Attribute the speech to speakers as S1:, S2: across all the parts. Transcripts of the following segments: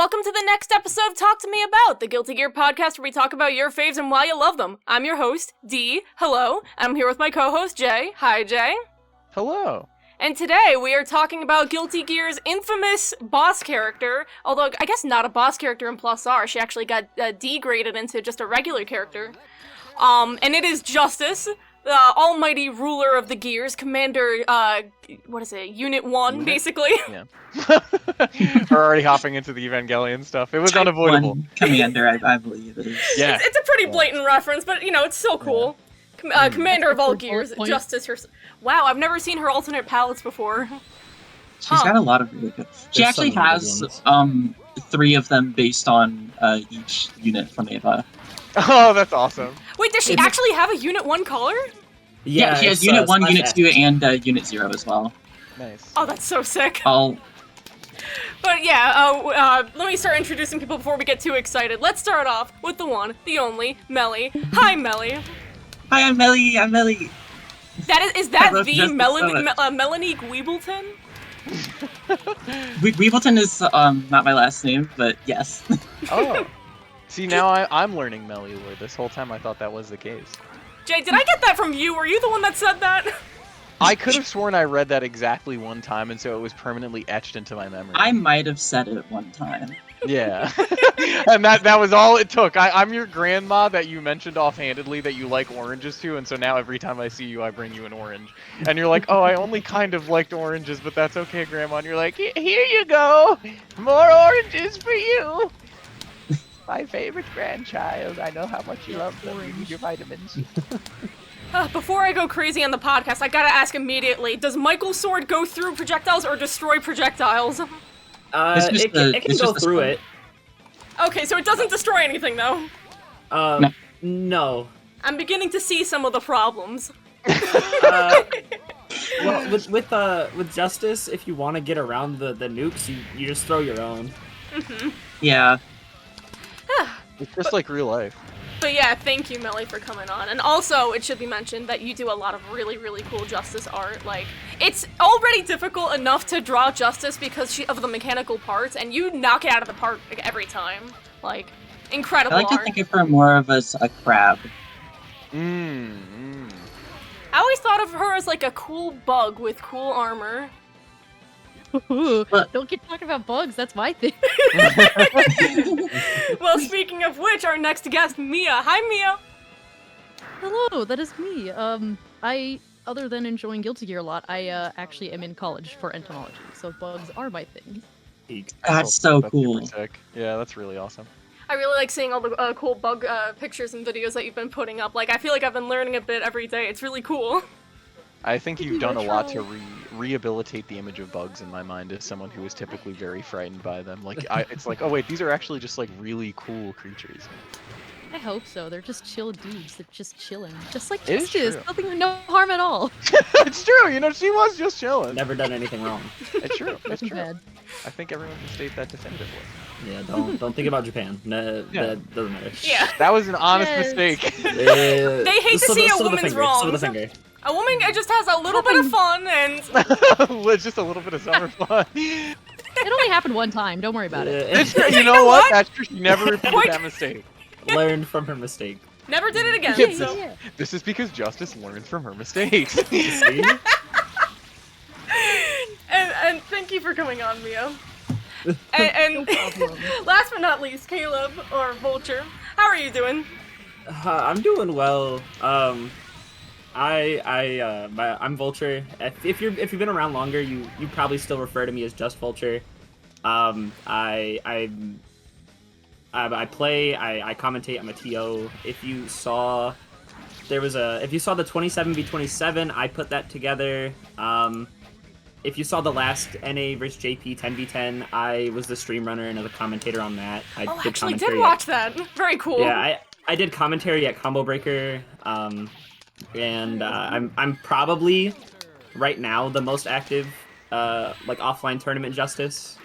S1: welcome to the next episode of Talk to Me About, the Guilty Gear podcast where we talk about your faves and why you love them. I'm your host, Dee. Hello. I'm here with my co-host, Jay. Hi, Jay.
S2: Hello.
S1: And today we are talking about Guilty Gear's infamous boss character, although I guess not a boss character in Plus R. She actually got degraded into just a regular character. And it is Justice, the almighty ruler of the Gears, Commander, Unit 1, basically.
S2: Yeah. We're already hopping into the Evangelion stuff. It was
S3: Type
S2: unavoidable.
S3: 1 Commander, I believe it is.
S2: Yeah.
S1: It's a pretty blatant reference, but, you know, it's still cool. Commander of all Gears, Justice herself. Wow, I've never seen her alternate palettes before.
S3: She's got a lot of really good. She actually has 3 of them based on each unit from Eva.
S2: Oh, that's awesome.
S1: Wait, does she actually have a Unit 1 color?
S3: Yeah, she has Unit 1, Unit 2, and Unit 0 as well.
S2: Nice.
S1: Oh, that's so sick.
S3: I'll...
S1: But yeah, let me start introducing people before we get too excited. Let's start off with the one, the only, Melly. Hi, Melly.
S3: Hi, I'm Melly. I'm Melly.
S1: Is that
S3: love
S1: the
S3: Justice
S1: Melanie Gweebleton?
S3: Weebleton is not my last name, but yes.
S2: Oh. See, now I'm learning Melly lore. This whole time I thought that was the case.
S1: Jay, did I get that from you? Were you the one that said that?
S2: I could have sworn I read that exactly one time, and so it was permanently etched into my memory.
S3: I might have said it one time.
S2: Yeah. And that was all it took. I'm your grandma that you mentioned offhandedly that you like oranges to, and so now every time I see you, I bring you an orange. And you're like, oh, I only kind of liked oranges, but that's okay, Grandma. And you're like, here you go! More oranges for you! My favorite grandchild. I know how much you love them. You need your vitamins.
S1: Before I go crazy on the podcast, I gotta ask immediately, does Michael's sword go through projectiles or destroy projectiles?
S4: It can go through it.
S1: Okay, so it doesn't destroy anything, though.
S4: No.
S1: I'm beginning to see some of the problems.
S4: Well, with Justice, if you want to get around the nukes, you just throw your own.
S1: Mm-hmm.
S3: Yeah.
S2: It's just like real life.
S1: But yeah, thank you, Melly, for coming on. And also, it should be mentioned that you do a lot of really, really cool Justice art. Like, it's already difficult enough to draw Justice because of the mechanical parts, and you knock it out of the park like, every time. Like, incredible
S3: I like
S1: art.
S3: to think of her more of as a crab.
S1: I always thought of her as like a cool bug with cool armor.
S5: Ooh, don't get talking about bugs, that's my thing.
S1: Well, speaking of which, our next guest, Mia. Hi, Mia!
S5: Hello, that is me. Other than enjoying Guilty Gear a lot, I actually am in college for entomology, so bugs are my thing.
S3: That's so
S2: That's
S3: cool.
S2: super sick. Yeah, that's really awesome.
S1: I really like seeing all the cool bug pictures and videos that you've been putting up. Like, I feel like I've been learning a bit every day. It's really cool.
S2: I think you've done a lot to rehabilitate the image of bugs in my mind as someone who is typically very frightened by them. Like, it's like, oh wait, these are actually just like really cool creatures.
S5: I hope so. They're just chill dudes. They're just chilling. Just like
S2: It is
S5: Justice.
S2: true.
S5: Nothing, no harm at all.
S2: It's true, you know, she was just chilling.
S4: Never done anything wrong.
S2: It's true, it's
S5: Nothing
S2: true.
S5: bad.
S2: I think everyone can state that definitively.
S4: Yeah, don't think about Japan. No,
S2: Yeah.
S4: that doesn't matter.
S1: Yeah.
S2: That was an honest
S5: Yes.
S2: mistake.
S1: They hate to see a woman's wrongs.
S4: Slow the finger.
S1: A woman just has a little bit of fun, and
S2: It's just a little bit of summer fun.
S5: It only happened one time. Don't worry about it.
S2: It's true, you know what? That's true. She never repeated that mistake.
S4: Learned from her mistake.
S1: never did it again.
S2: Yeah,
S1: So.
S5: Yeah.
S2: This is because Justice learned from her mistakes.
S4: See?
S1: And thank you for coming on, Mia. And last but not least, Caleb, or Vulture. How are you doing?
S4: I'm doing well. I'm Vulture. If you've been around longer, you probably still refer to me as just Vulture. I play. I commentate. I'm a TO. If you saw the 27v27, I put that together. If you saw the last NA versus JP 10v10, I was the stream runner and the commentator on that. I
S1: Actually did watch that. Very cool.
S4: Yeah, I did commentary at Combo Breaker, and I'm probably right now the most active like offline tournament Justice.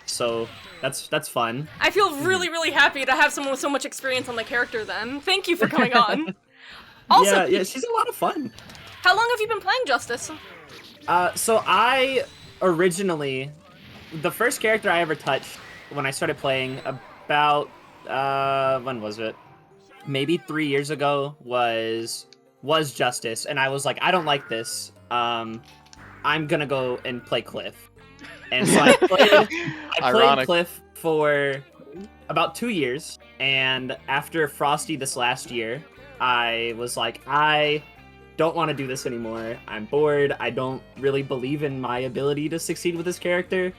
S4: So that's fun.
S1: I feel really, really happy to have someone with so much experience on the character then. Thank you for coming on. Also,
S4: yeah, she's a lot of fun.
S1: How long have you been playing Justice?
S4: So I originally, the first character I ever touched when I started playing about when was it? Maybe 3 years ago was Justice, and I was like, I don't like this. I'm gonna go and play Cliff. And so I played Cliff for about 2 years, and after Frosty this last year, I was like, I don't want to do this anymore. I'm bored. I don't really believe in my ability to succeed with this character.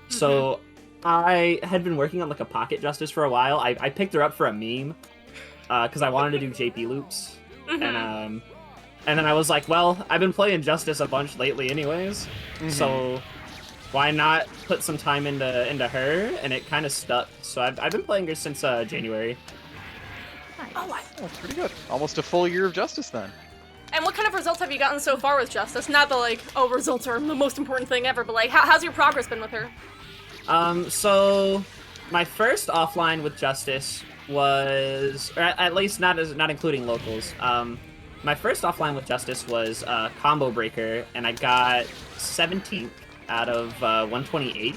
S4: So I had been working on like a pocket Justice for a while. I picked her up for a meme because I wanted to do JP loops, and then I was like, well, I've been playing Justice a bunch lately, anyways. So why not put some time into her? And it kind of stuck. So I've been playing her since January.
S5: Nice.
S2: Oh, pretty good. Almost a full year of Justice then.
S1: And what kind of results have you gotten so far with Justice? Not the like, oh, results are the most important thing ever, but like, how's your progress been with her?
S4: So my first offline with Justice was, or at least not including locals. My first offline with Justice was Combo Breaker, and I got 17th out of 128.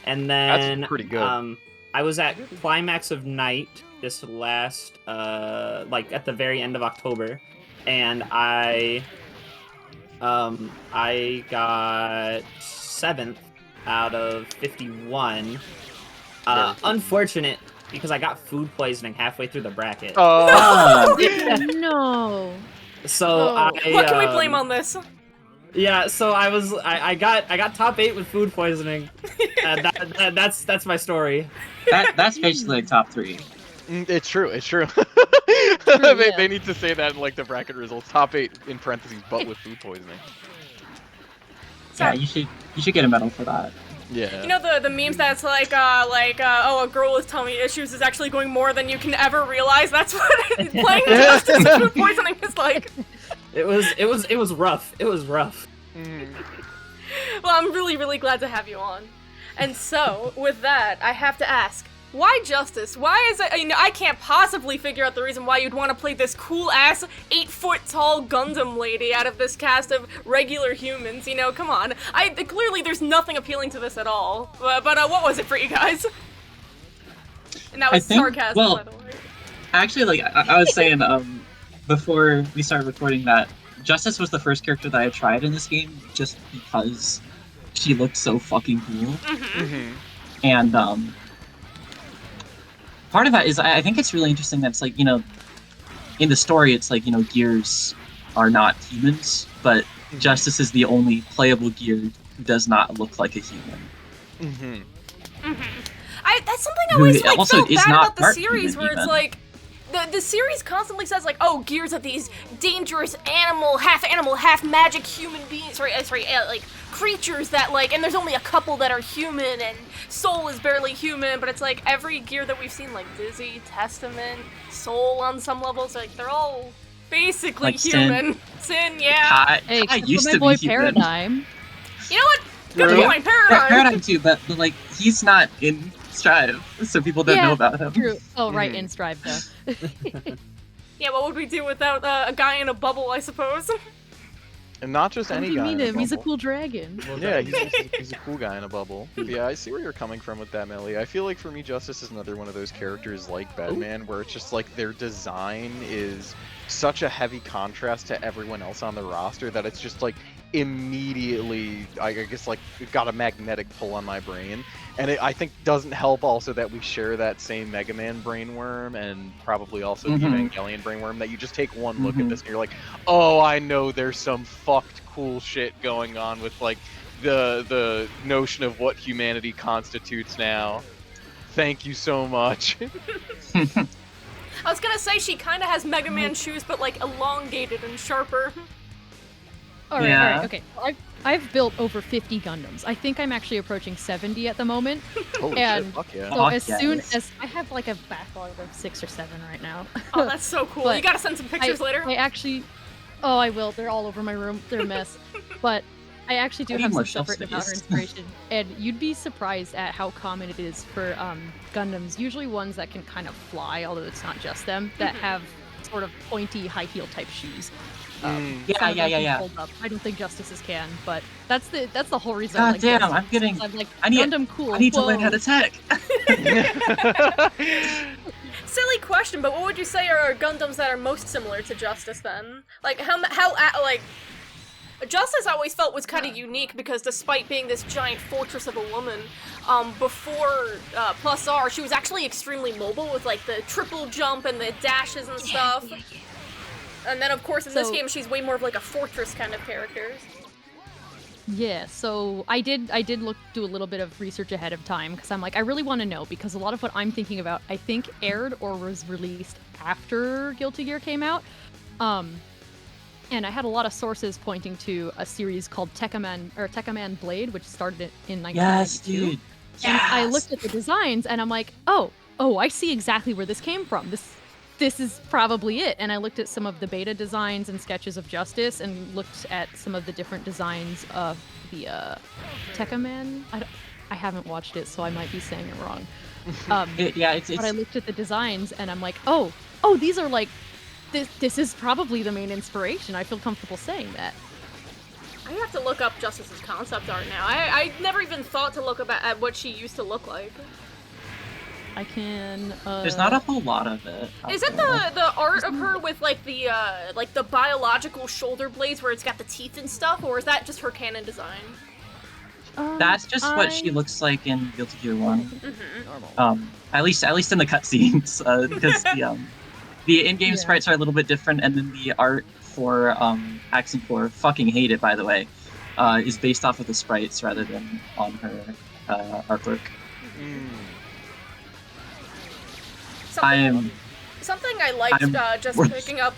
S4: And then
S2: that's pretty good.
S4: I was at Climax of Night this last, like at the very end of October, and I got 7th out of 51. Unfortunate because I got food poisoning halfway through the bracket.
S2: Oh
S5: No.
S4: So
S5: Oh.
S1: What can we blame on this?
S4: Yeah, so I got top 8 with food poisoning. That's my story.
S3: That's basically like top 3.
S2: It's true. It's true.
S5: Yeah.
S2: They need to say that in like the bracket results. Top 8 in parentheses, but with food poisoning.
S1: So,
S3: Yeah, you should get a medal for that.
S2: Yeah.
S1: you know the memes that's like, oh, a girl with tummy issues is actually going more than you can ever realize? That's what playing Justice and food poisoning is like.
S4: It was rough. It was rough.
S1: Well, I'm really, really glad to have you on. And so, with that, I have to ask, why Justice? Why is it, I can't possibly figure out the reason why you'd want to play this cool-ass 8-foot-tall Gundam lady out of this cast of regular humans, come on. Clearly there's nothing appealing to this at all. But what was it for you guys? And that was sarcasm,
S3: well,
S1: by the way.
S3: Actually, like I was saying, before we started recording that, Justice was the first character that I tried in this game just because she looked so fucking cool. And part of that is I think it's really interesting that it's like, in the story it's like, gears are not humans, but Justice is the only playable gear who does not look like a human.
S1: That's something I always
S3: also
S1: felt
S3: is
S1: bad
S3: not
S1: about the
S3: part
S1: series,
S3: human
S1: where it's
S3: even.
S1: like, the series constantly says like, oh, Gears are these dangerous animal, half magic human beings, like creatures that like, and there's only a couple that are human, and Soul is barely human, but it's like every Gear that we've seen, like Dizzy, Testament, Soul on some levels, like they're all basically
S3: Like
S1: human. Sin, yeah.
S3: I
S5: Hey, except
S3: used
S5: for
S3: to
S5: my boy
S3: be human.
S5: Paradigm.
S1: You know what? Good
S2: True.
S1: point, Paradigm.
S3: Paradigm too, but like he's not in Strive, so people don't know about him.
S5: True. Oh, right, in Strive though.
S1: Yeah, what would we do without a guy in a bubble, I suppose?
S2: And not just
S5: What do
S2: any
S5: you
S2: guy.
S5: mean
S2: in a
S5: him? He's a
S2: bubble.
S5: cool dragon.
S2: Yeah, he's a cool guy in a bubble. But yeah, I see where you're coming from with that, Melly. I feel like for me, Justice is another one of those characters like Batman, where it's just like their design is such a heavy contrast to everyone else on the roster that it's just like immediately, I guess, like it got a magnetic pull on my brain. And it, I think, doesn't help also that we share that same Mega Man brainworm and probably also the Evangelion brainworm, that you just take one look at this and you're like, oh, I know there's some fucked cool shit going on with like the notion of what humanity constitutes now. Thank you so much.
S1: I was gonna say she kind of has Mega Man shoes, but like elongated and sharper.
S5: Alright,
S3: Yeah.
S5: alright, okay. I've built over 50 Gundams. I think I'm actually approaching 70 at the moment.
S2: Holy
S5: And
S2: shit, fuck yeah.
S5: So
S3: Fuck
S5: as
S3: yes.
S5: soon as I have like a backlog of 6 or 7 right now.
S1: Oh, that's so cool.
S5: But
S1: You gotta send some pictures later.
S5: I actually, oh, I will. They're all over my room. They're a mess. But I actually do
S3: I need
S5: have
S3: more
S5: some
S3: shelf
S5: separate about her
S3: space.
S5: inspiration, and you'd be surprised at how common it is for Gundams. Usually ones that can kind of fly, although it's not just them, that have sort of pointy high heel type shoes.
S3: Yeah.
S5: Hold up. I don't think Justice's can, but that's the whole reason.
S3: God
S5: I like
S3: damn,
S5: Justice,
S3: I'm getting.
S5: I'm like
S3: I need.
S5: Gundam cool.
S3: I need to
S5: whoa.
S3: learn how to tech.
S1: Silly question, but what would you say are Gundams that are most similar to Justice then? Like like Justice I always felt was kind of unique because despite being this giant fortress of a woman, before Plus R, she was actually extremely mobile with like the triple jump and the dashes and stuff. And then of course in this game she's way more of like a fortress kind of character.
S5: Yeah, so I did do a little bit of research ahead of time because I'm like, I really want to know because a lot of what I'm thinking about, I think aired or was released after Guilty Gear came out. And I had a lot of sources pointing to a series called Tekkaman Blade, which started in 1992.
S3: Yes, dude. Yes.
S5: And I looked at the designs and I'm like, oh, I see exactly where this came from. This is probably it. And I looked at some of the beta designs and sketches of Justice and looked at some of the different designs of the Tekkaman. I haven't watched it, so I might be saying it wrong. But I looked at the designs and I'm like, oh, these are like, this is probably the main inspiration. I feel comfortable saying that.
S1: I have to look up Justice's concept art now. I never even thought to look at what she used to look like.
S5: I can.
S3: There's not a whole lot of it.
S1: Is it the art of her with like the biological shoulder blades where it's got the teeth and stuff, or is that just her canon design?
S3: That's just what she looks like in Guilty Gear 1.
S5: Normal.
S3: At least in the cutscenes, because the in-game sprites are a little bit different, and then the art for Accent 4, fucking hate it by the way, is based off of the sprites rather than on her artwork.
S1: Something I liked just picking up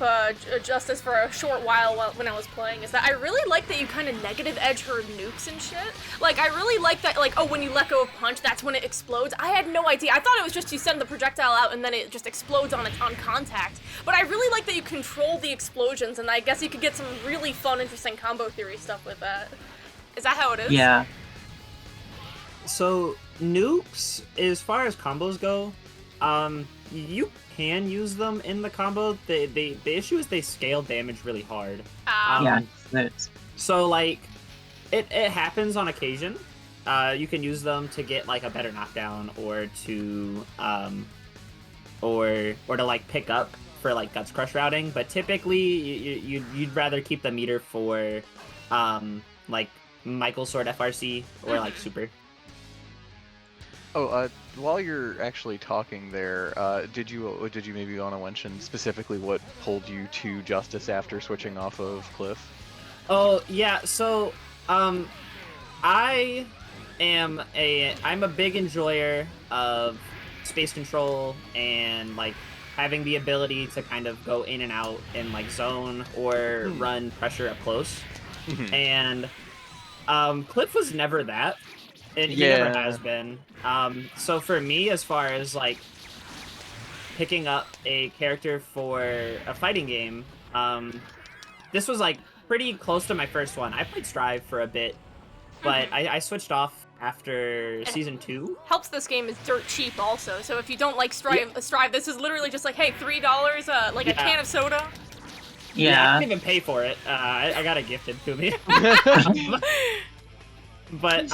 S1: Justice for a short while when I was playing is that I really like that you kind of negative edge her nukes and shit. Like, I really like that, like, oh, when you let go of punch, that's when it explodes. I had no idea. I thought it was just you send the projectile out and then it just explodes on contact. But I really like that you control the explosions, and I guess you could get some really fun, interesting combo theory stuff with that. Is that how it is?
S3: Yeah.
S4: So, nukes, as far as combos go, you can use them in the combo. The issue is they scale damage really hard. So like, it happens on occasion. You can use them to get like a better knockdown, or to like pick up for like Guts Crush routing. But typically, you'd rather keep the meter for like Michael Sword FRC or like Super.
S2: Oh, while you're actually talking there, did you maybe want to mention specifically what pulled you to Justice after switching off of Cliff?
S4: Oh yeah, so I'm a big enjoyer of space control and like having the ability to kind of go in and out in like zone or run pressure up close. And Cliff was never that. And he never has been. So for me, as far as like picking up a character for a fighting game, this was like pretty close to my first one. I played Strive for a bit, but I switched off after Season 2.
S1: Helps this game is dirt cheap also, so if you don't like Strive, this is literally just like, hey, $3, like a can of soda.
S4: Yeah, I didn't even pay for it. I got it gifted to me. But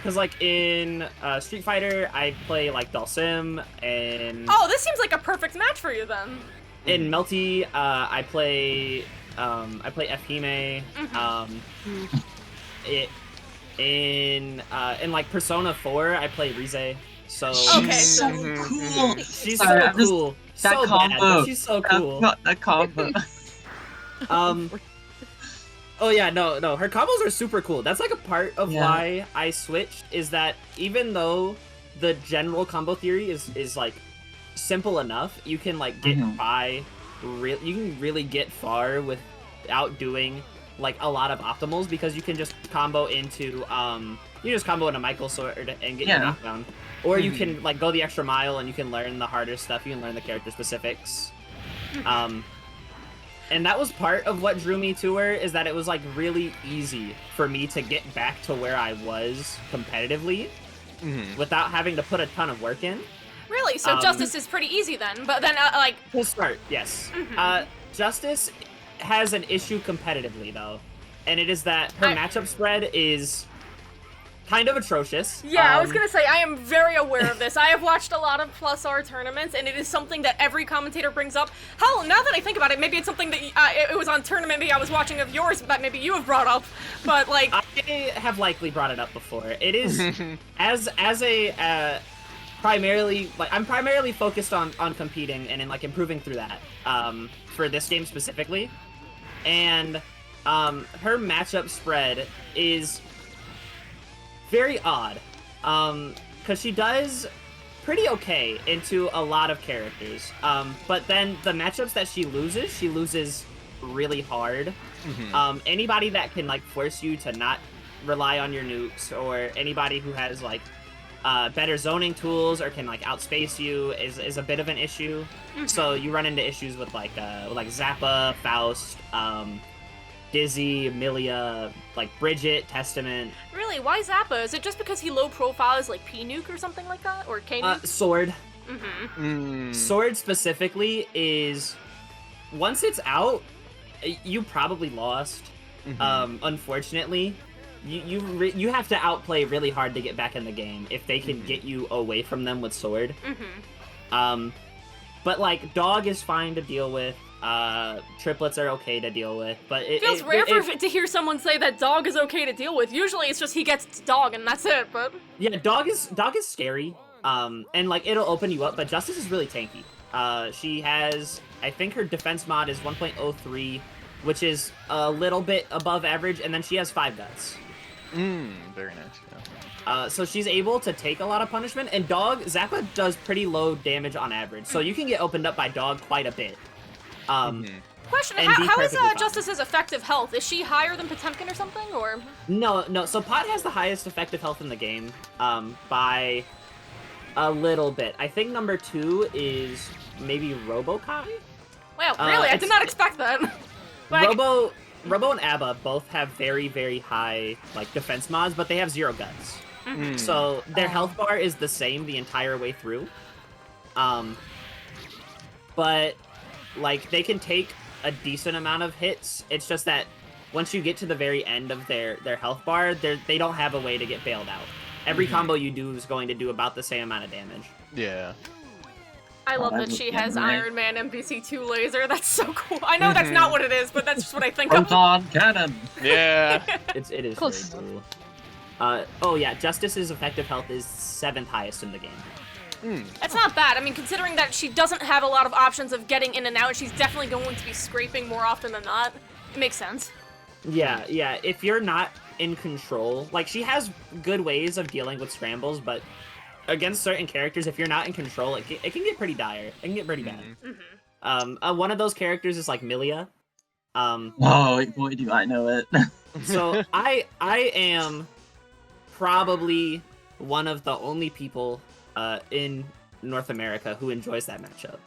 S4: cause like in Street Fighter, I play like Dalsim, and
S1: oh, this seems like a perfect match for you then.
S4: In Melty, I play Fhime. In like Persona 4, I play Rize. So
S3: she's so cool.
S4: She's so cool.
S3: That
S4: so
S3: combo.
S4: Bad, but she's so cool.
S3: That combo.
S4: Oh yeah, no, her combos are super cool. That's like a part of why I switched, is that even though the general combo theory is like simple enough, you can like get by, you can really get far without doing like a lot of optimals, because you can just combo into Michael Sword and get your knockdown. Or you can like go the extra mile and you can learn the harder stuff, you can learn the character specifics. And that was part of what drew me to her, is that it was like really easy for me to get back to where I was competitively without having to put a ton of work in.
S1: Really? So Justice is pretty easy then, but then, like...
S4: To start, yes. Justice has an issue competitively, though. And it is that her matchup spread is kind of atrocious.
S1: Yeah, I was gonna say, I am very aware of this. I have watched a lot of +R tournaments, and it is something that every commentator brings up. Hell, now that I think about it, maybe it's something that it was on tournament maybe I was watching of yours that maybe you have brought up, but like...
S4: I have likely brought it up before. It is, as a, primarily, like, I'm primarily focused on competing and in, like, improving through that, for this game specifically. And, her matchup spread is very odd, because she does pretty okay into a lot of characters, but then the matchups that she loses really hard. Anybody that can, like, force you to not rely on your nukes, or anybody who has, like, better zoning tools or can, like, outspace you is a bit of an issue. So you run into issues with, like Zappa, Faust, Dizzy, Amelia, like Bridget, Testament.
S1: Really? Why Zappa? Is it just because he low profiles like P-Nuke or something like that? Or K-Nuke?
S4: Sword. Sword specifically is, once it's out, you probably lost. Unfortunately, you have to outplay really hard to get back in the game if they can get you away from them with Sword. But like Dog is fine to deal with. Triplets are okay to deal with, but it
S1: feels rare to hear someone say that Dog is okay to deal with. Usually it's just he gets Dog and that's it, but...
S4: Yeah, Dog is scary, and like it'll open you up, but Justice is really tanky. She has, I think her defense mod is 1.03, which is a little bit above average, and then she has 5 guts.
S2: Very nice, yeah.
S4: So she's able to take a lot of punishment, and Zappa does pretty low damage on average, so you can get opened up by Dog quite a bit.
S1: Question, how is Justice's effective health? Is she higher than Potemkin or something, or?
S4: No, so Pot has the highest effective health in the game, by a little bit. I think number 2 is maybe Robocop?
S1: Wow, really? I did not expect that. Like...
S4: Robo and Abba both have very, very high, like, defense mods, but they have 0 guts. So their health bar is the same the entire way through. But, like, they can take a decent amount of hits. It's just that once you get to the very end of their health bar, they don't have a way to get bailed out. Every combo you do is going to do about the same amount of damage.
S2: Yeah.
S1: I love that she has Iron Man MBC2 laser. That's so cool. I know that's not what it is, but that's just what I think of.
S3: Proton cannon!
S2: Yeah.
S4: It is very cool. Oh yeah, Justice's effective health is 7th highest in the game.
S1: That's not bad. I mean, considering that she doesn't have a lot of options of getting in and out, she's definitely going to be scraping more often than not. It makes sense.
S4: Yeah. If you're not in control, like, she has good ways of dealing with scrambles, but against certain characters, if you're not in control, it can get pretty dire. It can get pretty bad. One of those characters is, like, Milia.
S3: Oh, boy, do I know it.
S4: So, I am probably one of the only people in North America who enjoys that matchup.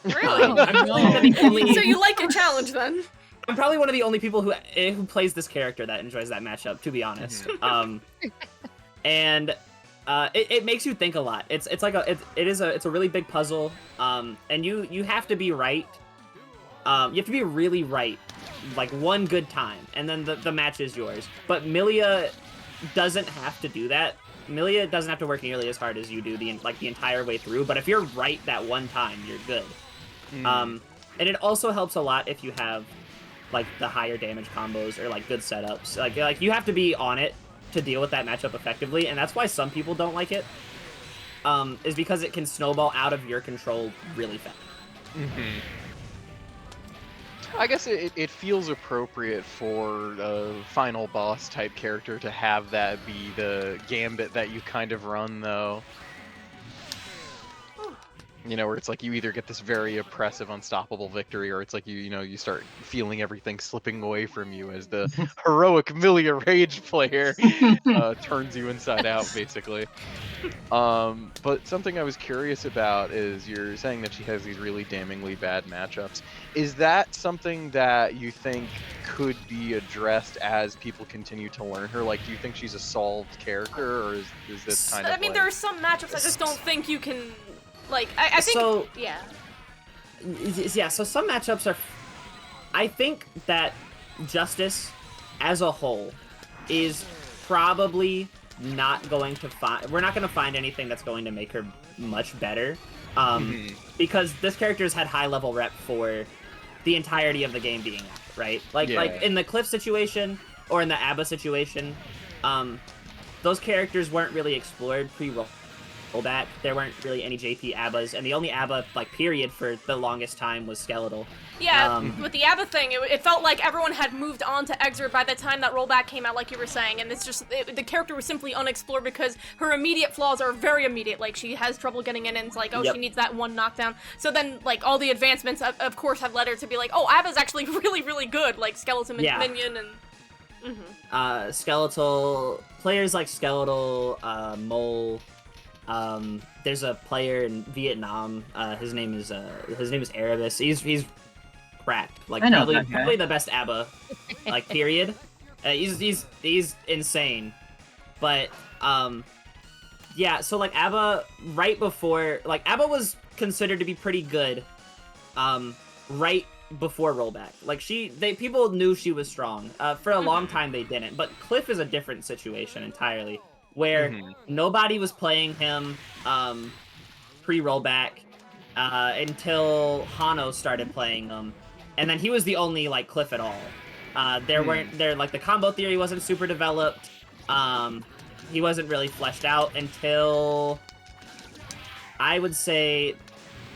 S1: Really? So you like a challenge, then?
S4: I'm probably one of the only people who plays this character that enjoys that matchup, to be honest. And it makes you think a lot. It's a really big puzzle, and you have to be right. You have to be really right, like, one good time, and then the match is yours. But Milia doesn't have to do that. Milia doesn't have to work nearly as hard as you do the entire way through. But if you're right that one time, you're good. And it also helps a lot if you have, like, the higher damage combos or, like, good setups. Like you have to be on it to deal with that matchup effectively, and that's why some people don't like it. Is because it can snowball out of your control really fast.
S2: I guess it feels appropriate for a final boss type character to have that be the gambit that you kind of run, though. You know, where it's like you either get this very oppressive, unstoppable victory, or it's like you start feeling everything slipping away from you as the heroic Milia Rage player turns you inside out, basically. But something I was curious about is you're saying that she has these really damningly bad matchups. Is that something that you think could be addressed as people continue to learn her? Like, do you think she's a solved character, or is this kind of?
S1: I mean, there are some matchups I just don't think you can Like, I think,
S4: So-
S1: yeah.
S4: Yeah, so some matchups are... I think that Justice, as a whole, is probably not going to find... We're not going to find anything that's going to make her much better. Because this character has had high-level rep for the entirety of the game being out, right? Like in the Cliff situation, or in the Abba situation, those characters weren't really explored pre-rollback. There weren't really any JP Abbas, and the only Abba, like, period, for the longest time was Skeletal.
S1: Yeah, with the ABBA thing, it felt like everyone had moved on to Exer by the time that rollback came out, like you were saying, and it's just, the character was simply unexplored because her immediate flaws are very immediate, like, she has trouble getting in, and it's like, oh,
S4: Yep.
S1: she needs that one knockdown. So then, like, all the advancements, of course, have led her to be like, oh, ABBA's actually really, really good, like, Skeleton Minion, and...
S4: Skeletal... Players like Skeletal, Mole... there's a player in Vietnam, his name is Erebus. He's cracked. Like,
S3: I know that guy.
S4: probably the best ABBA, like, period. He's insane. But, yeah, so, like, ABBA, right before... Like, ABBA was considered to be pretty good, right before rollback. Like, people knew she was strong. For a long time, they didn't. But Cliff is a different situation entirely, where nobody was playing him, pre-rollback, until Hano started playing him. And then he was the only, like, Cliff at all. Like, the combo theory wasn't super developed. He wasn't really fleshed out until, I would say,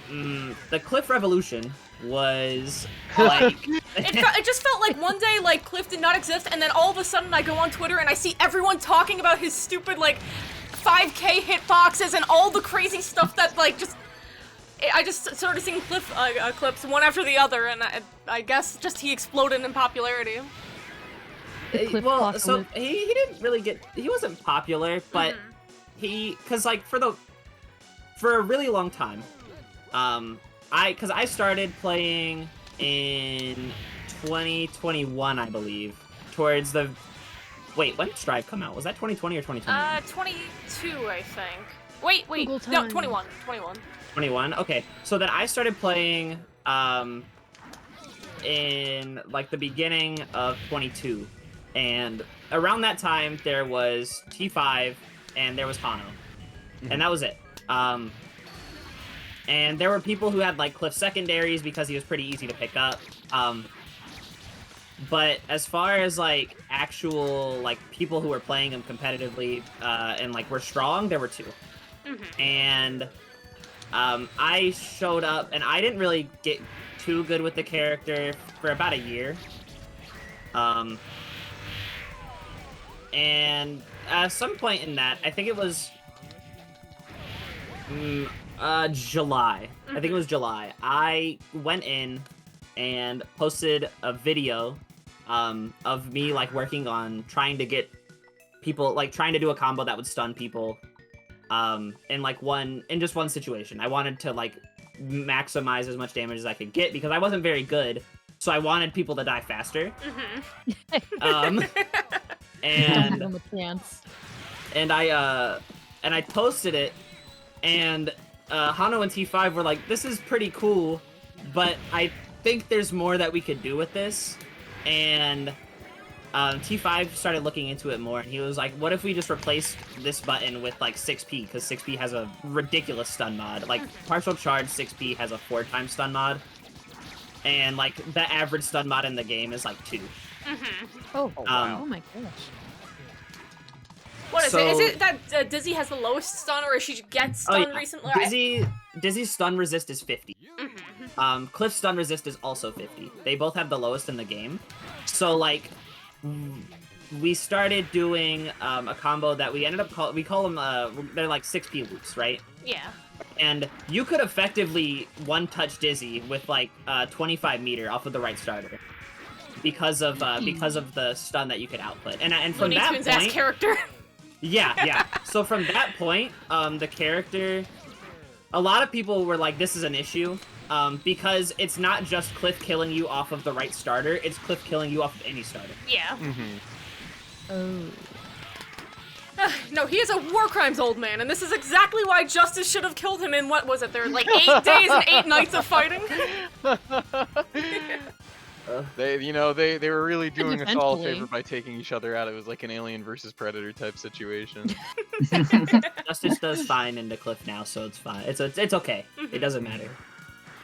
S4: the Cliff Revolution was, like...
S1: It just felt like one day, like, Cliff did not exist, and then all of a sudden I go on Twitter and I see everyone talking about his stupid, like, 5K hitboxes and all the crazy stuff that, like, just... I just started seeing Cliff clips one after the other, and I guess just he exploded in popularity.
S4: Well, so he didn't really get... He wasn't popular, but because, like, for a really long time, because I started playing in 2021, I believe, towards the... Wait, when did Strive come out? Was that 2020 or 2021?
S1: 22, I think. Wait,
S5: Google
S1: no,
S5: time.
S1: 21.
S4: 21? Okay, so then I started playing, in, like, the beginning of 22, and around that time, there was T5, and there was Hano, and that was it. And there were people who had, like, Cliff secondaries because he was pretty easy to pick up. But as far as, like, actual, like, people who were playing him competitively, and, like, were strong, there were two. And, I showed up, and I didn't really get too good with the character for about a year. And at some point in that, I think it was... July. I think it was July. I went in and posted a video of me, like, working on trying to get people, like, trying to do a combo that would stun people in just one situation. I wanted to, like, maximize as much damage as I could get because I wasn't very good, so I wanted people to die faster. And I posted it, and Hano and T5 were like, this is pretty cool, but I think there's more that we could do with this. And T5 started looking into it more, and he was like, what if we just replaced this button with, like, 6P, because 6P has a ridiculous stun mod. Like, partial charge 6P has a 4-time stun mod, and, like, the average stun mod in the game is, like, 2.
S5: Oh, wow. Oh my gosh.
S1: What is it? Is it that Dizzy has the lowest stun, or she gets stun recently?
S4: Dizzy's stun resist is 50. Cliff's stun resist is also 50. They both have the lowest in the game. So, like, we started doing a combo that we ended up we call them they're like 6P loops, right?
S1: Yeah.
S4: And you could effectively one-touch Dizzy with, like, 25 meter off of the right starter because of the stun that you could output. And from
S1: Looney
S4: that
S1: Tunes
S4: point,
S1: ass character.
S4: Yeah. So from that point, the character, a lot of people were like, this is an issue, because it's not just Cliff killing you off of the right starter, it's Cliff killing you off of any starter.
S1: Yeah.
S5: Oh.
S1: No, he is a war crimes old man, and this is exactly why Justice should have killed him in, what was it, there like 8 days and 8 nights of fighting?
S2: They were really doing us all a
S5: Eventually.
S2: favor by taking each other out. It was like an Alien versus Predator type situation.
S4: Justice does fine into Cliff now, so it's fine. It's okay. It doesn't matter.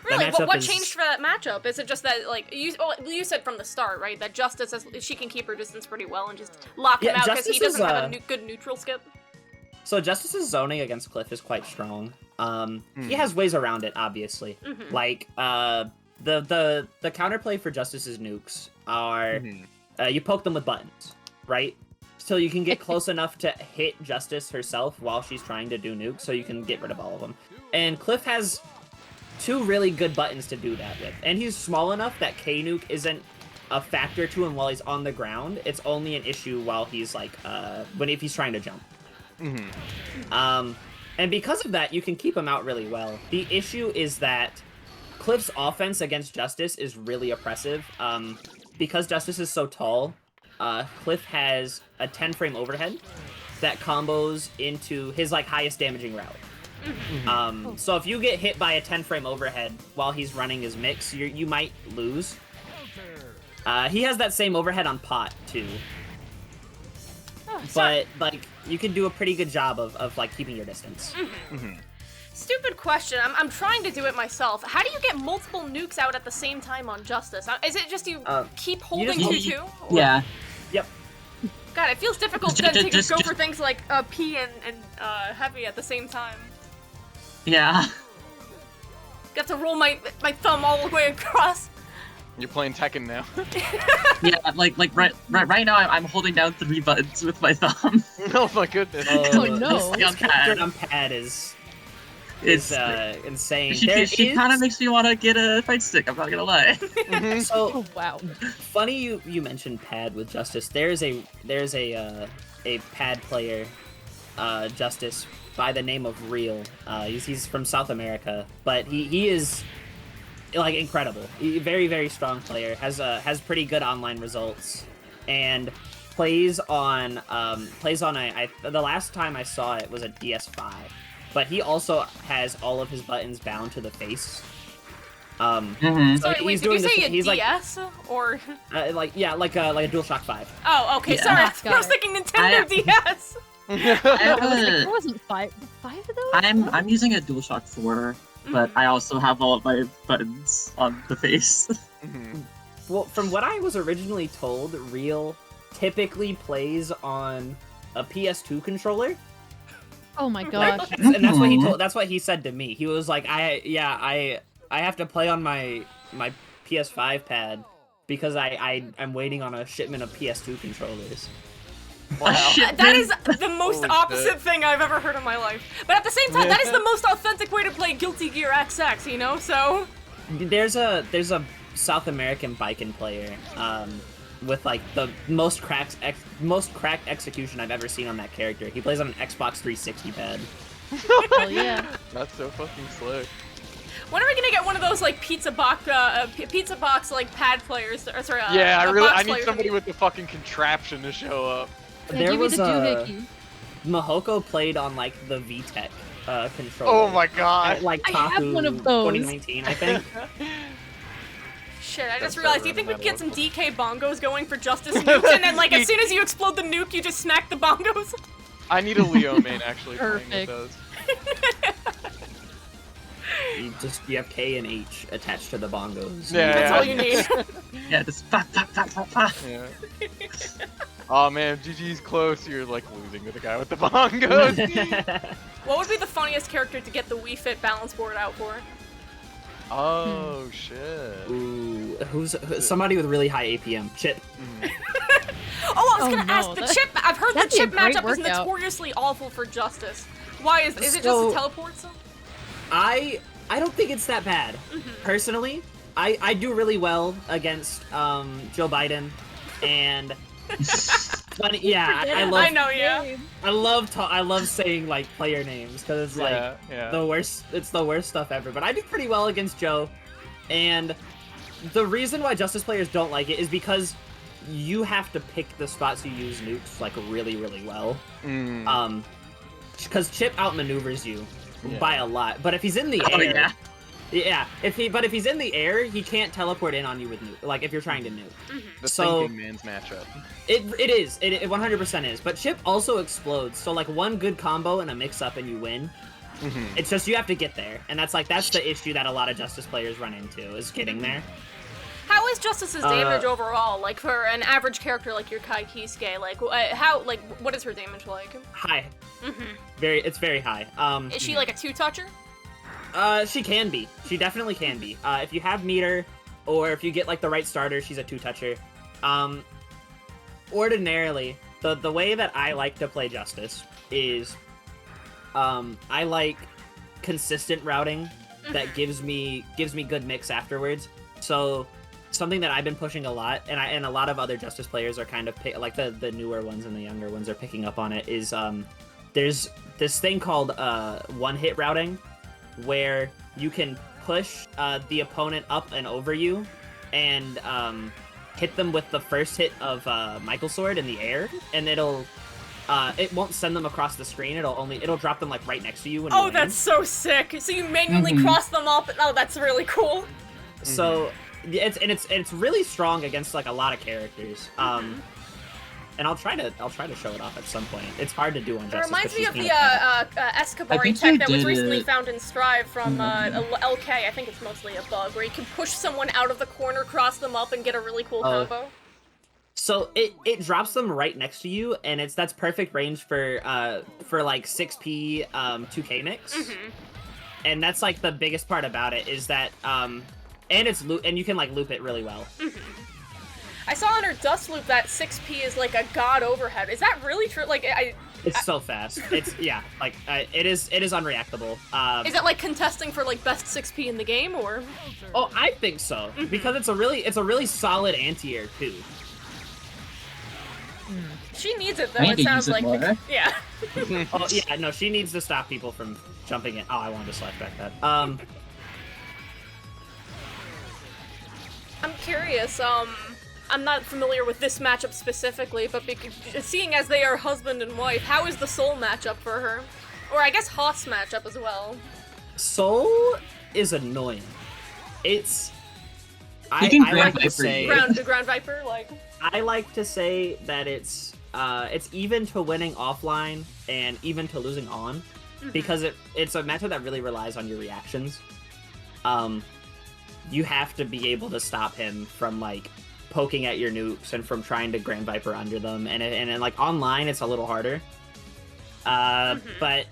S4: The
S1: Really,
S4: matchup
S1: what
S4: is-
S1: changed for that matchup? Is it just that, like, you said from the start, right, that Justice, she can keep her distance pretty well and just lock him
S4: Yeah,
S1: out because he
S4: Justice is,
S1: doesn't have a good neutral skip?
S4: So Justice's zoning against Cliff is quite strong. He has ways around it, obviously. Like, the counterplay for Justice's nukes are you poke them with buttons, right? So you can get close enough to hit Justice herself while she's trying to do nukes, so you can get rid of all of them. And Cliff has 2 really good buttons to do that with. And he's small enough that K-Nuke isn't a factor to him while he's on the ground. It's only an issue while he's like, if he's trying to jump. And because of that, you can keep him out really well. The issue is that Cliff's offense against Justice is really oppressive. Because Justice is so tall, Cliff has a 10-frame overhead that combos into his like highest damaging route. So if you get hit by a 10-frame overhead while he's running his mix, you might lose. He has that same overhead on pot too. But like you can do a pretty good job of like keeping your distance.
S1: Stupid question. I'm trying to do it myself. How do you get multiple nukes out at the same time on Justice? Is it just you keep holding
S3: just-
S1: Q2?
S3: Yeah.
S4: Yep.
S1: God, it feels difficult
S3: Just-
S1: then to
S3: just-
S1: go
S3: just-
S1: for things like P and heavy at the same time.
S3: Yeah.
S1: Got to roll my thumb all the way across.
S2: You're playing Tekken now.
S3: Yeah, like right now I'm holding down 3 buttons with my thumb.
S2: Oh my goodness.
S5: Oh, no.
S4: This
S3: On
S4: character
S3: pad.
S4: on pad is
S3: It's
S4: insane.
S3: she kind of makes me want to get a fight stick. I'm not gonna lie.
S4: So
S5: Oh wow.
S4: funny you mentioned pad with Justice. There's a pad player, Justice, by the name of Real. He's from South America, but he is like incredible. Very very strong player. Has pretty good online results, and plays on the last time I saw it was a DS5. But he also has all of his buttons bound to the face. So
S1: Sorry, wait,
S4: he's
S1: did you
S4: doing
S1: say
S4: this.
S1: a
S4: He's like
S1: DS or?
S4: like a DualShock 5.
S1: Oh, okay.
S3: Yeah.
S1: Sorry,
S5: Got
S1: I was
S5: it.
S1: thinking Nintendo DS.
S5: There wasn't 5 of those?
S3: I'm using a DualShock 4, but I also have all of my buttons on the face.
S4: Well, from what I was originally told, Real typically plays on a PS2 controller.
S5: Oh my gosh.
S4: And that's what he told. That's what he said to me. He was like, I have to play on my PS5 pad because I'm waiting on a shipment of PS2 controllers.
S2: Wow.
S1: That is the most
S2: Holy
S1: opposite
S2: shit.
S1: thing I've ever heard in my life. But at the same time, that is the most authentic way to play Guilty Gear XX, you know? So
S4: There's a South American biking player with like the most cracked execution I've ever seen on that character. He plays on an Xbox 360 pad.
S5: Hell yeah.
S2: That's so fucking slick.
S1: when are we gonna get one of those like pizza box like pad players? Or sorry,
S2: Yeah,
S1: box
S2: I need
S1: players.
S2: somebody with the fucking contraption to show up.
S5: Yeah,
S4: There
S5: give me
S4: was
S5: the
S4: a
S5: doohickey.
S4: Mahoko played on like the VTech controller.
S2: Oh my
S4: At,
S2: god.
S4: like
S5: I have
S4: Taku
S5: one of those.
S4: 2019, I think.
S1: Shit, I
S2: That's
S1: just realized. Do you
S2: better
S1: think we
S2: than
S1: could
S2: that
S1: get some DK bongos going for Justice nukes, and then like as soon as you explode the nuke, you just smack the bongos?
S2: I need a Leo main actually playing
S5: Perfect.
S2: with those.
S4: You have K and H attached to the bongos.
S2: Yeah.
S1: That's all you need.
S3: Yeah, just fa fa fa fa fa.
S2: Yeah. Oh man, GG's close. You're like losing to the guy with the bongos.
S1: What would be the funniest character to get the Wii Fit balance board out for?
S2: Oh shit.
S4: Ooh, who's somebody with really high APM? Chip.
S1: Oh, I was
S5: Oh,
S1: gonna
S5: no,
S1: ask the
S5: that-
S1: chip. I've heard the
S5: that'd be a
S1: chip
S5: great
S1: matchup is
S5: workout.
S1: notoriously awful for Justice. Why is it just
S4: So-
S1: the teleports?
S4: I don't think it's that bad. Personally, I do really well against Joe Biden, and funny, yeah, I love
S1: I know, yeah.
S4: I love saying like player names because it's like
S2: yeah.
S4: the worst. It's the worst stuff ever. But I do pretty well against Joe, and the reason why Justice players don't like it is because you have to pick the spots you use nukes like really, really well. Because Chip outmaneuvers you by a lot. But if he's in the air, if he's in the air, he can't teleport in on you with nuke. Like if you're trying to nuke.
S2: The thinking man's matchup.
S4: It 100% is. But Chip also explodes. So like one good combo and a mix up and you win. It's just you have to get there, and that's the issue that a lot of Justice players run into is getting there.
S1: How is Justice's damage overall? Like for an average character like your Kai Kisuke, like what is her damage like?
S4: High. It's very high.
S1: Is she like a two-toucher?
S4: She can be. She definitely can be. If you have meter, or if you get like the right starter, she's a two-toucher. Ordinarily, the way that I like to play Justice is, I like consistent routing that gives me good mix afterwards. So something that I've been pushing a lot, and a lot of other Justice players are kind of like the newer ones and the younger ones are picking up on it, is there's this thing called one-hit routing, where you can push the opponent up and over you, and hit them with the first hit of Michael Sword in the air, and it won't send them across the screen. It'll drop them like right next to you. When you
S1: that's so sick. So you manually cross them up. Oh, that's really cool.
S4: So it's really strong against like a lot of characters. And I'll try to show it off at some point. It's hard to do on Justice.
S1: It reminds me of the Escabari tech that was recently found in Strive from LK. I think it's mostly a bug where you can push someone out of the corner, cross them up, and get a really cool combo.
S4: So it drops them right next to you, and that's perfect range for like 6P 2K mix. And that's like the biggest part about it is that and you can like loop it really well.
S1: I saw in her dust loop that 6P is like a god overhead. Is that really true? Like
S4: it's so fast. It's it is unreactable.
S1: Is it like contesting for like best 6P in the game, or?
S4: Oh, I think so, because it's a really solid anti-air too.
S1: She needs it though. It sounds like yeah.
S4: Oh yeah, no, she needs to stop people from jumping in. Oh, I wanted to slash back that.
S1: I'm curious. I'm not familiar with this matchup specifically, but seeing as they are husband and wife, how is the Soul matchup for her? Or I guess Hoth's matchup as well.
S4: Soul is annoying. I like to say
S1: ground Viper, like.
S4: I like to say that it's even to winning offline and even to losing on, because it's a matchup that really relies on your reactions. You have to be able to stop him from like poking at your nukes and from trying to Grand Viper under them, and like online it's a little harder. But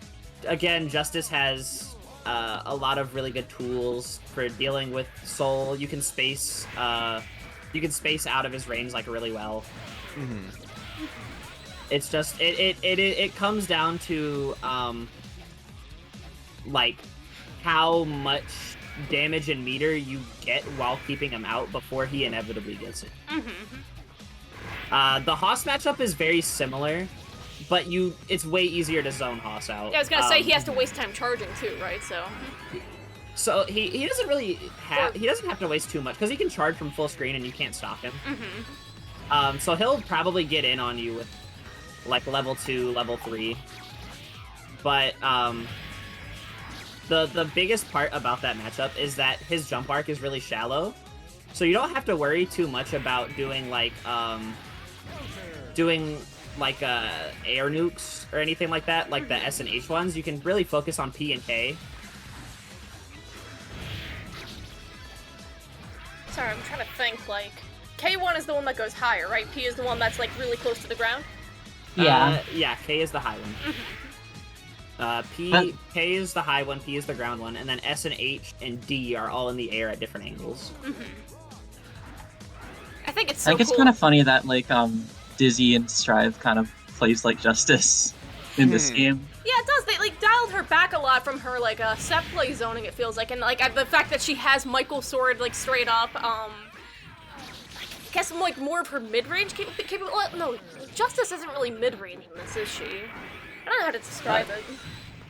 S4: again, Justice has a lot of really good tools for dealing with Soul. You can space out of his range like really well. It's just it comes down to like how much damage and meter you get while keeping him out before he inevitably gets it. The Hoss matchup is very similar, but it's way easier to zone Hoss out.
S1: Yeah, I was gonna say he has to waste time charging too, right?
S4: So he doesn't really have to waste too much because he can charge from full screen and you can't stop him. So he'll probably get in on you with like level 2, level 3, but the biggest part about that matchup is that his jump arc is really shallow, so you don't have to worry too much about doing like air nukes or anything like that, like the S and H ones. You can really focus on P and K.
S1: Sorry, I'm trying to think, like, K1 is the one that goes higher, right? P is the one that's like really close to the ground?
S3: Yeah.
S4: Yeah, K is the high one. K is the high one, P is the ground one, and then S and H and D are all in the air at different angles.
S1: I think it's so
S3: I think it's
S1: cool.
S3: kind of funny that like Dizzy and Strive kind of plays like Justice in this game.
S1: Yeah, it does. They like dialed her back a lot from her like set play zoning. It feels like, and like the fact that she has Michael Sword like straight up. I guess like more of her mid range capable. No, Justice isn't really mid range in this, is she? I don't know how to describe it.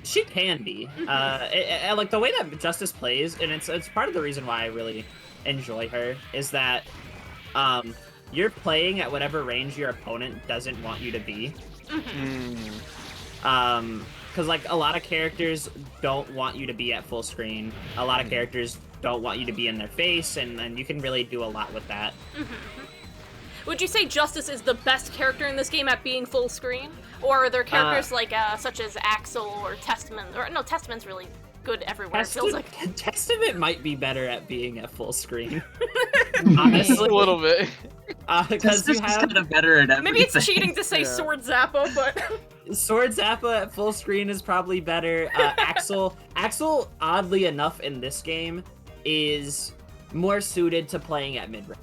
S4: She can be. Like the way that Justice plays, and it's part of the reason why I really enjoy her, is that you're playing at whatever range your opponent doesn't want you to be. Because like a lot of characters don't want you to be at full screen. A lot of characters don't want you to be in their face, and you can really do a lot with that.
S1: Would you say Justice is the best character in this game at being full screen? Or are there characters like such as Axel or Testament? Or no, Testament's really good everywhere, it feels like.
S4: Testament might be better at being at full screen. Honestly.
S2: A little bit.
S4: Because you have...
S3: kind of better at everything.
S1: Maybe it's cheating to say Sword Zappa, but...
S4: Sword Zappa at full screen is probably better. Axel, oddly enough, in this game, is more suited to playing at mid-range.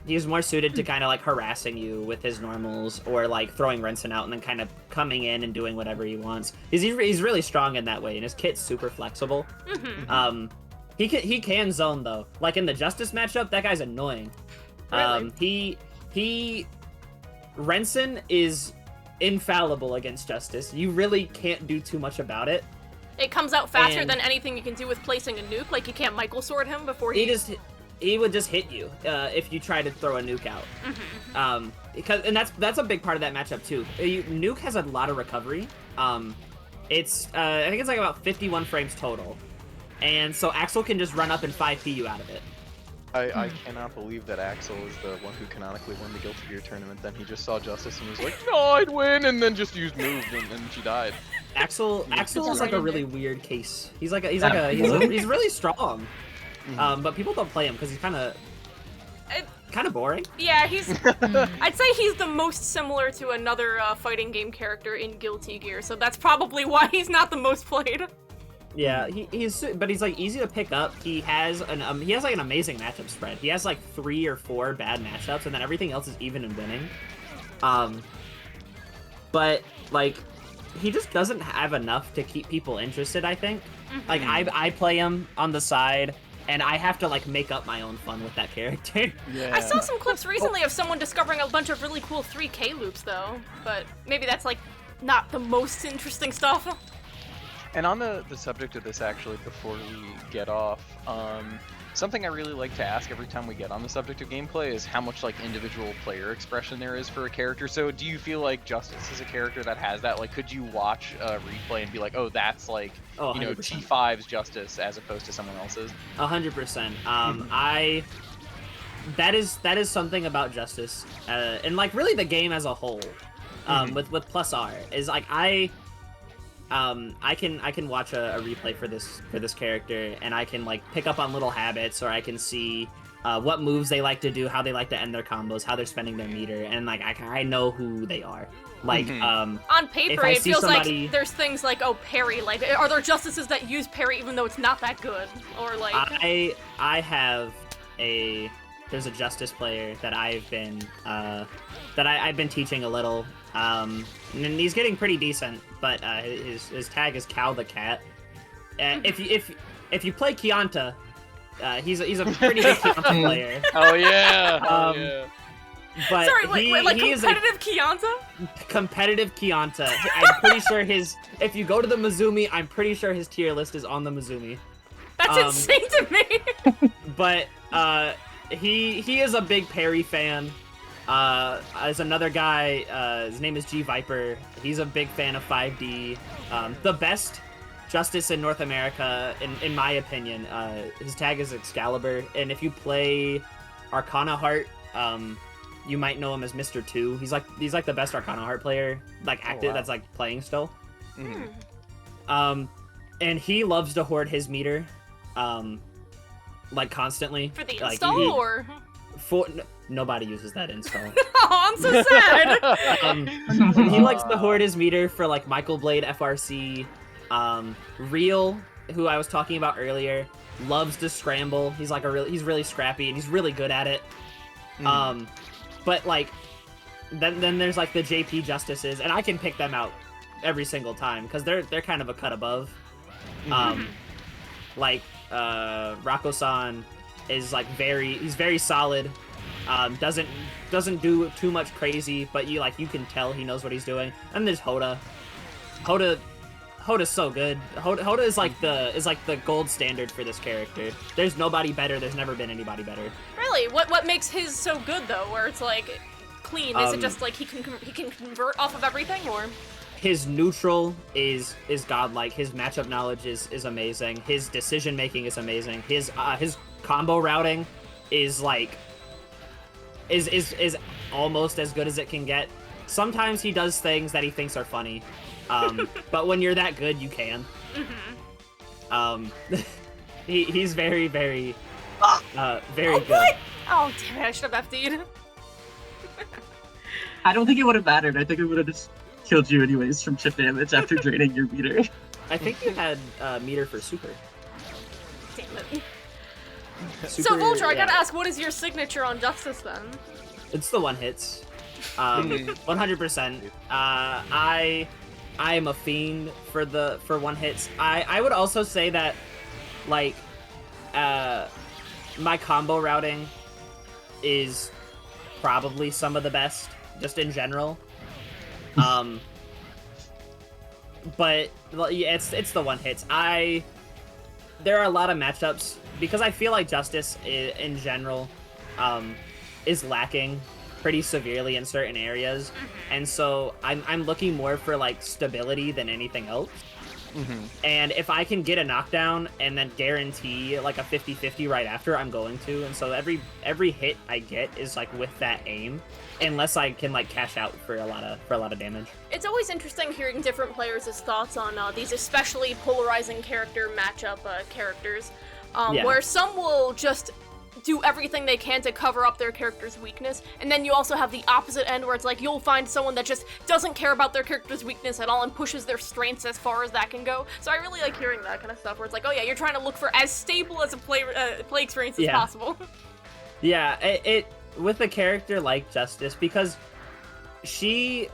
S4: He's more suited to kind of like harassing you with his normals, or like throwing Renson out and then kind of coming in and doing whatever he wants. He's really strong in that way, and his kit's super flexible. He can zone though. Like in the Justice matchup, that guy's annoying.
S1: Really?
S4: Renson is infallible against Justice. You really can't do too much about it.
S1: It comes out faster than anything you can do with placing a nuke. Like you can't Michael Sword him before
S4: he would just hit you if you try to throw a nuke out. And that's a big part of that matchup too. Nuke has a lot of recovery. It's I think it's like about 51 frames total, and so Axel can just run up and 5p you out of it.
S2: I cannot believe that Axel is the one who canonically won the Guilty Gear tournament. Then he just saw Justice and was like, "No, I'd win," and then just used moves, and she died.
S4: Axel is like a really weird case. He's really strong. But people don't play him because he's kind of boring.
S1: Yeah, I'd say he's the most similar to another fighting game character in Guilty Gear, so that's probably why he's not the most played.
S4: Yeah, he's like easy to pick up. He has like an amazing matchup spread. He has like 3 or 4 bad matchups, and then everything else is even in winning. But like he just doesn't have enough to keep people interested, I think. Like I play him on the side, and I have to like make up my own fun with that character.
S2: Yeah.
S1: I saw some clips recently of someone discovering a bunch of really cool 3K loops though, but maybe that's like not the most interesting stuff.
S2: And on the subject of this, actually, before we get off, something I really like to ask every time we get on the subject of gameplay is how much like individual player expression there is for a character. So do you feel like Justice is a character that has that? Like, could you watch a replay and be like, oh, that's like, you know, T5's Justice as opposed to someone else's?
S4: 100%. That is something about Justice, and like really the game as a whole, with +R is like I can watch a replay for this character, and I can like pick up on little habits, or I can see what moves they like to do, how they like to end their combos, how they're spending their meter, and like I know who they are. Like
S1: on paper, it feels like there's things like parry. Like, are there Justices that use parry even though it's not that good, or like
S4: I have there's a Justice player that I've been teaching a little. And he's getting pretty decent, but his tag is Cal the Cat. If you play Kianta, he's a pretty good Kianta player.
S2: Oh yeah. Yeah.
S4: But
S1: sorry, wait, like competitive Kianta?
S4: Competitive Kianta. I'm pretty sure if you go to the Mizumi, I'm pretty sure his tier list is on the Mizumi.
S1: That's insane to me.
S4: But he is a big parry fan. There's another guy, his name is G Viper. He's a big fan of 5D. The best Justice in North America, in my opinion, his tag is Excalibur. And if you play Arcana Heart, you might know him as Mr. 2. He's like the best Arcana Heart player, like active, that's like playing still. And he loves to hoard his meter, like constantly.
S1: For the install, or?
S4: Nobody uses that install.
S1: Oh, I'm so sad.
S4: He likes to hoard his meter for like Michael Blade FRC. Real, who I was talking about earlier, loves to scramble. He's really scrappy, and he's really good at it. But like, then there's like the JP Justices, and I can pick them out every single time because they're kind of a cut above. Like Rako-san is like he's very solid. Doesn't do too much crazy, but you can tell he knows what he's doing. And there's Hoda. Hoda Hoda's so good. Hoda is like the gold standard for this character. There's nobody better. There's never been anybody better.
S1: Really? What makes his so good though? Where it's like clean? Is it just like he can convert off of everything, or?
S4: His neutral is godlike. His matchup knowledge is amazing. His decision making is amazing. His combo routing is like is almost as good as it can get. Sometimes he does things that he thinks are funny, but when you're that good, you can. He's very very good.
S1: What? Oh damn it! I should have FD'd.
S3: I don't think it would have mattered. I think it would have just killed you anyways from chip damage after draining your meter.
S4: I think you had meter for super.
S1: Damn it.
S4: Super,
S1: So Vulture, I gotta
S4: yeah.
S1: ask, what is your signature on Justice then?
S4: It's the one hits. 100%. I am a fiend for one hits. I would also say that like my combo routing is probably some of the best just in general. But yeah, it's the one hits. There are a lot of matchups because I feel like Justice in general is lacking pretty severely in certain areas, and so I'm looking more for like stability than anything else. And if I can get a knockdown and then guarantee like a 50-50 right after, I'm going to. And so every hit I get is like with that aim, unless I can like cash out for a lot of damage.
S1: It's always interesting hearing different players' thoughts on these especially polarizing character matchup characters,
S4: Yeah.
S1: where some will just do everything they can to cover up their character's weakness, and then you also have the opposite end where it's like you'll find someone that just doesn't care about their character's weakness at all and pushes their strengths as far as that can go. So I really like hearing that kind of stuff where it's like, oh yeah, you're trying to look for as stable as a play experience as
S4: Yeah.
S1: possible.
S4: Yeah, it with a character like Justice, because she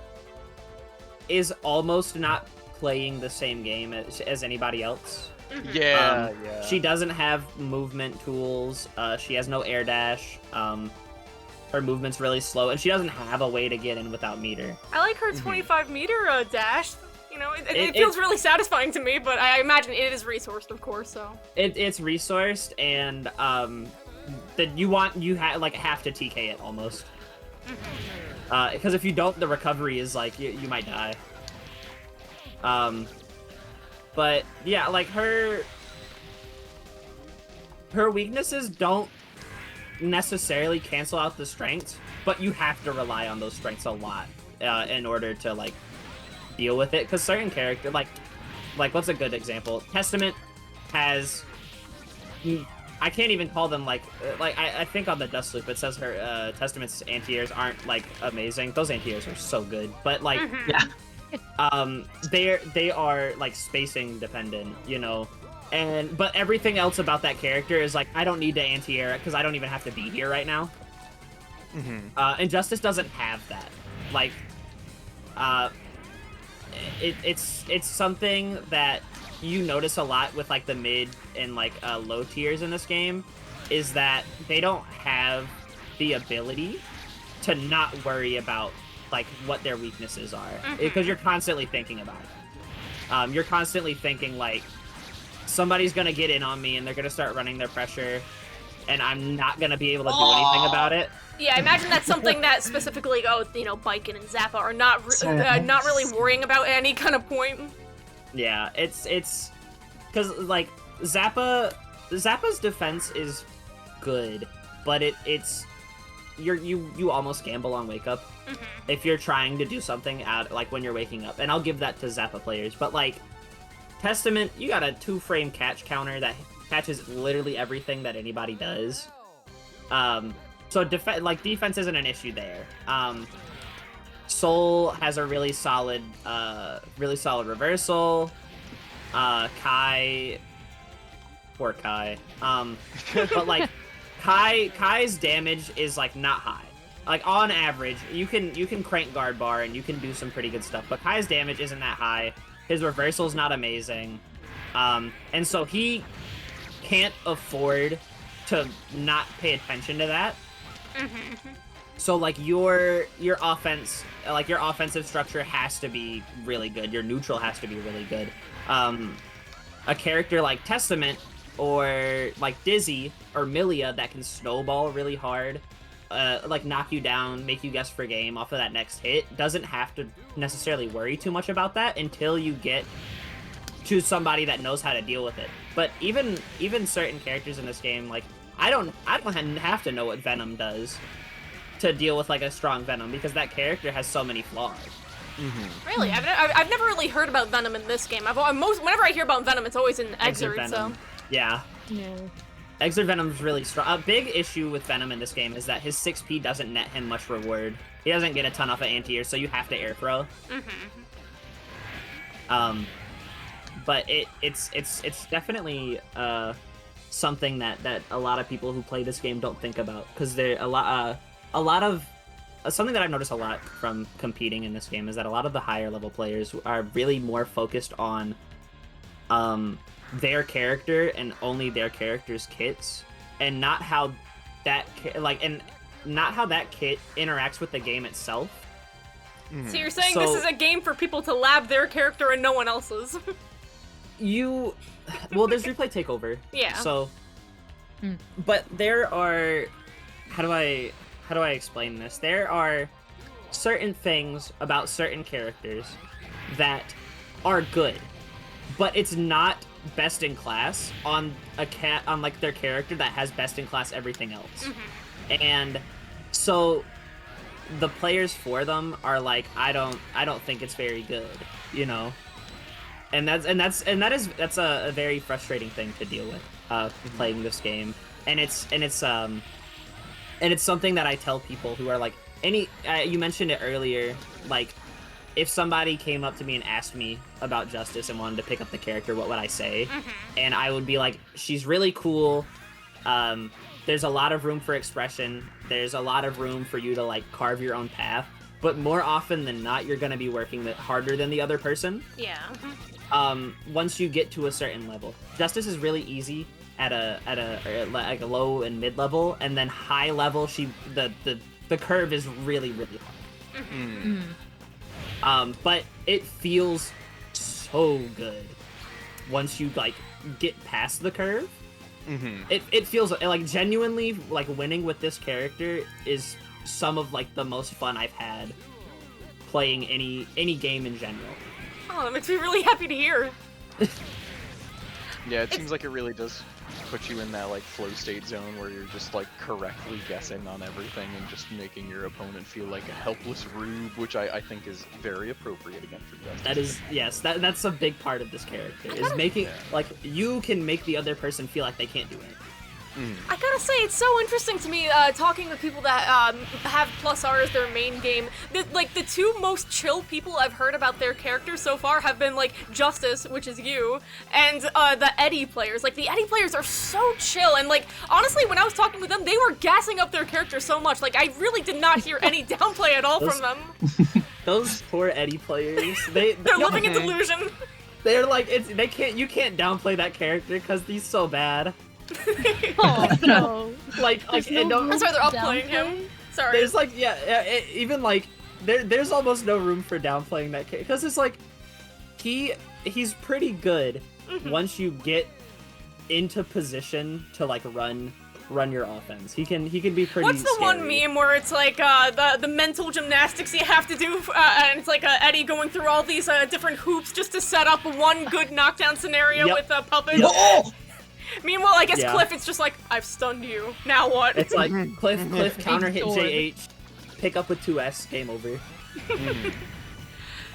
S4: is almost not playing the same game as anybody else.
S2: Yeah,
S4: She doesn't have movement tools. She has no air dash. Her movement's really slow, and she doesn't have a way to get in without meter.
S1: I like her 25 meter dash. You know, it feels really satisfying to me, but I imagine it is resourced, of course. So
S4: It's resourced, and that you have to TK it almost. Because if you don't, the recovery is like you might die. But yeah, like her weaknesses don't necessarily cancel out the strengths, but you have to rely on those strengths a lot in order to like deal with it. Because certain character, like what's a good example? Testament has, I can't even call them like I think on the Dust Loop it says her Testament's anti-airs aren't like amazing. Those anti-airs are so good, but like
S3: Yeah.
S4: they are like spacing dependent, you know, but everything else about that character is like I don't need to anti-air it because I don't even have to be here right now. And Justice doesn't have that. Like, it's something that you notice a lot with like the mid and like low tiers in this game, is that they don't have the ability to not worry about like what their weaknesses are, because you're constantly thinking about it. You're constantly thinking like somebody's gonna get in on me and they're gonna start running their pressure, and I'm not gonna be able to do anything about it.
S1: yeah, I imagine that's something that specifically, Baiken and Zappa are not really worrying about at any kind of point.
S4: Yeah, it's because like Zappa's defense is good, but it's you almost gamble on wake up if you're trying to do something out like when you're waking up, and I'll give that to Zappa players. But like Testament, you got a 2-frame catch counter that catches literally everything that anybody does. So defense isn't an issue there. Soul has a really solid reversal. Kai, poor Kai. But like Kai's damage is like not high. Like on average, you can crank guard bar and you can do some pretty good stuff, but Kai's damage isn't that high. His reversal's not amazing. And so he can't afford to not pay attention to that. So like your offense, like your offensive structure has to be really good. Your neutral has to be really good. A character like Testament or like Dizzy or Milia that can snowball really hard, like knock you down, make you guess for game off of that next hit, doesn't have to necessarily worry too much about that until you get to somebody that knows how to deal with it. But even certain characters in this game, like I don't have to know what Venom does to deal with like a strong Venom, because that character has so many flaws.
S1: Really, I've never really heard about Venom in this game. Whenever I hear about Venom, it's always in Exert. So
S4: Venom. Yeah.
S5: No.
S4: Exert Venom's really strong. A big issue with Venom in this game is that his 6p doesn't net him much reward. He doesn't get a ton off of anti-air, so you have to air throw. But it's definitely something that a lot of people who play this game don't think about, because there a lot of something that I've noticed a lot from competing in this game is that a lot of the higher level players are really more focused on their character and only their character's kits, and not how that kit interacts with the game itself.
S1: So you're saying this is a game for people to lab their character and no one else's?
S4: Well, there's replay takeover.
S1: Yeah.
S4: So, but there are, how do I explain this? There are certain things about certain characters that are good, but it's not best in class on like their character that has best in class everything else. And so the players for them are like, I don't think it's very good, you know? And that's a very frustrating thing to deal with, playing this game. And it's something that I tell people who are like, you mentioned it earlier, like, if somebody came up to me and asked me about Justice and wanted to pick up the character, what would I say? And I would be like, she's really cool. There's a lot of room for expression. There's a lot of room for you to like carve your own path. But more often than not, you're going to be working harder than the other person.
S1: Yeah.
S4: Once you get to a certain level, Justice is really easy at a low and mid level, and then high level, the curve is really hard. But it feels so good once you like get past the curve. It feels like genuinely like winning with this character is some of like the most fun I've had playing any game in general.
S1: Oh, that makes me really happy to hear.
S2: Yeah, it seems like it really does put you in that like flow state zone where you're just like correctly guessing on everything and just making your opponent feel like a helpless rube, which I think is very appropriate again for Justice.
S4: That is, yes, that's a big part of this character, is making, like, you can make the other person feel like they can't do it.
S1: I gotta say, it's so interesting to me, talking with people that have +R as their main game. Like, the two most chill people I've heard about their characters so far have been, like, Justice, which is you, and the Eddie players. Like, the Eddie players are so chill, and, like, honestly, when I was talking with them, they were gassing up their characters so much. Like, I really did not hear any downplay at all from them.
S4: Those poor Eddie players, they're
S1: living in delusion.
S4: They're like, you can't downplay that character because he's so bad.
S5: Oh no!
S4: Like
S1: I'm sorry, they're upplaying him. Sorry.
S4: There's like, even like, there's almost no room for downplaying that character, because it's like, he's pretty good once you get into position to like run your offense. He can be pretty.
S1: What's the one meme where it's like the mental gymnastics you have to do, and it's like Eddie going through all these different hoops just to set up one good knockdown scenario with a puppet. Meanwhile, I guess Cliff, it's just like, I've stunned you. Now what?
S4: It's like, Cliff counter hit JH, pick up with 2S, game over.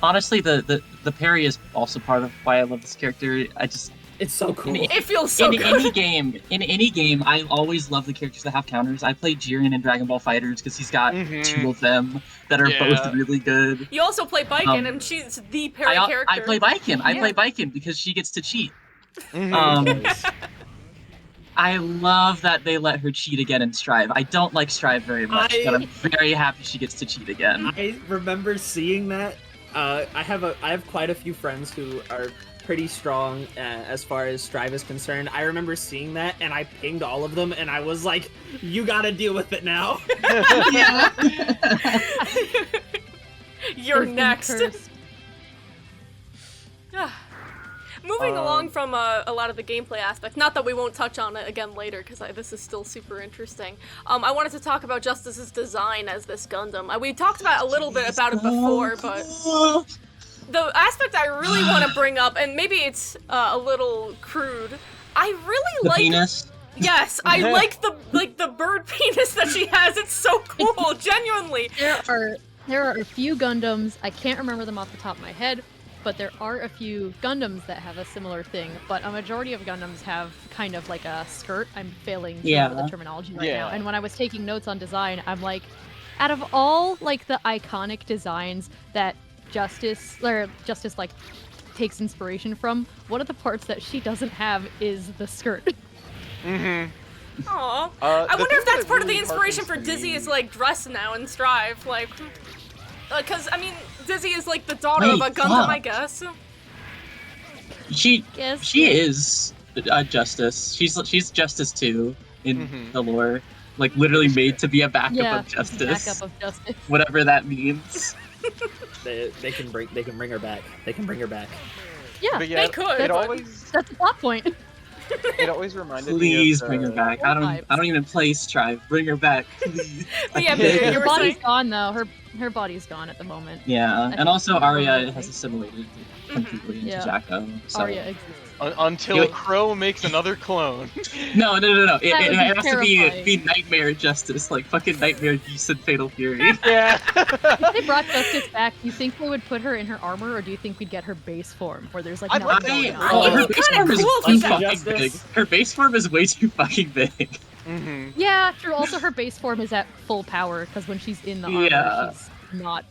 S3: Honestly, the parry is also part of why I love this character.
S4: It's so cool.
S1: It feels so good.
S3: In any game, I always love the characters that have counters. I play Jiren in Dragon Ball FighterZ because he's got two of them that are both really good.
S1: You also play Baiken, and she's the parry character.
S3: I play Baiken. I play Baiken because she gets to cheat. I love that they let her cheat again in Strive. I don't like Strive very much, but I'm very happy she gets to cheat again.
S4: I remember seeing that. I have quite a few friends who are pretty strong as far as Strive is concerned. I remember seeing that, and I pinged all of them, and I was like, "You gotta deal with it now."
S3: Yeah.
S1: You're
S5: It's been
S1: next.
S5: cursed.
S1: Moving along from a lot of the gameplay aspects, not that we won't touch on it again later, because this is still super interesting. I wanted to talk about Justice's design as this Gundam. We talked about a little bit about it before, but the aspect I really want to bring up, and maybe it's a little crude, I really
S3: The
S1: like.
S3: penis.
S1: Yes, I like the bird penis that she has. It's so cool, genuinely.
S5: There are a few Gundams, I can't remember them off the top of my head, but there are a few Gundams that have a similar thing, but a majority of Gundams have kind of like a skirt. I'm failing to remember the terminology right now. And when I was taking notes on design, I'm like, out of all like the iconic designs that Justice like takes inspiration from, one of the parts that she doesn't have is the skirt.
S2: Mm-hmm.
S1: Aw.
S2: The
S1: I wonder
S2: thing
S1: if that's
S2: that
S1: part of the
S2: really
S1: inspiration
S2: harkens
S1: for
S2: to
S1: Dizzy's
S2: me-
S1: like dress now in Strive, like, because I mean, Dizzy is like the daughter of a Gundam, I guess.
S3: She
S5: Yes.
S3: is Justice. She's Justice too in the lore. Like literally made to be a backup of Justice.
S5: Backup of Justice.
S3: Whatever that means.
S4: They can bring her back. They can bring her back.
S5: Yeah,
S2: But yeah,
S1: they could.
S2: It always
S5: that's a plot point.
S2: it always reminded
S3: Please
S2: me of
S3: bring her back. I don't even play Strive. Bring her back, please.
S1: But yeah,
S2: Yeah.
S1: you
S5: Her
S1: were
S5: body's
S1: saying.
S5: gone though. Her body's gone at the moment.
S3: Yeah,
S5: think
S3: and also
S5: it's
S3: Arya
S5: probably-
S3: has assimilated completely into
S5: Yeah.
S3: Jacko. So.
S5: Arya exists.
S2: Until Crow makes another clone.
S3: No. It,
S5: That would
S3: it
S5: be
S3: has to
S5: terrifying.
S3: be Nightmare Justice, like fucking Nightmare Beast and Fatal Fury.
S2: Yeah.
S5: If they brought Justice back, do you think they would put her in her armor, or do you think we'd get her base form, where there's like
S2: I'd like
S5: nothing
S2: that.
S5: going on?
S3: Oh,
S1: It'd
S3: her
S1: be
S3: base
S1: kinda
S3: form is
S1: cool if
S3: too
S1: we
S4: got
S3: fucking big.
S4: Justice.
S3: Her base form is way too fucking big.
S2: Mm-hmm.
S5: Yeah, true. Also, her base form is at full power because when she's in the armor,
S3: Yeah.
S5: she's not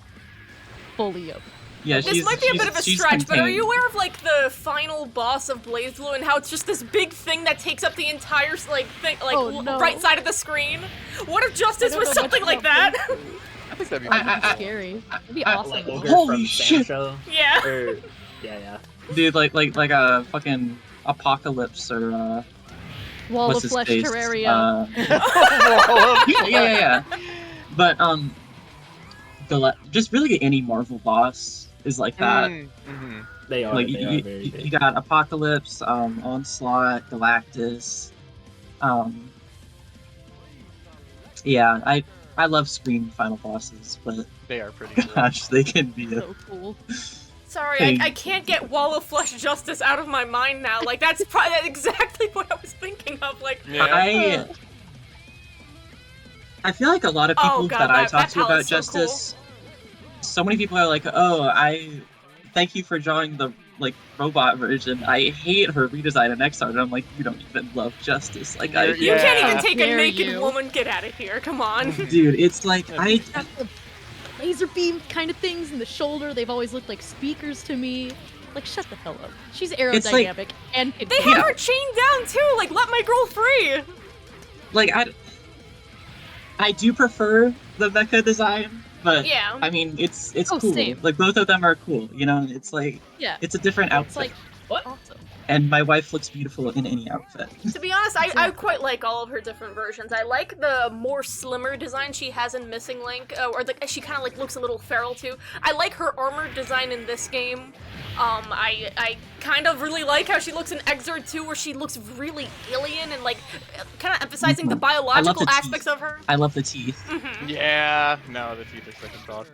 S5: fully up.
S3: Yeah,
S1: This might be a bit of a
S3: she's
S1: stretch, but are you
S3: contained.
S1: aware of like the final boss of BlazBlue and how it's just this big thing that takes up the entire like thing, like
S5: Oh, no.
S1: right side of the screen? What if Justice
S5: I don't
S1: was
S5: know much
S1: something like
S5: about
S1: that?
S2: I think that'd be
S3: I-
S2: pretty cool.
S5: Scary. It'd be
S3: I-
S5: awesome.
S4: Like
S5: though.
S4: Ogre
S3: Holy
S4: from
S3: shit.
S4: Sancho.
S1: Yeah.
S4: Or yeah.
S3: Dude, like a fucking Apocalypse or
S5: Wall
S3: what's
S5: of
S3: his
S5: Flesh
S3: face?
S5: Terraria.
S3: Yeah. But just really any Marvel boss is like that.
S2: Mm-hmm.
S4: They are.
S3: Like
S4: they are very
S3: you
S4: big.
S3: got Apocalypse, Onslaught, Galactus. Yeah, I love Scream final bosses, but
S2: They are pretty cool.
S3: gosh, they can be
S5: So cool.
S1: Sorry,
S3: Hey.
S1: I can't get Wall of Flesh Justice out of my mind now. Like that's probably exactly what I was thinking of. Like,
S2: Yeah.
S3: I feel like a lot of
S1: Oh,
S3: people
S1: God,
S3: that I
S1: that
S3: talk to about
S1: palette's so
S3: Justice, so many people are like, "Oh, I thank you for drawing the like robot version. I hate her redesign in X-Art." And I'm like, "You don't even love Justice, like I
S2: You're-
S1: you can't
S2: Yeah.
S1: even take a
S5: Dare
S1: naked
S5: you.
S1: woman. Get out of here! Come on.
S3: dude." It's like I
S5: Got the laser beam kind of things in the shoulder. They've always looked like speakers to me. Like, shut the hell up. She's aerodynamic
S3: like-
S5: and can
S1: They
S5: fly.
S1: have her chained down too. Like, let my girl free.
S3: like I do prefer the mecha design, but
S1: Yeah.
S3: I mean it's
S5: Oh,
S3: cool.
S5: same.
S3: Like both of them are cool, you know. It's like
S5: Yeah.
S3: it's a different outfit,
S5: It's like
S4: What?
S5: awesome.
S3: and my wife looks beautiful in any outfit.
S1: To be honest, I quite like all of her different versions. I like the more slimmer design she has in Missing Link, or she kind of like looks a little feral too. I like her armor design in this game. I kind of really like how she looks in Exert 2, where she looks really alien and like kind of emphasizing the
S3: Mhm. I love
S1: biological
S3: the
S1: aspects
S3: teeth.
S1: of her.
S3: I love the teeth.
S2: Yeah. No, the teeth are sick as fuck.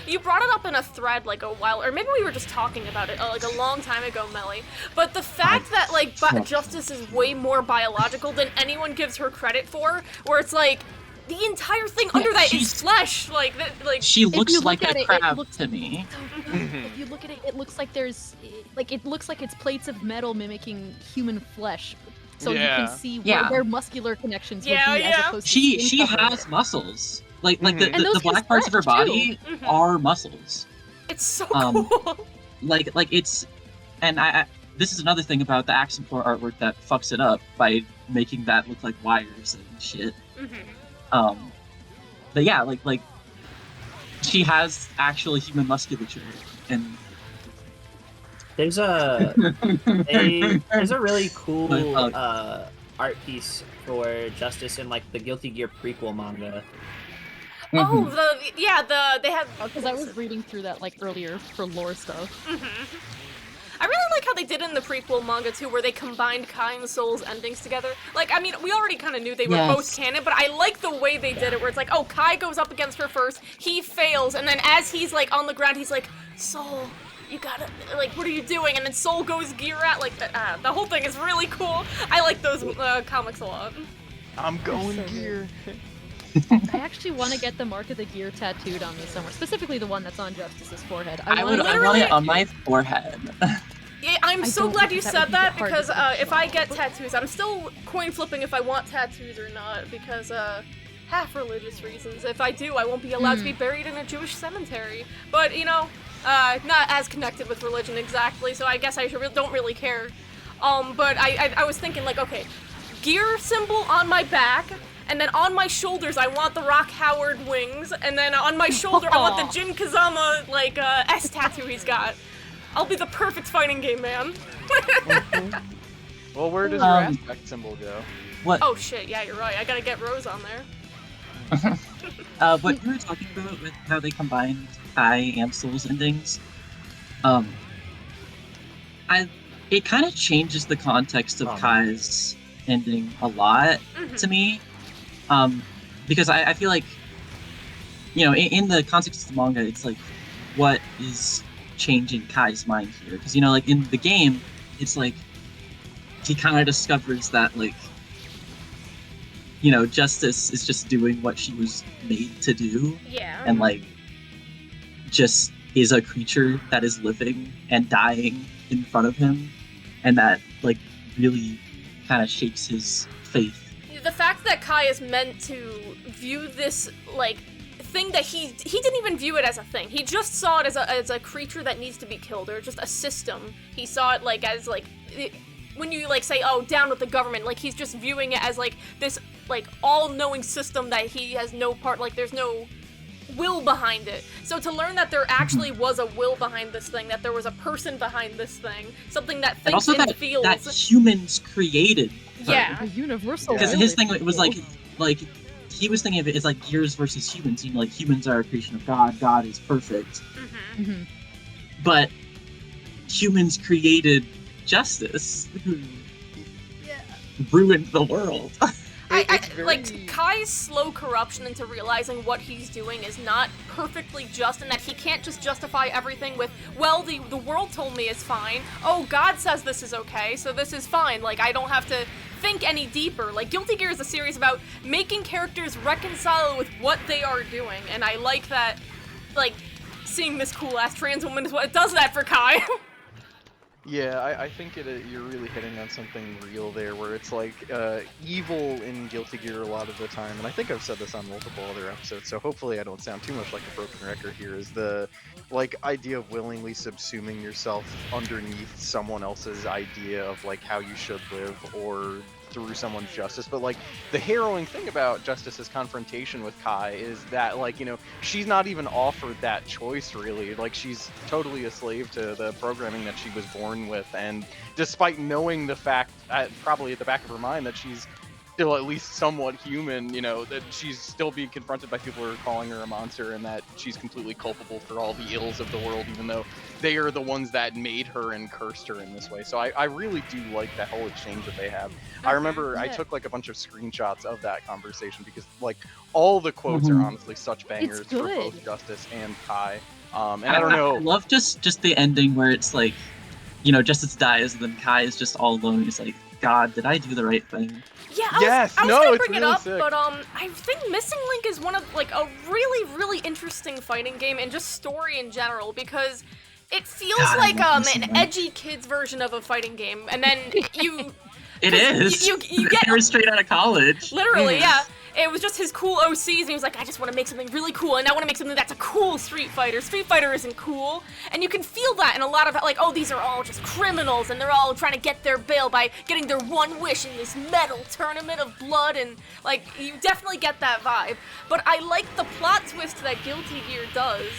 S1: You brought it up in a thread like a while, or maybe we were just talking about it like a long time ago, Melly. But the fact that like Justice is way more biological than anyone gives her credit for, where it's like the entire thing under that is
S3: she's-
S1: flesh, like
S3: She
S5: you
S3: looks
S5: look
S3: like
S5: at
S3: a
S5: it, it
S3: crab
S5: looks-
S3: to me.
S5: If you look at it, it looks like it looks like it's plates of metal mimicking human flesh. So you
S2: Yeah.
S5: can see
S3: Yeah.
S5: where their muscular connections would
S1: Yeah,
S5: be
S1: yeah.
S5: as opposed to
S3: She
S5: skin covering
S3: has
S5: it.
S3: muscles. Like
S2: Mhm.
S3: the,
S5: And those
S3: the
S5: can
S3: black parts of her
S5: stretch, too.
S3: body
S1: Mhm.
S3: are muscles.
S1: it's so
S3: Um,
S1: cool.
S3: Like it's, and I this is another thing about the accent for artwork that fucks it up by making that look like wires and shit.
S1: Mhm.
S3: But yeah, like she has actual human musculature, and
S4: There's a there's a really cool art piece for Justice in like the Guilty Gear prequel manga.
S1: Oh, they have.
S5: Because I was reading through that like earlier for lore stuff.
S1: I really like how they did it in the prequel manga too, where they combined Kai and Soul's endings together. Like, I mean, we already kind of knew they were both canon, but I like the way they did it, where it's like, oh, Kai goes up against her first, he fails, and then as he's like on the ground, he's like, Soul, you gotta, like, what are you doing? And then Soul goes ggxac+R, like, the whole thing is really cool. I like those comics a lot.
S2: I'm going gear.
S5: I actually want to get the mark of the gear tattooed on me somewhere, specifically the one that's on Justice's forehead.
S3: I want it on my forehead.
S1: Yeah, I'm so glad you said that, because if I get tattoos, I'm still coin flipping if I want tattoos or not, because half religious reasons. If I do, I won't be allowed to be buried in a Jewish cemetery. But, you know, not as connected with religion exactly, so I guess I don't really care. But I was thinking, like, okay, gear symbol on my back, and then on my shoulders, I want the Rock Howard wings, and then on my shoulder, I want the Jin Kazama, like, S tattoo he's got. I'll be the perfect fighting game man.
S2: Well, where does your aspect symbol go?
S3: What?
S1: Oh shit, yeah, you're right. I gotta get Rose on there.
S3: What you were talking about with how they combined Kai and Soul's endings, it kind of changes the context of Kai's ending a lot to me. Because I feel like, you know, in the context of the manga, it's like, what is changing Kai's mind here? Because, you know, like, in the game, it's like, he kind of discovers that, like, you know, Justice is just doing what she was made to do.
S1: Yeah.
S3: And, like, just is a creature that is living and dying in front of him. And that, like, really kind of shakes his faith.
S1: The fact that Kai is meant to view this, like, thing that he didn't even view it as a thing. He just saw it as a creature that needs to be killed, or just a system. He saw it, like, as, like, when you, like, say, oh, down with the government, like, he's just viewing it as, like, this, like, all-knowing system that he has no part, like, there's no will behind it. So to learn that there actually was a will behind this thing, that there was a person behind this thing, something that thinks
S3: and
S1: and feels.
S3: That humans created.
S1: Yeah.
S5: A universal.
S3: Because his thing was like he was thinking of it as like gears versus humans. You know, like humans are a creation of God. God is perfect. But humans created Justice, who ruined the world.
S1: Like, Kai's slow corruption into realizing what he's doing is not perfectly just, and that he can't just justify everything with, well, the world told me it's fine. Oh, God says this is okay, so this is fine. Like, I don't have to think any deeper. Like, Guilty Gear is a series about making characters reconcile with what they are doing, and I like that, like, seeing this cool-ass trans woman is what it does that for Kai.
S2: Yeah, I think you're really hitting on something real there, where it's like evil in Guilty Gear a lot of the time, and I think I've said this on multiple other episodes, so hopefully I don't sound too much like a broken record here, is the like idea of willingly subsuming yourself underneath someone else's idea of like how you should live or through someone's justice. But like the harrowing thing about Justice's confrontation with Kai is that, like, you know, she's not even offered that choice really. Like, she's totally a slave to the programming that she was born with, and despite knowing the fact probably at the back of her mind that she's still at least somewhat human, you know, that she's still being confronted by people who are calling her a monster, and that she's completely culpable for all the ills of the world, even though they are the ones that made her and cursed her in this way. So I really do like that whole exchange that they have. I remember I took like a bunch of screenshots of that conversation, because like all the quotes are honestly such bangers for both Justice and Kai. And I don't know.
S3: I love just the ending where it's like, you know, Justice dies and then Kai is just all alone. He's like, God, did I do the right thing?
S1: Yeah, I was gonna bring it up, but I think Missing Link is one of like a really, really interesting fighting game, and just story in general, because it feels like an edgy kids version of a fighting game, and then you
S3: It is.
S1: You get
S3: straight out of college.
S1: Literally, yeah. It was just his cool OCs, and he was like, I just want to make something really cool, and I want to make something that's a cool Street Fighter. Street Fighter isn't cool, and you can feel that in a lot of, like, oh, these are all just criminals, and they're all trying to get their bail by getting their one wish in this metal tournament of blood, and, like, you definitely get that vibe. But I like the plot twist that Guilty Gear does,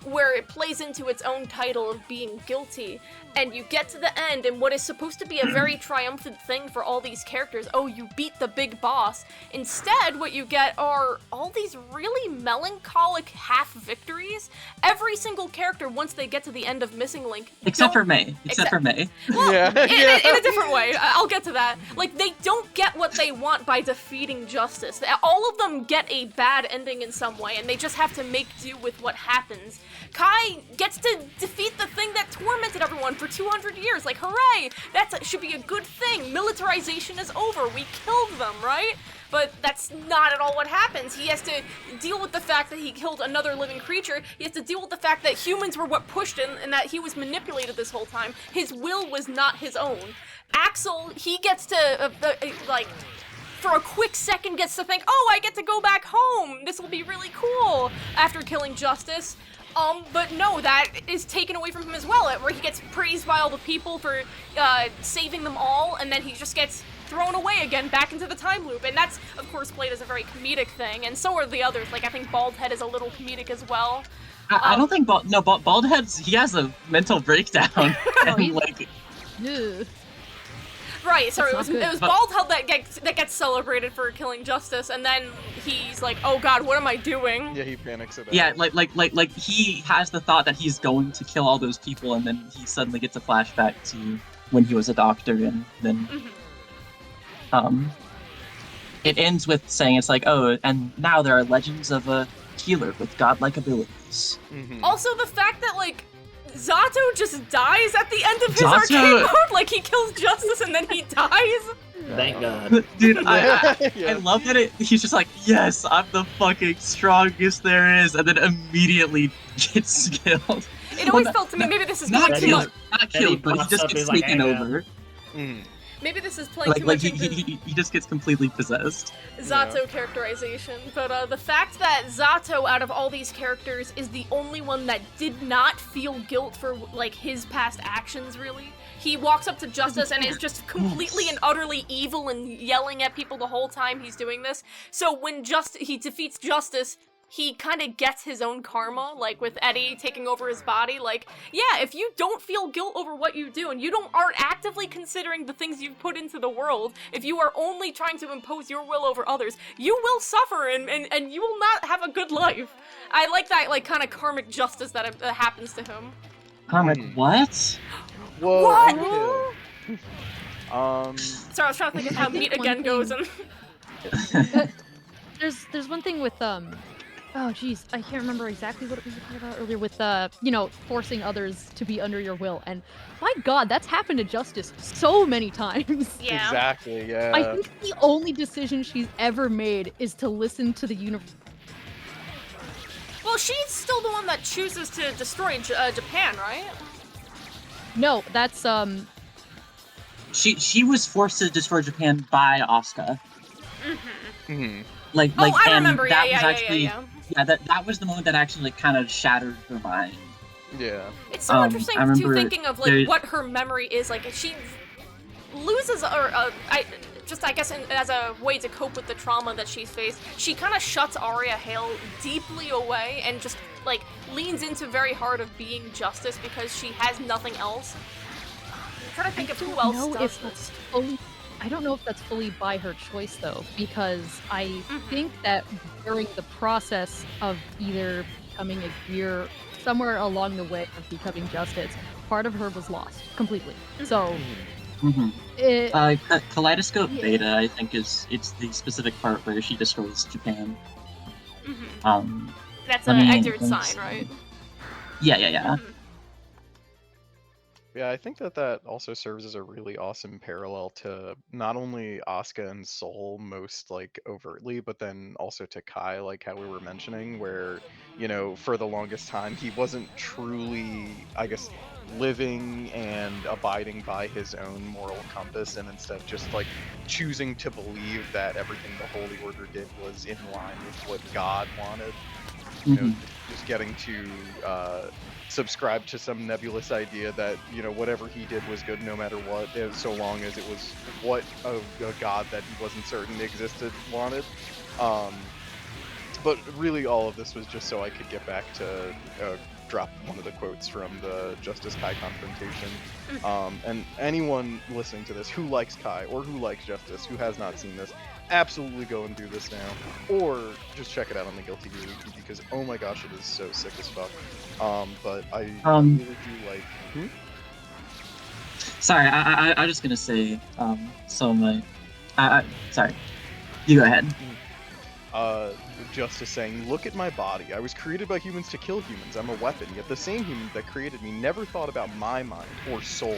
S1: where it plays into its own title of being guilty, and you get to the end, and what is supposed to be a very triumphant thing for all these characters, oh, you beat the big boss. Instead, what you get are all these really melancholic half victories. Every single character, once they get to the end of Missing Link,
S3: Except for May. Except for May.
S1: well,
S2: Yeah,
S1: in a different way. I'll get to that. Like, they don't get what they want by defeating Justice. All of them get a bad ending in some way, and they just have to make do with what happens. Kai gets to defeat the thing that tormented everyone for 200 years. Like, hooray! That should be a good thing. Militarization is over. We killed them, right? But that's not at all what happens. He has to deal with the fact that he killed another living creature. He has to deal with the fact that humans were what pushed him and that he was manipulated this whole time. His will was not his own. Axel, he gets to, for a quick second gets to think, oh, I get to go back home. This will be really cool after killing Justice. But no, that is taken away from him as well, where he gets praised by all the people for saving them all, and then he just gets thrown away again back into the time loop. And that's, of course, played as a very comedic thing, and so are the others. Like, I think Baldhead is a little comedic as well.
S3: I don't think Baldhead's, he has a mental breakdown. And, like,
S5: Ugh.
S1: Right, sorry, it
S5: That's
S1: was
S5: not good.
S1: Baldhead that gets celebrated for killing Justice, and then he's like, oh god, what am I doing?
S2: Yeah, he panics about
S3: yeah,
S2: it.
S3: like he has the thought that he's going to kill all those people, and then he suddenly gets a flashback to when he was a doctor, and then it ends with saying it's like, oh, and now there are legends of a healer with godlike abilities.
S1: Also, the fact that, like, Zato just dies at the end of his
S3: Zato-
S1: arcade mode, like he kills Justice and then he dies.
S4: Thank God.
S3: Dude, I
S2: Yeah.
S3: love that he's just like, yes, I'm the fucking strongest there is, and then immediately gets killed.
S1: It always
S3: Well,
S1: felt to me, maybe this is
S3: Not
S1: playing too
S3: killed,
S1: much.
S3: not
S4: Then he
S3: killed, but he
S4: pops
S3: just
S4: up,
S3: gets
S4: he's like,
S3: taken
S4: "Hey,
S3: over.
S1: Maybe this is playing too
S3: Like
S1: much into
S3: he just gets completely possessed.
S1: Zato characterization. But the fact that Zato, out of all these characters, is the only one that did not feel guilt for, like, his past actions, really. He walks up to Justice and is just completely and utterly evil and yelling at people the whole time he's doing this. So when he defeats Justice, he kind of gets his own karma, like with Eddie taking over his body. Like, yeah, if you don't feel guilt over what you do and you aren't actively considering the things you've put into the world, if you are only trying to impose your will over others, you will suffer and you will not have a good life. I like that, like, kind of karmic justice that happens to him.
S3: Karmic what?
S2: Whoa.
S1: What?
S2: Yeah.
S1: Sorry, I was trying to think of how
S5: I think
S1: Meet
S5: one
S1: Again goes and...
S5: There's one thing with oh geez, I can't remember exactly what we were talking about earlier with forcing others to be under your will, and my god, that's happened to Justice so many times.
S1: Yeah.
S2: Exactly, yeah.
S5: I think the only decision she's ever made is to listen to the universe.
S1: Well, she's still the one that chooses to destroy Japan, right?
S5: No, that's
S3: She was forced to destroy Japan by Asuka. Like,
S1: I
S3: and
S1: remember,
S3: that
S1: yeah,
S3: was
S1: yeah,
S3: actually,
S1: yeah.
S3: that was the moment that actually, like, kind of shattered her mind.
S2: Yeah.
S1: It's so interesting
S3: I
S1: too,
S3: remember
S1: thinking of, like,
S3: there-
S1: what her memory is. Like, if she loses, I guess as a way to cope with the trauma that she's faced, she kind of shuts Arya Hale deeply away and just, like, leans into very hard of being Justice because she has nothing else. I'm trying to think of who else does this.
S5: I don't know if that's fully by her choice though, because I think that during the process of either becoming a gear, somewhere along the way of becoming Justice, part of her was lost completely. So,
S3: Kaleidoscope Beta, I think, it's the specific part where she destroys Japan.
S1: That's
S3: I
S1: an
S3: mean,
S1: Edward
S3: it's-
S1: sign, right?
S3: Yeah.
S2: Yeah, I think that also serves as a really awesome parallel to not only Asuka and Soul most, like, overtly, but then also to Kai, like how we were mentioning, where, for the longest time he wasn't truly, I guess, living and abiding by his own moral compass, and instead just, like, choosing to believe that everything the Holy Order did was in line with what God wanted. Just getting to subscribe to some nebulous idea that, whatever he did was good no matter what, so long as it was what a god that he wasn't certain existed wanted. But really all of this was just so I could get back to
S6: drop one of the quotes from the Justice Kai confrontation. And anyone listening to this who likes Kai or who likes Justice, who has not seen this, absolutely go and do this now, or just check it out on the Guilty Gear Wiki because oh my gosh, it is so sick as fuck. But I really do like.
S3: Sorry, I'm just gonna say some of my. Sorry, you go ahead.
S6: Justice saying, "Look at my body. I was created by humans to kill humans. I'm a weapon. Yet the same humans that created me never thought about my mind or soul.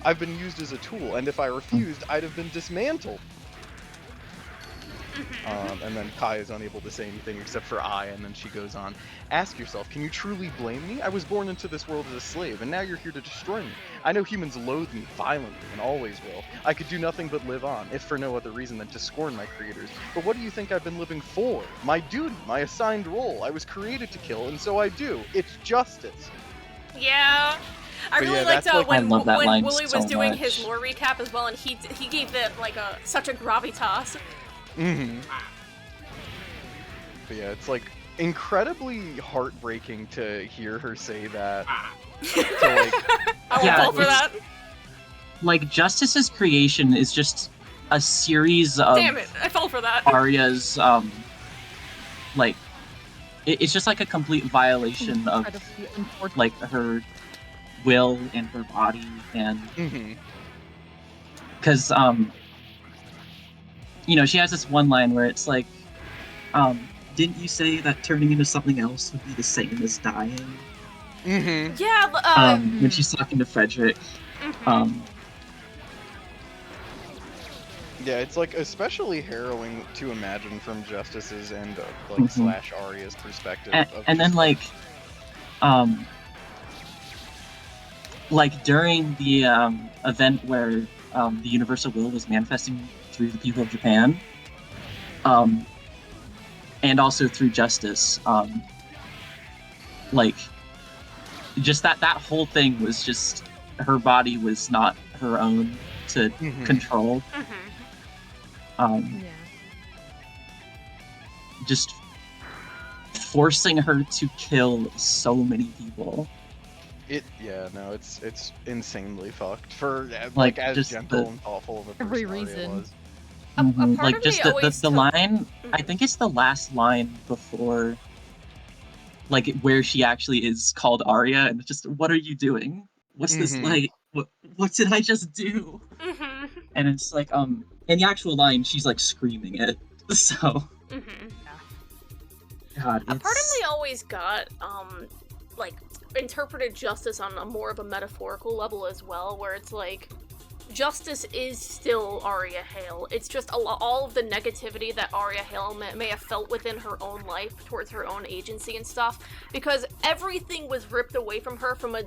S6: I've been used as a tool, and if I refused, I'd have been dismantled." And then Kai is unable to say anything except for I, and then she goes on, "Ask yourself, can you truly blame me? I was born into this world as a slave, and now you're here to destroy me. I know humans loathe me violently, and always will. I could do nothing but live on, if for no other reason than to scorn my creators. But what do you think I've been living for? My duty, my assigned role. I was created to kill, and so I do. It's justice."
S1: Yeah. I
S6: But
S1: really
S6: yeah,
S1: liked
S6: that's like-
S3: I
S1: when
S3: love that line
S1: Wooly was
S3: so
S1: doing
S3: much.
S1: his lore recap as well, and he gave it like such a gravitas.
S6: But yeah, it's like incredibly heartbreaking to hear her say that. To like,
S1: I will
S3: Yeah,
S1: fall for
S3: it's-
S1: that.
S3: Like Justice's creation is just a series of
S1: Damn it, I fell for that.
S3: Arya's like it's just like a complete violation of
S5: Incredibly important.
S3: like her will and her body, and because you know, she has this one line where it's like, didn't you say that turning into something else would be the same as dying?
S1: Yeah,
S3: When she's talking to Frederick.
S6: yeah, it's like especially harrowing to imagine from Justice's and like slash Arya's perspective.
S3: And then like during the event where the universal will was manifesting through the people of Japan, and also through Justice, like just that whole thing was just, her body was not her own to control.
S5: Yeah.
S3: Just forcing her to kill so many people.
S6: It's insanely fucked for
S3: Like,
S6: as
S3: just
S6: gentle
S3: the-
S6: and thoughtful of a person
S5: Every
S6: Arya
S5: reason.
S6: was.
S1: a part
S3: Like
S1: of
S3: just
S1: me
S3: the
S1: always
S3: the
S1: took-
S3: line, I think it's the last line before, like where she actually is called Arya, and it's just, what are you doing? What's this like? What did I just do? And it's like in the actual line, she's like screaming it. So God,
S1: A part of me always got like interpreted Justice on a more of a metaphorical level as well, where it's like Justice is still Arya Hale. It's just all of the negativity that Arya Hale may have felt within her own life towards her own agency and stuff, because everything was ripped away from her from a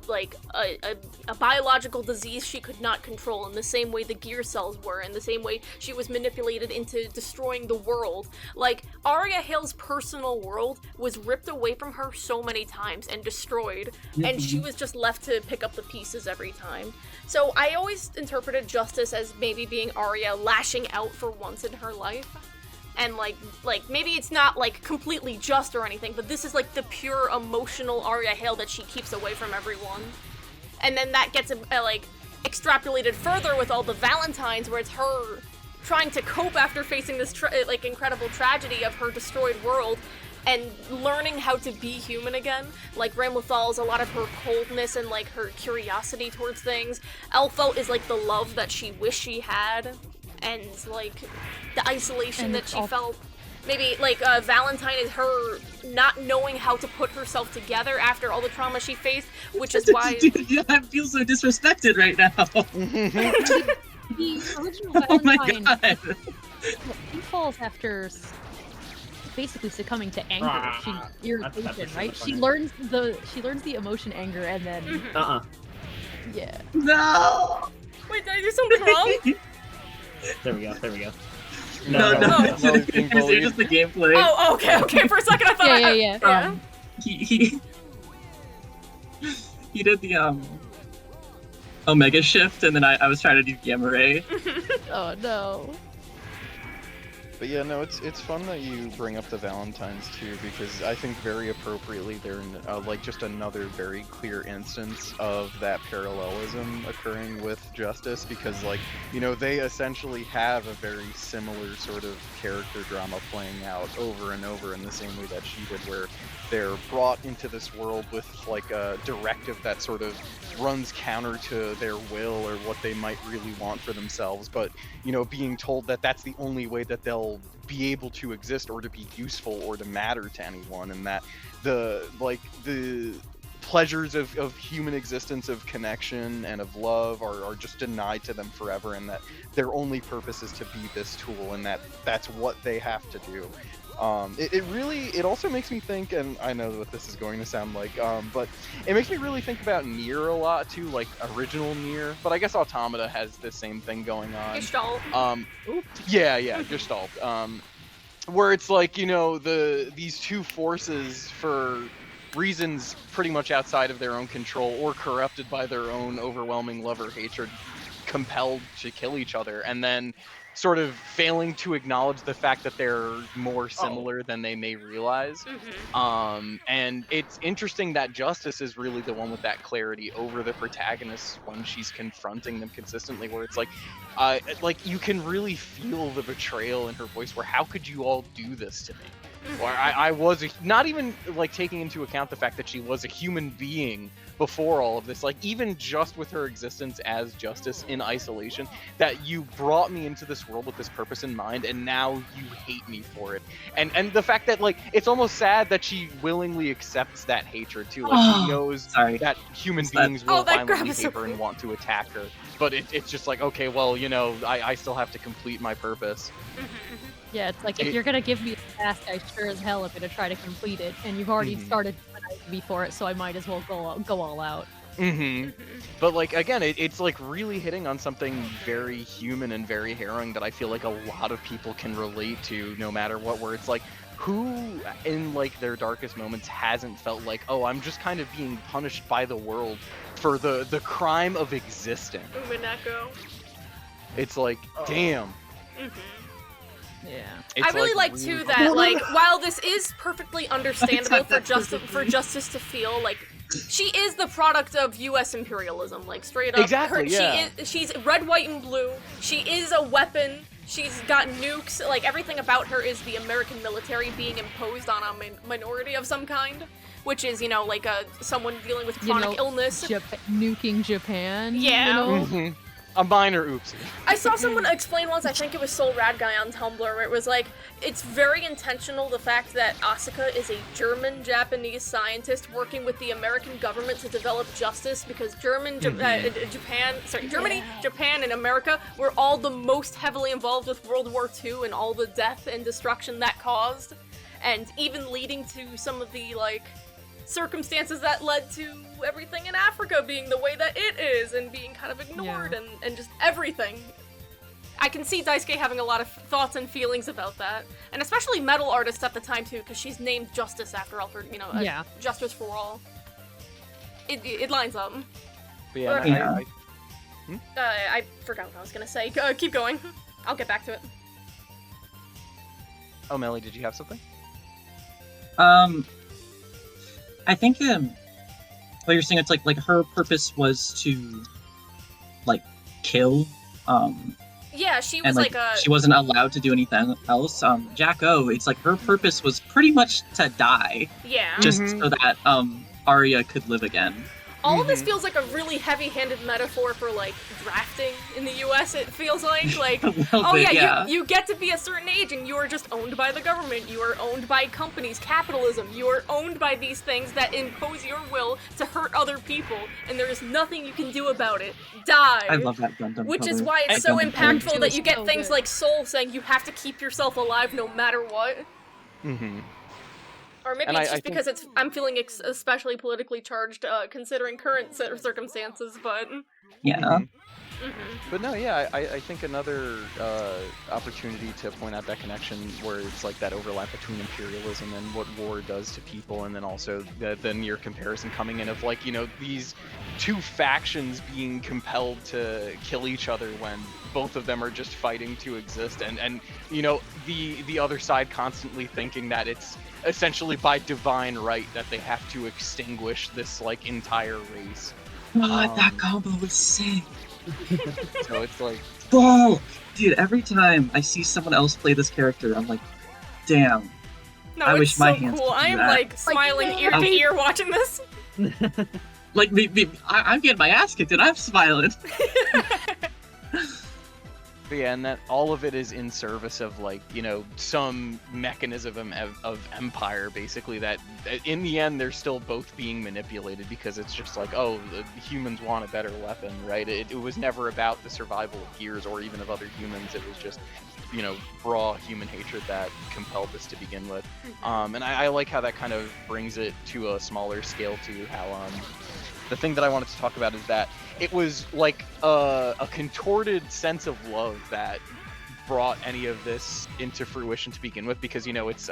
S1: biological disease she could not control, in the same way the gear cells were, in the same way she was manipulated into destroying the world. Like, Arya Hale's personal world was ripped away from her so many times and destroyed, and she was just left to pick up the pieces every time. So I always interpreted Justice as maybe being Arya lashing out for once in her life. And like maybe it's not like completely just or anything, but this is like the pure emotional Arya Hale that she keeps away from everyone. And then that gets like extrapolated further with all the Valentines, where it's her trying to cope after facing this like incredible tragedy of her destroyed world, and learning how to be human again. Like, Ramlethal's a lot of her coldness and, like, her curiosity towards things. Elfo is, like, the love that she wished she had, and, like, the isolation
S5: And
S1: that
S5: it's
S1: she felt. Maybe, like, Valentine is her not knowing how to put herself together after all the trauma she faced, which is why...
S3: Dude, I feel so disrespected right now.
S5: The original
S3: Oh my
S5: Valentine,
S3: god.
S5: he falls after basically succumbing to anger. Irritation,
S4: that's
S5: right?
S4: funny.
S5: She learns the emotion anger, and then yeah.
S3: No.
S1: Wait, did I do something wrong?
S4: There we go.
S3: No.
S6: Melly's being
S3: It's
S6: bullied.
S3: just the gameplay.
S1: Oh, okay. For a second I thought
S5: Yeah.
S3: He did the Omega shift, and then I was trying to do Gamma Ray.
S5: Oh no.
S6: But yeah, no, it's fun that you bring up the Valentines too, because I think very appropriately they're like just another very clear instance of that parallelism occurring with Justice, because like, you know, they essentially have a very similar sort of character drama playing out over and over in the same way that she did, where they're brought into this world with like a directive that sort of runs counter to their will or what they might really want for themselves, but you know, being told that that's the only way that they'll be able to exist or to be useful or to matter to anyone, and that the pleasures of human existence, of connection and of love are just denied to them forever, and that their only purpose is to be this tool, and that's what they have to do. It also makes me think, and I know what this is going to sound like, but it makes me really think about Nier a lot too, like original Nier, but I guess Automata has the same thing going on.
S1: Gestalt.
S6: Yeah, Gestalt. Where it's like, you know, these two forces, for reasons pretty much outside of their own control or corrupted by their own overwhelming love or hatred, compelled to kill each other, and then sort of failing to acknowledge the fact that they're more similar than they may realize. And it's interesting that Justice is really the one with that clarity over the protagonist when she's confronting them consistently, where it's like you can really feel the betrayal in her voice, where how could you all do this to me? Or I was not even like taking into account the fact that she was a human being before all of this, like even just with her existence as Justice in isolation, that you brought me into this world with this purpose in mind, and now you hate me for it. And the fact that like it's almost sad that she willingly accepts that hatred too, like she knows that human beings will violently hate her and want to attack her, but it's just like, okay, well, you know, I still have to complete my purpose.
S5: Yeah, it's like, if you're gonna give me a task, I sure as hell am gonna try to complete it, and you've already started demonizing me for it, so I might as well go all out.
S6: But like, again, it's like really hitting on something very human and very harrowing that I feel like a lot of people can relate to, no matter what, where it's like, who in like their darkest moments hasn't felt like, oh, I'm just kind of being punished by the world for the crime of existing.
S1: Umineko.
S6: It's like, damn.
S5: Yeah.
S1: I really like too that, like, while this is perfectly understandable for Justice to feel like she is the product of U.S. imperialism, like straight up.
S6: Exactly.
S1: She's red, white, and blue. She is a weapon. She's got nukes. Like, everything about her is the American military being imposed on a minority of some kind, which is, you know, like someone dealing with chronic illness.
S5: Nuking Japan.
S1: Yeah.
S5: You know?
S6: A minor oopsie.
S1: I saw someone explain once, I think it was Soul Rad Guy on Tumblr, where it was like, it's very intentional, the fact that Asuka is a German-Japanese scientist working with the American government to develop justice, because Germany, Japan, and America were all the most heavily involved with World War II and all the death and destruction that caused, and even leading to some of the, like, circumstances that led to everything in Africa being the way that it is and being kind of ignored and just everything. I can see Daisuke having a lot of thoughts and feelings about that, and especially metal artists at the time too, because she's named Justice after all, for, you know, Justice for All. It lines up.
S6: But yeah,
S1: I forgot what I was gonna say. Keep going. I'll get back to it.
S6: Oh, Melly, did you have something?
S3: I think what you're saying, it's like her purpose was to like kill,
S1: yeah, she was
S3: and like she wasn't allowed to do anything else. Jack-O, it's like her purpose was pretty much to die, just so that Arya could live again.
S1: All of this feels like a really heavy-handed metaphor for, like, drafting in the US, it feels like, oh yeah, you get to be a certain age and you are just owned by the government, you are owned by companies, capitalism, you are owned by these things that impose your will to hurt other people, and there is nothing you can do about it. Die!
S3: I love that Gundam
S1: Which
S3: cover.
S1: is why it's so impactful that you get things like Soul saying you have to keep yourself alive no matter what. Or maybe it's just because I'm feeling especially politically charged, considering current circumstances, but...
S3: Yeah.
S6: But no, yeah, I think another opportunity to point out that connection where it's like that overlap between imperialism and what war does to people, and then also the near comparison coming in of like, you know, these two factions being compelled to kill each other when both of them are just fighting to exist, and you know, the other side constantly thinking that it's essentially by divine right that they have to extinguish this like entire race.
S3: God, that combo was sick.
S6: So it's like,
S3: Whoa! Dude, every time I see someone else play this character, I'm like, damn.
S1: No,
S3: I
S1: it's
S3: wish
S1: so
S3: my hands
S1: cool.
S3: could do
S1: I am
S3: that.
S1: like smiling ear to ear watching this.
S3: Like, I'm getting my ass kicked and I'm smiling.
S6: but yeah, and that all of it is in service of like, you know, some mechanism of empire, basically, that in the end they're still both being manipulated because it's just like, oh, the humans want a better weapon, right? It was never about the survival of Gears or even of other humans. It was just, you know, raw human hatred that compelled this to begin with. And I like how that kind of brings it to a smaller scale to how the thing that I wanted to talk about is that it was like a contorted sense of love that brought any of this into fruition to begin with, because, you know, it's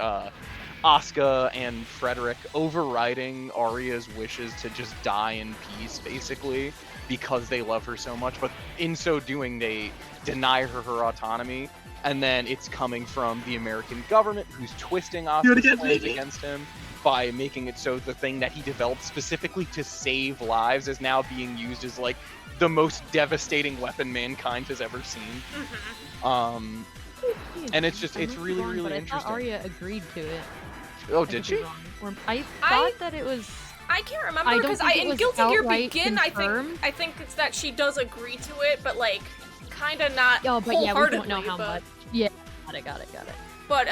S6: Asuka and Frederick overriding Arya's wishes to just die in peace, basically, because they love her so much, but in so doing they deny her autonomy, and then it's coming from the American government who's twisting Asuka's plans against him by making it so the thing that he developed specifically to save lives is now being used as like the most devastating weapon mankind has ever seen. And it's just, it's really, really
S5: but
S6: interesting.
S5: I thought Arya agreed to it.
S6: Oh, did she?
S5: I thought that it was.
S1: I can't remember because in Guilty Gear Begin, I think it's that she does agree to it, but like kind of not
S5: but yeah, we don't know how
S1: but...
S5: much. Yeah, got it.
S1: But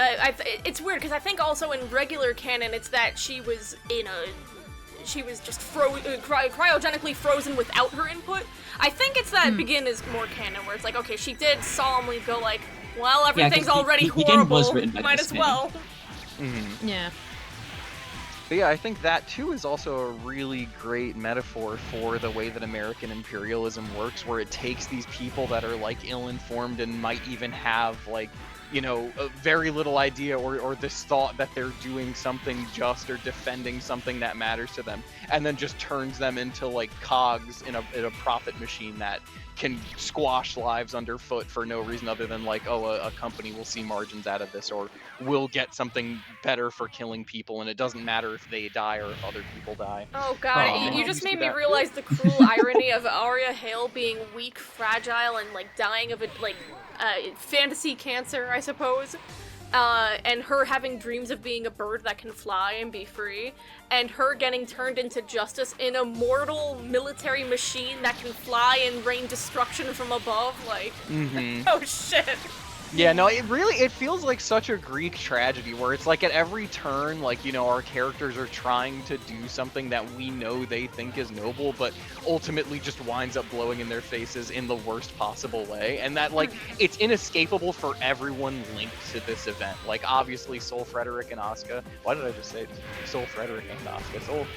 S1: it's weird because I think also in regular canon, it's that she was just cryogenically frozen without her input. I think it's that Begin is more canon, where it's like, okay, she did solemnly go like, well, everything's already horrible, might as well.
S5: Yeah.
S6: But yeah, I think that too is also a really great metaphor for the way that American imperialism works, where it takes these people that are like ill-informed and might even have like, you know, a very little idea or this thought that they're doing something just or defending something that matters to them, and then just turns them into like cogs in a profit machine that can squash lives underfoot for no reason other than like, oh, a company will see margins out of this, or will get something better for killing people, and it doesn't matter if they die or if other people die.
S1: Oh god, you just made me realize the cruel irony of Arya Hale being weak, fragile, and like dying of fantasy cancer, I suppose. And her having dreams of being a bird that can fly and be free, and her getting turned into Justice in a mortal military machine that can fly and rain destruction from above, like, oh shit.
S6: Yeah, no, it feels like such a Greek tragedy where it's like at every turn, like, you know, our characters are trying to do something that we know they think is noble, but ultimately just winds up blowing in their faces in the worst possible way. And that, like, it's inescapable for everyone linked to this event. Like, obviously, Soul Frederick and Asuka. Why did I just say Soul Frederick and Asuka? Soul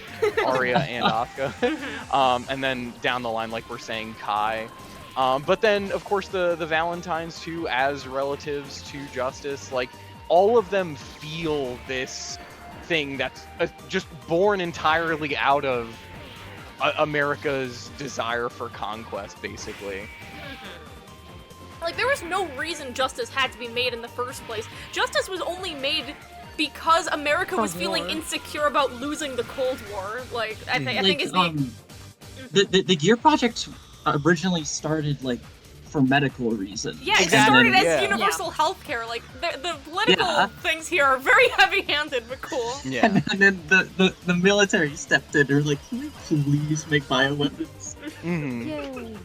S6: Arya and Asuka. And then down the line, like we're saying, Kai. But then, of course, the Valentines, too, as relatives to Justice, like, all of them feel this thing that's just born entirely out of America's desire for conquest, basically.
S1: Like, there was no reason Justice had to be made in the first place. Justice was only made because America was feeling insecure about losing the Cold War. Like, I think it's
S3: the Gear Project originally started like for medical reasons.
S1: Yeah, it started as universal healthcare. Like the political things here are very heavy-handed, but cool.
S3: Yeah. And then the military stepped in and were like, can we please make bioweapons?
S5: Yay.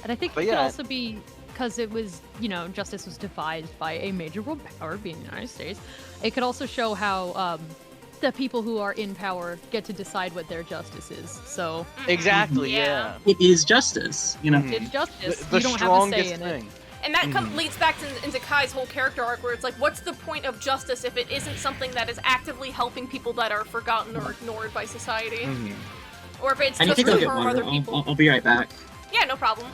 S5: And I think it could also be because it was, you know, Justice was devised by a major world power, being the United States. It could also show how the people who are in power get to decide what their justice is. So
S6: exactly, yeah.
S3: It is justice, you know.
S5: It's justice.
S6: The
S5: you don't have a say in
S6: thing.
S5: it.
S1: And that leads back into Kai's whole character arc, where it's like, what's the point of justice if it isn't something that is actively helping people that are forgotten or ignored by society? Or if it's just to harm other people.
S3: I'll be right back.
S1: Yeah, no problem.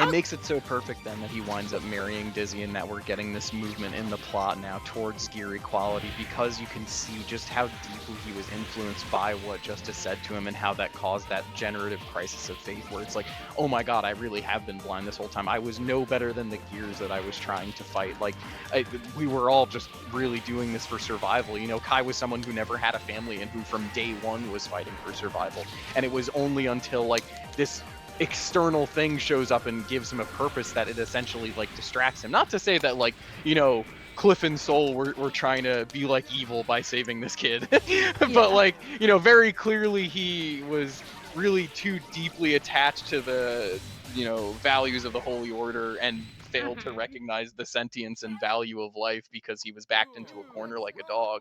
S6: It makes it so perfect then that he winds up marrying Dizzy, and that we're getting this movement in the plot now towards gear equality, because you can see just how deeply he was influenced by what Justice said to him and how that caused that generative crisis of faith where it's like, oh my god, I really have been blind this whole time. I was no better than the gears that I was trying to fight. Like, we were all just really doing this for survival. You know, Kai was someone who never had a family and who from day one was fighting for survival. And it was only until like this external thing shows up and gives him a purpose that it essentially like distracts him. Not to say that like, you know, Cliff and Soul were trying to be like evil by saving this kid. But like, you know, very clearly he was really too deeply attached to the, you know, values of the Holy Order and failed to recognize the sentience and value of life because he was backed into a corner like a dog.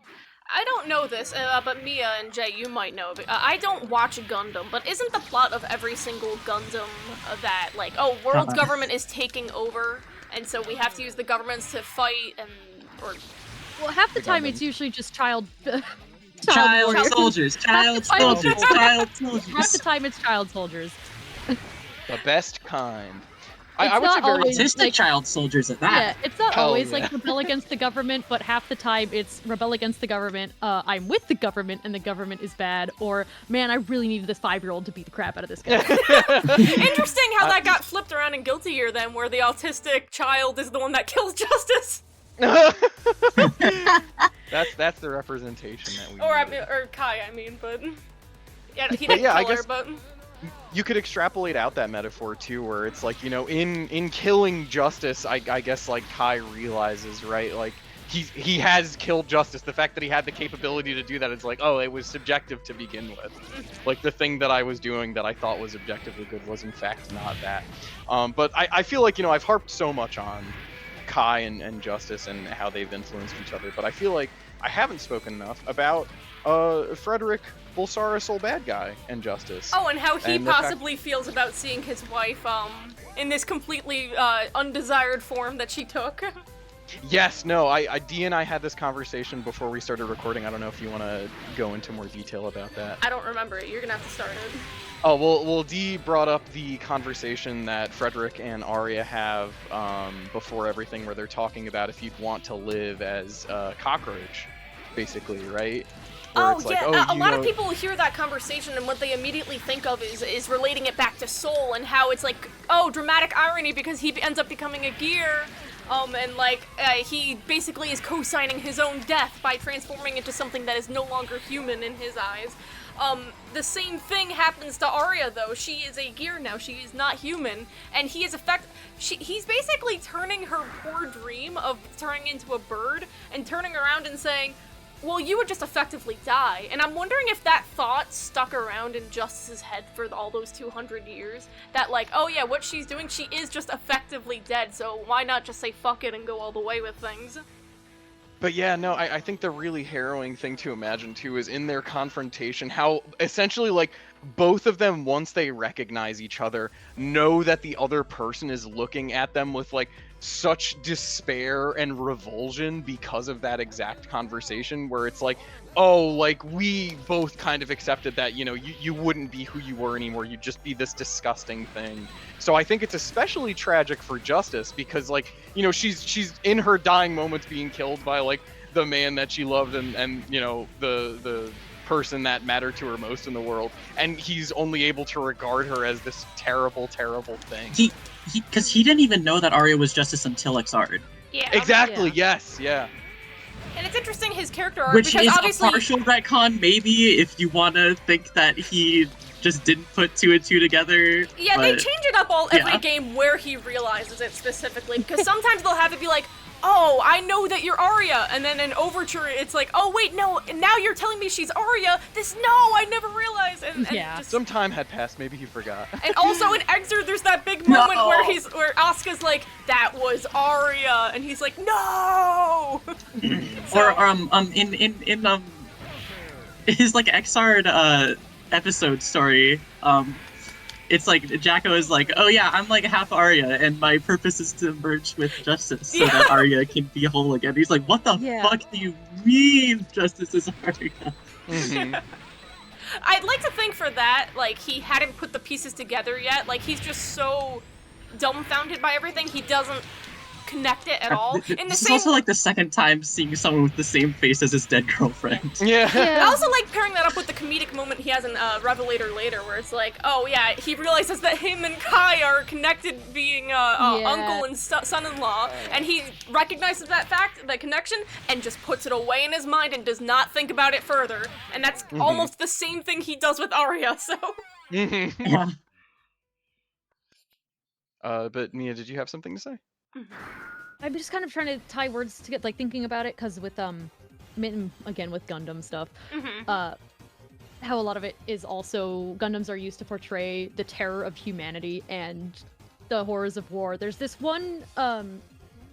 S1: I don't know this, but Mia and Jay, you might know. I don't watch Gundam, but isn't the plot of every single Gundam that, like, oh, world's government is taking over, and so we have to use the governments to fight, or...
S5: Well, half the time it's usually just child
S3: soldiers.
S5: Half the time it's child soldiers.
S6: The best kind.
S5: It's
S6: I would say
S5: not
S6: very
S5: always,
S3: Autistic
S5: like,
S3: child soldiers at that.
S5: Yeah, it's not
S6: Hell
S5: always
S6: yeah.
S5: like rebel against the government, but half the time it's rebel against the government, I'm with the government and the government is bad, or man, I really needed this 5-year-old to beat the crap out of this guy.
S1: Interesting how that got flipped around in Guilty Gear then, where the autistic child is the one that kills Justice.
S6: That's the representation that we needed.
S1: Or Kai, I mean, but... Yeah, he
S6: But
S1: didn't
S6: yeah, I
S1: kill her,
S6: guess-
S1: but...
S6: You could extrapolate out that metaphor too, where it's like, you know, in killing Justice, I guess like Kai realizes, right, like he has killed Justice. The fact that he had the capability to do that is like, oh, it was subjective to begin with. Like the thing that I was doing that I thought was objectively good was in fact not that. But I feel like, you know, I've harped so much on Kai and Justice and how they've influenced each other, but I feel like I haven't spoken enough about Frederick Bulsara Soul Bad Guy and Justice.
S1: Oh, and how he
S6: And the fact-
S1: possibly feels about seeing his wife, in this completely, undesired form that she took.
S6: Yes, no, Dee and I had this conversation before we started recording. I don't know if you want to go into more detail about that.
S1: I don't remember it. You're gonna have to start it.
S6: Oh, well, Dee brought up the conversation that Frederick and Arya have before everything, where they're talking about if you'd want to live as a cockroach, basically, right? Where it's like,
S1: a lot of people hear that conversation and what they immediately think of is relating it back to Soul and how it's like, oh, dramatic irony because he ends up becoming a gear, and like, he basically is co-signing his own death by transforming into something that is no longer human in his eyes. The same thing happens to Arya though. She is a gear now, she is not human, and he is he's basically turning her poor dream of turning into a bird and turning around and saying, well, you would just effectively die. And I'm wondering if that thought stuck around in Justice's head for all those 200 years. That like, oh yeah, what she's doing, she is just effectively dead, so why not just say fuck it and go all the way with things?
S6: But yeah, no, I think the really harrowing thing to imagine too is in their confrontation, how essentially like both of them, once they recognize each other, know that the other person is looking at them with like such despair and revulsion because of that exact conversation, where it's like, oh, like we both kind of accepted that, you know, you wouldn't be who you were anymore, you'd just be this disgusting thing. So I think it's especially tragic for Justice because, like, you know, she's in her dying moments being killed by like the man that she loved and you know, the person that mattered to her most in the world, and he's only able to regard her as this terrible thing.
S3: Because he didn't even know that Arya was Justice until XR'd.
S1: Yeah.
S6: Exactly.
S5: Yeah.
S6: Yes. Yeah.
S1: And it's interesting his character arc
S3: Which
S1: because
S3: is
S1: obviously
S3: a partial retcon, maybe, if you want to think that he just didn't put 2 and 2 together.
S1: yeah,
S3: but...
S1: they change it up every
S3: yeah.
S1: game where he realizes it specifically, because sometimes they'll have it be like, oh, I know that you're Arya, and then in Overture it's like, oh wait, no, now you're telling me she's Arya. I never realized. And
S5: Yeah.
S1: just...
S6: Some time had passed. Maybe he forgot.
S1: And also in Exer, there's that big moment
S3: No.
S1: where Asuka's like, that was Arya, and he's like, no.
S3: Or in his like XR'd episode story, it's like Jacko is like, oh yeah, I'm like half Arya, and my purpose is to merge with Justice so that Arya can be whole again. He's like, what the fuck do you mean Justice is Arya?
S6: Mm-hmm.
S1: I'd like to think for that, like, he hadn't put the pieces together yet. Like, he's just so dumbfounded by everything. He doesn't connect it at all. In the
S3: This is
S1: same,
S3: also like the second time seeing someone with the same face as his dead girlfriend.
S2: Yeah.
S1: I also like pairing that up with the comedic moment he has in Revelator later, where it's like, oh yeah, he realizes that him and Kai are connected, being uncle and son-in-law, and he recognizes that fact, that connection, and just puts it away in his mind and does not think about it further. And that's almost the same thing he does with Arya. So.
S3: Yeah.
S6: But Nia, did you have something to say?
S5: I'm just kind of trying to tie words to get like thinking about it, because with again with Gundam stuff, how a lot of it is also Gundams are used to portray the terror of humanity and the horrors of war. There's this one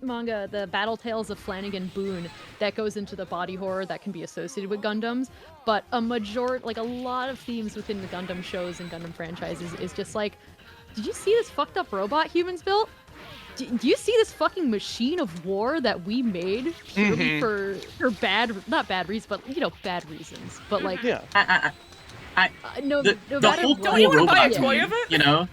S5: manga, the Battle Tales of Flanagan Boone, that goes into the body horror that can be associated with Gundams, but a lot of themes within the Gundam shows and Gundam franchises is just like, did you see this fucked up robot humans built? Do you see this fucking machine of war that we made purely for not bad reasons, but bad reasons? But like,
S6: Yeah.
S5: no
S3: The
S5: matter
S3: whole
S5: what,
S1: Don't you
S3: cool
S1: want to buy a
S3: robot
S1: toy
S3: meme,
S1: of it?
S3: you know,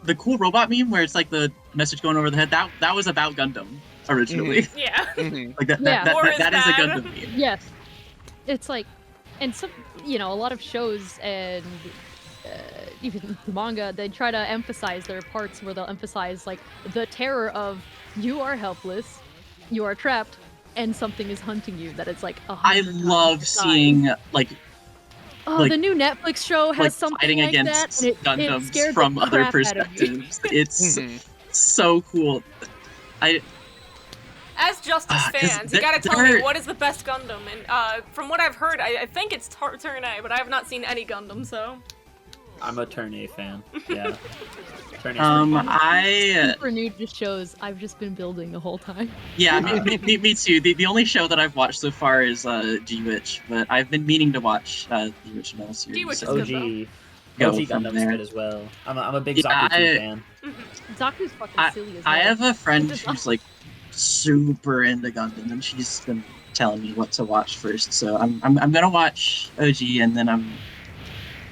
S3: the cool robot meme where it's like the message going over the head. That was about Gundam originally.
S1: Yeah.
S3: Like that.
S5: Yeah.
S1: War is
S3: That is a
S1: bad.
S3: Gundam meme.
S5: yes, it's like, and some a lot of shows and even manga, they try to emphasize their parts where they'll emphasize like the terror of you are helpless, you are trapped, and something is hunting you. That it's like 100
S3: I
S5: times
S3: love
S5: the size.
S3: seeing like
S5: The new Netflix show has something
S3: fighting
S5: like
S3: against
S5: that. And it
S3: Gundams
S5: scared
S3: from
S5: the
S3: other
S5: crap out of me.
S3: perspectives. It's so cool.
S1: As Justice
S3: 'cause
S1: fans, you gotta tell
S3: there-
S1: me what is the best Gundam. And from what I've heard, I think it's Turn A, but I have not seen any Gundam, so.
S4: I'm a Turn A fan. Yeah. Turn A.
S3: I
S5: Super new just shows I've just been building the whole time.
S3: yeah, me too. The only show that I've watched so far is ggxac+R, but I've been meaning to watch the original series.
S1: ggxac is
S3: and
S1: good,
S3: go
S4: OG
S3: from
S4: Gundam's
S3: there.
S4: good as well. I'm a big
S3: Yeah,
S4: Zaku 2 fan.
S5: Zaku's fucking silly as hell.
S3: I have a friend who's like super into Gundam, and she's been telling me what to watch first. So I'm gonna watch OG, and then I'm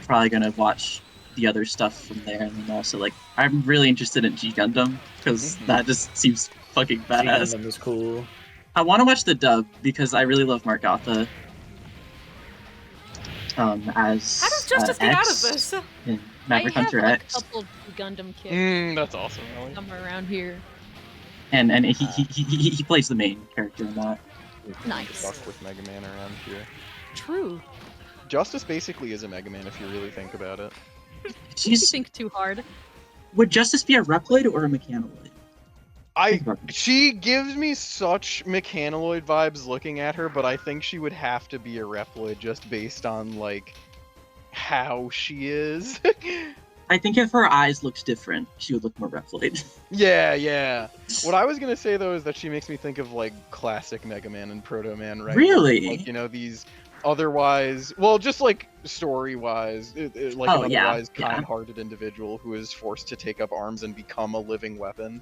S3: probably gonna watch the other stuff from there, and then also like I'm really interested in G Gundam because that just seems fucking
S4: G
S3: badass.
S4: Gundam is cool.
S3: I want to watch the dub because I really love Mark Gotha. As
S1: How does Justice get out of
S3: X
S1: this?
S3: in Maverick
S5: I have
S3: Hunter
S5: like,
S3: X,
S5: a couple Gundam kits
S2: That's awesome, Melly.
S5: somewhere around here.
S3: and he plays the main character in that.
S5: Nice.
S6: Stuck with Mega Man around here.
S5: True.
S6: Justice basically is a Mega Man if you really think about it.
S5: You
S3: She's
S5: think too hard.
S3: would Justice be a Reploid or a Mechanoid?
S6: She gives me such Mechanoid vibes looking at her, but I think she would have to be a Reploid just based on like how she is.
S3: I think if her eyes looked different, she would look more Reploid.
S6: Yeah. What I was gonna say though is that she makes me think of like classic Mega Man and Proto Man, right?
S3: Really?
S6: Like, these otherwise, well, just like story-wise, like an otherwise kind-hearted individual who is forced to take up arms and become a living weapon.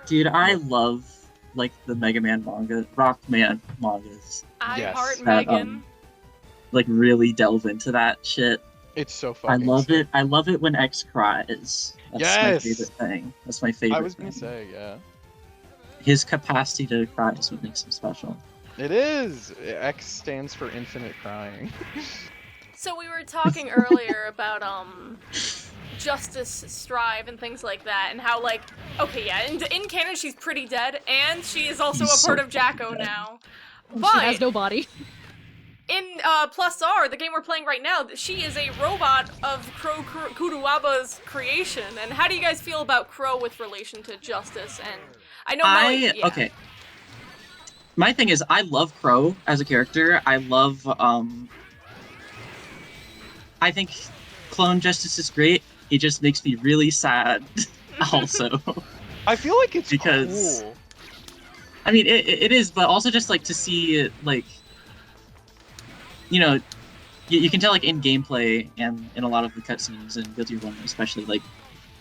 S3: Dude, I love like the Mega Man manga, Rockman mangas.
S1: I
S6: Yes.
S1: heart
S3: That,
S1: Megan.
S3: Like really delve into that shit.
S6: It's so
S3: I
S6: fucking
S3: love
S6: sick.
S3: it. I love it when X cries. That's my
S6: Yes!
S3: favorite thing. That's my favorite.
S6: I was gonna
S3: thing.
S6: say, yeah.
S3: His capacity to cry is what makes him special.
S6: It is! X stands for infinite crying.
S1: So we were talking earlier about Justice Strive and things like that, and how like, okay, yeah, in canon she's pretty dead, and she is also
S3: She's
S1: a part
S3: so
S1: of Jacko
S3: dead.
S1: now.
S5: She
S1: But
S5: has no body.
S1: in Plus R, the game we're playing right now, she is a robot of Crow Kuruwaba's creation. And how do you guys feel about Crow with relation to Justice? And I know Melly, yeah.
S3: Okay. My thing is, I love Crow as a character. I love, I think Clone Justice is great. It just makes me really sad, also.
S6: I feel like it's
S3: Because-
S6: cool.
S3: I mean, it is, but also just, like, to see, it, like, you can tell, like, in gameplay and in a lot of the cutscenes and Guilty 1 especially, like,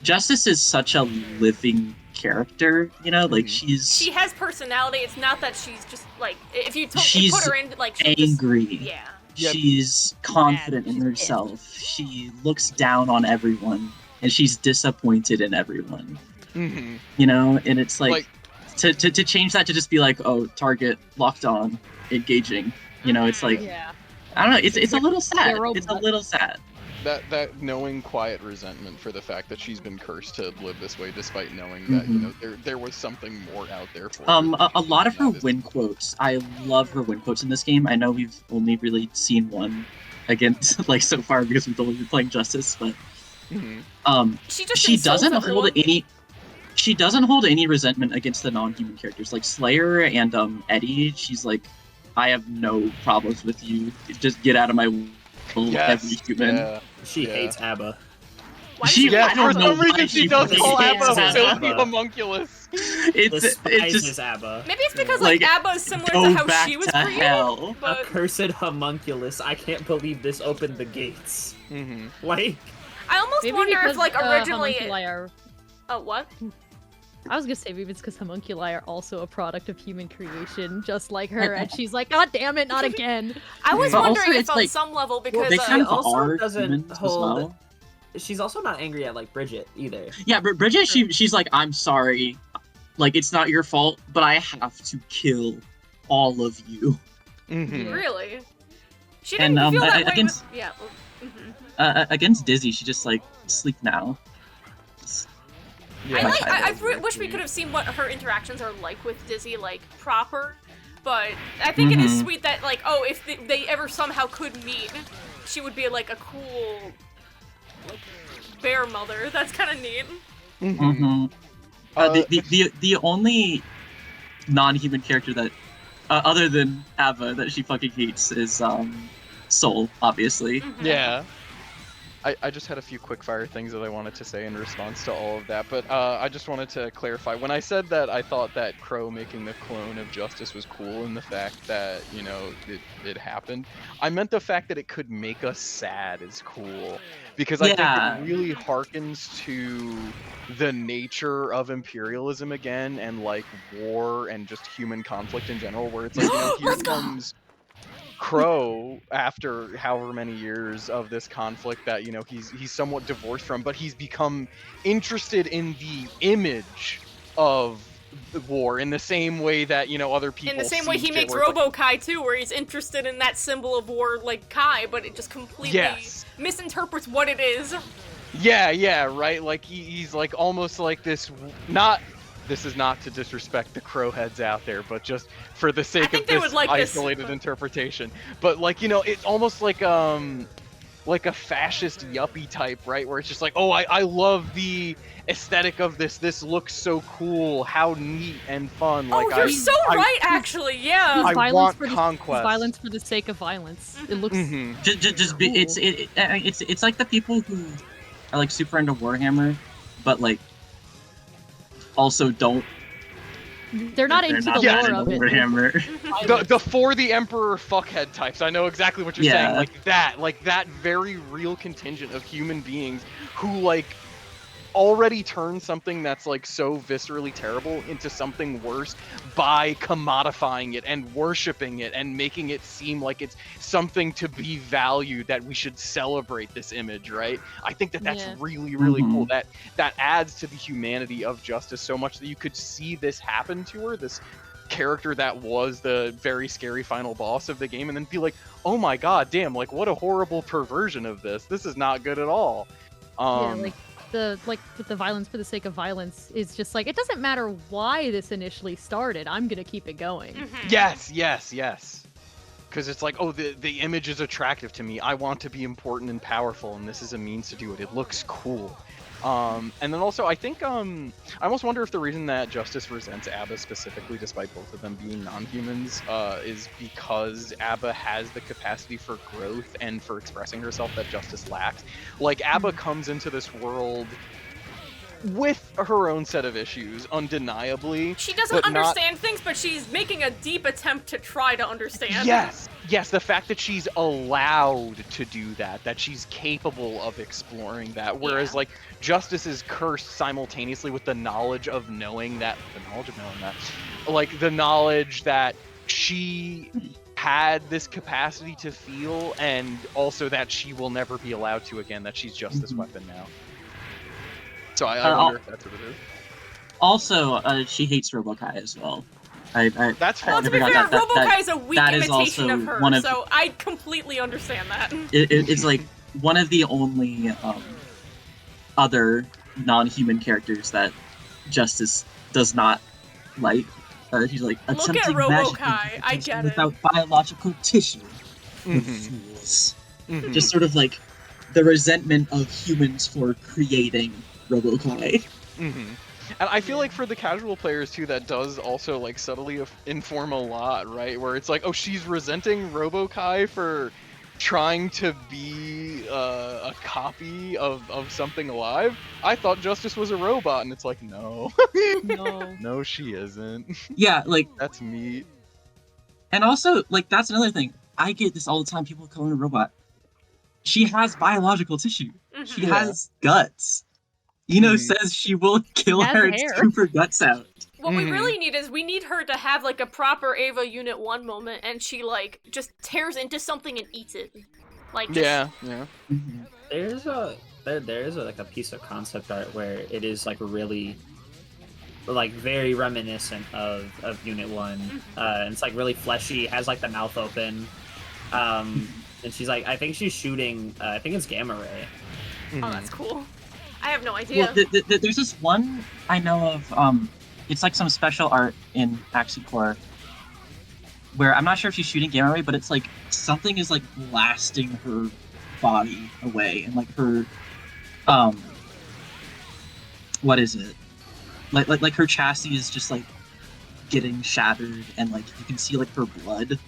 S3: Justice is such a living character, like,
S1: She has personality. It's not that she's just like, if you put
S3: She's
S1: her in like she's just-
S3: angry.
S1: yeah.
S6: Yeah.
S3: She's confident in
S5: She's
S3: herself. She looks down on everyone, and she's disappointed in everyone.
S6: Mm-hmm.
S3: You know, and it's like to change that to just be like, oh, target locked on, engaging. You know, it's like
S5: Yeah.
S3: I don't know. It's a little sad.
S5: They're
S3: It's a little sad.
S6: That knowing quiet resentment for the fact that she's been cursed to live this way, despite knowing that you know there was something more out there for her.
S3: A lot of her
S6: Not as-
S3: win quotes. I love her win quotes in this game. I know we've only really seen one against like so far because we've only been playing Justice, but
S1: She
S3: doesn't hold
S1: everyone.
S3: any. She doesn't hold any resentment against the non-human characters like Slayer and Eddie. She's like, I have no problems with you. Just get out of my way, every human.
S6: Yeah.
S4: She hates ABBA.
S1: Why
S3: She-
S1: does
S6: Yeah,
S3: I don't
S6: for
S3: know
S6: some reason
S3: why
S6: she
S3: she
S6: does
S3: hates
S6: call ABBA
S4: ABBA.
S6: filthy homunculus.
S3: It's
S4: Despises
S3: just
S4: ABBA.
S1: Maybe it's because like
S3: Like,
S1: ABBA is similar
S3: go
S1: to how
S3: back
S1: she was
S3: to
S1: created.
S3: hell.
S1: But
S4: Accursed homunculus. I can't believe this opened the gates.
S6: Mm-hmm.
S4: Like,
S1: I almost
S5: Maybe
S1: wonder
S5: because,
S1: if like originally.
S5: homunculi are.
S1: Oh, what?
S5: I was gonna say maybe it's because homunculi are also a product of human creation, just like her, and she's like, God damn it, not again.
S1: I was
S3: But
S1: wondering
S3: also
S1: if
S3: it's
S1: on
S3: like-
S1: some level because
S3: They kind of
S4: also
S3: are
S4: doesn't
S3: humans as
S4: hold-
S3: well.
S4: she's also not angry at like Bridget either.
S3: Yeah, but Bridget, she's like, I'm sorry. Like, it's not your fault, but I have to kill all of you.
S6: Mm-hmm.
S1: really, she
S3: And,
S1: didn't feel that way.
S3: against-
S1: With... Yeah. Well, mhm.
S3: Against Dizzy, she just like, sleep now.
S6: Yeah,
S1: I wish we could have seen what her interactions are like with Dizzy, like proper. But I think it is sweet that like, oh, if they ever somehow could meet, she would be like a cool, like, bear mother. That's kind of neat.
S3: Mm-hmm. The only non-human character that, other than Ava, that she fucking hates is Soul, obviously.
S1: Mhm.
S6: Yeah. I just had a few quick fire things that I wanted to say in response to all of that, but I just wanted to clarify. When I said that I thought that Crow making the clone of Justice was cool and the fact that, you know, it happened, I meant the fact that it could make us sad is cool. Because I
S3: Yeah.
S6: think it really harkens to the nature of imperialism again and like war and just human conflict in general, where it's like, you know, here
S1: Let's go!
S6: comes Crow after however many years of this conflict that, you know, he's somewhat divorced from, but he's become interested in the image of the war in the same way that, you know, other people
S1: In the same way
S6: see
S1: he
S6: shit
S1: makes
S6: where it's like,
S1: Robo-Kai too, where he's interested in that symbol of war like Kai, but it just completely
S6: Yes.
S1: misinterprets what it is.
S6: yeah, right, like he's like almost like this, not, this is not to disrespect the crow heads out there, but just for the sake
S1: think
S6: of
S1: they
S6: this
S1: would like this,
S6: isolated
S1: but-
S6: interpretation. But like, you know, it's almost like a fascist yuppie type, right? Where it's just like, oh, I love the aesthetic of this. This looks so cool. How neat and fun. Like,
S1: Oh, you're
S6: I,
S1: so
S6: I-
S1: right, actually, yeah.
S6: I
S5: Violence
S6: want
S5: for the-
S6: conquest.
S5: Violence for the sake of violence. It looks.
S6: Mhm.
S3: Just be,
S5: Cool.
S3: it's like the people who are like super into Warhammer, but like also don't.
S5: They're not into the
S6: Yeah,
S5: lore
S3: into
S5: of it.
S3: Warhammer.
S6: The for the emperor fuckhead types. I know exactly what you're
S3: Yeah.
S6: saying. Like that very real contingent of human beings who like already turn something that's like so viscerally terrible into something worse by commodifying it and worshiping it and making it seem like it's something to be valued, that we should celebrate this image, right? I think that that's
S5: Yeah.
S6: really cool. That adds to the humanity of Justice so much that you could see this happen to her, this character that was the very scary final boss of the game, and then be like, oh my god, damn, like what a horrible perversion of this. This is not good at all.
S5: Yeah, like with the violence for the sake of violence is just like, it doesn't matter why this initially started. I'm gonna keep it going.
S1: Mhm.
S6: Yes. Because it's like, oh, the image is attractive to me. I want to be important and powerful, and this is a means to do it. It looks cool. And then also, I think, I almost wonder if the reason that Justice resents Abba specifically, despite both of them being non-humans, is because Abba has the capacity for growth and for expressing herself that Justice lacks. Like, Abba comes into this world with her own set of issues, undeniably.
S1: She doesn't
S6: but not-
S1: understand things, but she's making a deep attempt to try to understand.
S6: Yes, the fact that she's allowed to do that, that she's capable of exploring that, whereas like Justice is cursed simultaneously with the knowledge of knowing that, like the knowledge that she had this capacity to feel, and also that she will never be allowed to again, that she's just this weapon now. So I wonder if that's what it is.
S3: Also, she hates Robokai as well.
S6: That's
S1: Well,
S6: fun.
S1: to be fair,
S3: that
S1: Robokai is a weak
S3: that is
S1: imitation
S3: also
S1: of her,
S3: one of-
S1: so I completely understand that.
S3: It's like one of the only other non-human characters that Justice does not like. He's like
S1: Look at
S3: attempting magic
S1: Robokai, I get it.
S3: without biological tissue.
S6: Mhm.
S3: Fools.
S6: Mhm.
S3: Just sort of like the resentment of humans for creating Robokai.
S6: Mm-hmm. And I feel like for the casual players too, that does also like subtly inform a lot, right? Where it's like, oh, she's resenting Robokai for trying to be a copy of something alive. I thought Justice was a robot, and it's like, no,
S5: No.
S6: no, she isn't.
S3: Yeah, like,
S6: That's meat.
S3: and also, like, that's another thing. I get this all the time, people calling her a robot. She has biological tissue. She
S6: Yeah.
S3: has guts. Ino
S6: Mhm.
S3: says she will kill
S5: has
S3: her
S5: hair.
S3: scoop her guts out.
S1: What we
S6: Mhm.
S1: really need is we need her to have like a proper Ava Unit 1 moment and she like just tears into something and eats it. Like just,
S6: Yeah.
S4: There's like a piece of concept art where it is like really like very reminiscent of Unit 1. And it's like really fleshy, has like the mouth open. And she's like, I think she's shooting I think it's gamma ray.
S1: Oh, that's cool. I have no idea.
S3: Well, there's this one I know of, it's like some special art in ggxac+R where I'm not sure if she's shooting gamma ray, but it's like something is like blasting her body away, and like her, what is it? Like her chassis is just like getting shattered, and like you can see like her blood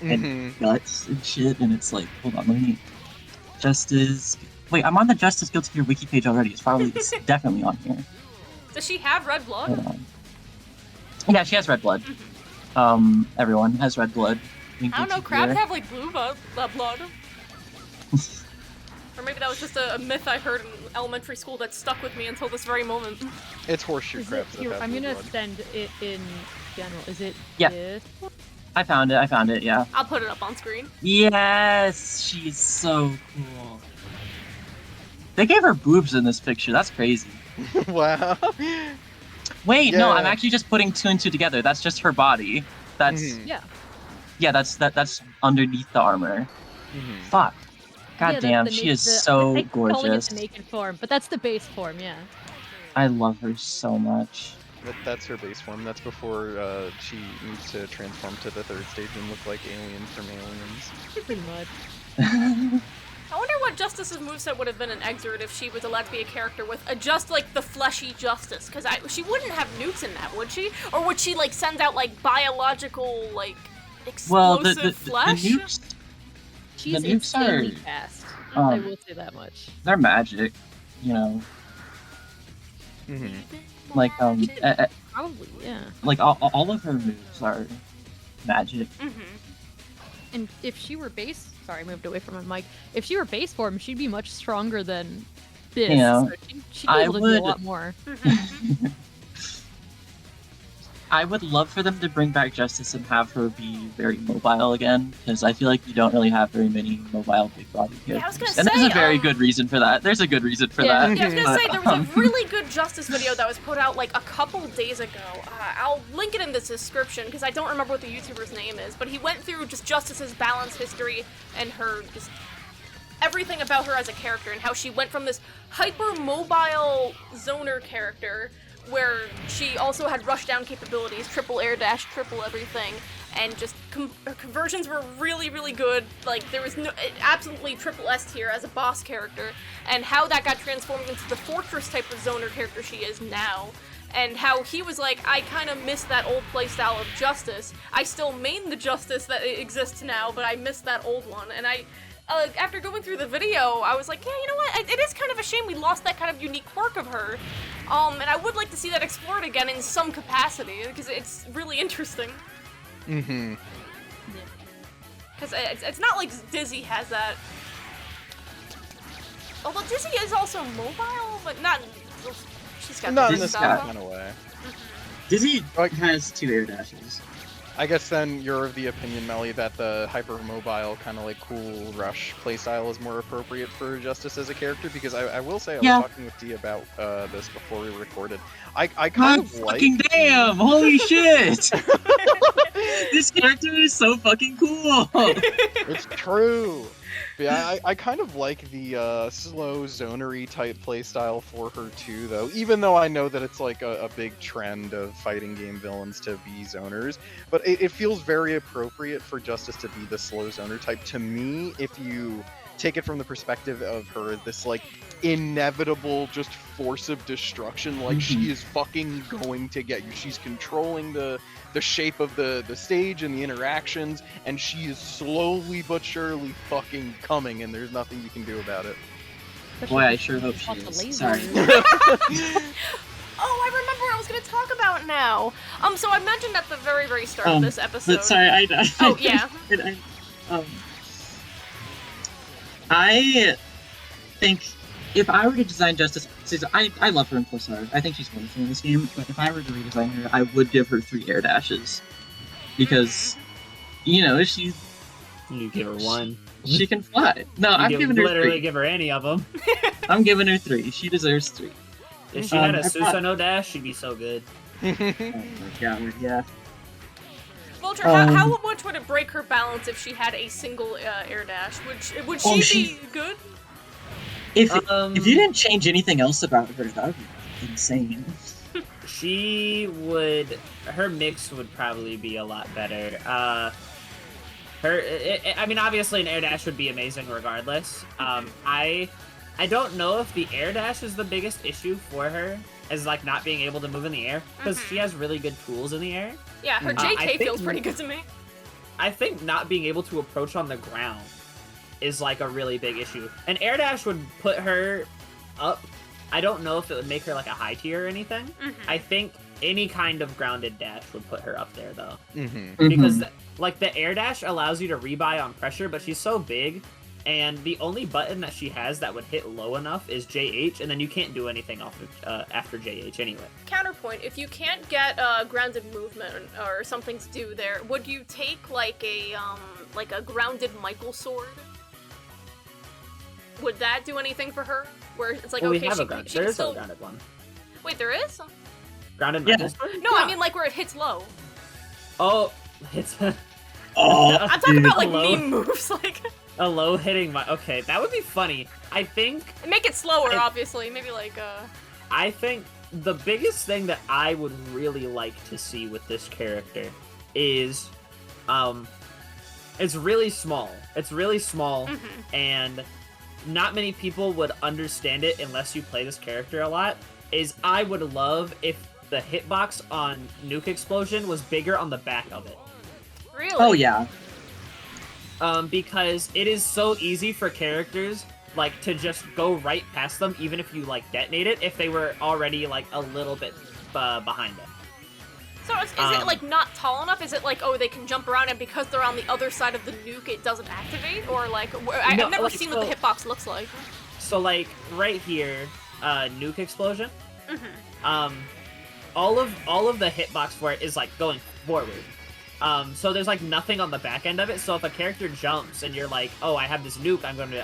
S3: and
S6: Mhm.
S3: guts and shit, and it's like, hold on, let me Justice. Wait, I'm on the Justice Guilty Gear wiki page already. It's definitely on here.
S1: Does she have red blood?
S3: Hold on. Yeah, she has red blood. Everyone has red blood. in
S1: I don't know,
S3: Guilty
S1: crabs
S3: Gear.
S1: have like blue blood. Or maybe that was just a myth I heard in elementary school that stuck with me until this very moment.
S6: It's horseshoe
S5: Is it
S6: crabs. that
S5: here?
S6: have
S5: I'm
S6: blue
S5: gonna
S6: blood.
S5: send it in general. Is it?
S3: Yeah.
S5: this?
S3: I found it, yeah.
S1: I'll put it up on screen.
S3: Yes, she's so cool. They gave her boobs in this picture. That's crazy.
S6: Wow.
S3: Wait, no,
S6: Yeah.
S3: I'm actually just putting two and two together. That's just her body. That's
S6: Mhm.
S5: Yeah.
S3: yeah, that's underneath the armor.
S6: Mhm.
S3: Fuck. God
S5: Yeah,
S3: damn,
S5: the
S3: she
S5: na-
S3: is
S5: the-
S3: so
S5: I keep calling it
S3: gorgeous.
S5: the naked form, but that's the base form. Yeah.
S3: I love her so much.
S6: That's her base form. That's before she needs to transform to the third stage and look like aliens from Aliens.
S5: Pretty much.
S1: I wonder what Justice's moveset would have been in Exert if she was allowed to be a character with just like the fleshy Justice, because she wouldn't have nukes in that, would she? Or would she like send out like biological like
S3: Well,
S1: explosive
S3: the
S1: flesh?
S3: nukes,
S5: She's
S3: The nukes
S5: insanely
S3: are,
S5: fast. I
S3: um,
S5: will say that much.
S3: they're magic, you know.
S6: Mhm.
S3: Like
S5: Probably, yeah.
S3: like all of her moves are magic.
S1: Mm-hmm.
S5: And if she were base, sorry, I moved away from my mic. If she were base form, she'd be much stronger than this.
S3: Yeah.
S5: So she'd be
S3: I
S5: able to do
S3: would-
S5: a lot more.
S3: I would love for them to bring back Justice and have her be very mobile again, because I feel like you don't really have very many mobile big body characters.
S1: Yeah, I was gonna
S3: and there's
S1: say,
S3: a very good reason for that. There's a good reason for
S5: Yeah.
S3: that.
S1: Yeah, I was gonna
S3: But,
S1: say, there was a really good Justice video that was put out like a couple days ago. I'll link it in the description because I don't remember what the YouTuber's name is, but he went through just Justice's balance history and her just everything about her as a character and how she went from this hyper-mobile zoner character where she also had rushdown capabilities, triple air dash, triple everything, and just her conversions were really, really good. Like, there was no absolutely triple S tier as a boss character, and how that got transformed into the Fortress type of zoner character she is now, and how he was like, I kind of miss that old playstyle of Justice. I still main the Justice that exists now, but I miss that old one, and after going through the video, I was like, yeah, you know what? It is kind of a shame we lost that kind of unique quirk of her. And I would like to see that explored again in some capacity, because it's really interesting.
S6: Mm-hmm.
S1: Because it's not like Dizzy has that. Although Dizzy is also mobile, but not. She's got
S6: Not
S1: the
S6: in this
S1: style.
S6: kind of way.
S3: Dizzy
S6: Like-
S3: has two air dashes.
S6: I guess then you're of the opinion, Melly, that the hypermobile kind of like cool rush playstyle is more appropriate for Justice as a character, because I will say I was talking with Dee about this before we recorded. I kind of like.
S3: Fucking damn! Holy shit! This character is so fucking cool.
S6: It's true. But yeah, I kind of like the slow zonery type playstyle for her too, though. Even though I know that it's like a big trend of fighting game villains to be zoners, but it feels very appropriate for Justice to be the slow zoner type. To me, if you take it from the perspective of her as this like inevitable just force of destruction, like she is fucking going to get you. She's controlling the shape of the stage and the interactions, and she is slowly but surely fucking coming, and there's nothing you can do about it.
S3: Boy, I sure hope she is. Sorry.
S1: Oh, I remember what I was going to talk about now. So I mentioned at the very, very start of this episode.
S3: But sorry,
S1: Oh, yeah.
S3: I think if I were to design Justice, I love her in +R. I think she's wonderful in this game, but if I were to redesign her, I would give her 3 air dashes. Because, you know,
S4: You give her 1.
S3: She can fly. No, I'm giving her 3.
S4: Literally give her any of them.
S3: I'm giving her 3. She deserves 3.
S4: If she had a Susanoo dash, she'd be so good.
S3: Oh my god, yeah.
S1: Vulture, how much would it break her balance if she had a single air dash? Would she be good?
S3: If you didn't change anything else about her, that would be insane.
S4: Her mix would probably be a lot better. I mean, obviously an air dash would be amazing regardless. I don't know if the air dash is the biggest issue for her, as like not being able to move in the air, because she has really good tools in the air.
S1: Yeah, her JK feels pretty good to me.
S4: I think not being able to approach on the ground is like a really big issue. An air dash would put her up. I don't know if it would make her like a high tier or anything. I think any kind of grounded dash would put her up there though. Because like the air dash allows you to rebuy on pressure, but she's so big, and the only button that she has that would hit low enough is JH, and then you can't do anything off of, after JH anyway.
S1: Counterpoint, if you can't get grounded movement or something to do there, would you take like a grounded Michael sword? Would that do anything for her? Where it's like,
S4: well,
S1: okay,
S4: we have
S1: she
S4: there is
S1: still...
S4: a grounded one.
S1: Wait, there is?
S4: Grounded Michael sword?
S1: No, yeah. I mean like where it hits low.
S4: Oh, it's...
S1: I'm talking about like meme moves, like...
S4: A low hitting okay, that would be funny. I think...
S1: Make it slower, obviously. Maybe like,
S4: I think the biggest thing that I would really like to see with this character is, it's really small. It's really small, and not many people would understand it unless you play this character a lot, is I would love if the hitbox on Nuke Explosion was bigger on the back of it.
S1: Really?
S3: Oh, yeah.
S4: Because it is so easy for characters, like, to just go right past them, even if you, like, detonate it, if they were already, like, a little bit behind it.
S1: So is it, like, not tall enough? Is it, like, oh, they can jump around, and because they're on the other side of the nuke, it doesn't activate? Or, like, I've never
S4: like,
S1: seen what the hitbox looks like.
S4: So, like, right here, Nuke Explosion, all of the hitbox for it is, like, going forward. So there's like nothing on the back end of it. So if a character jumps and you're like, oh, I have this nuke, I'm gonna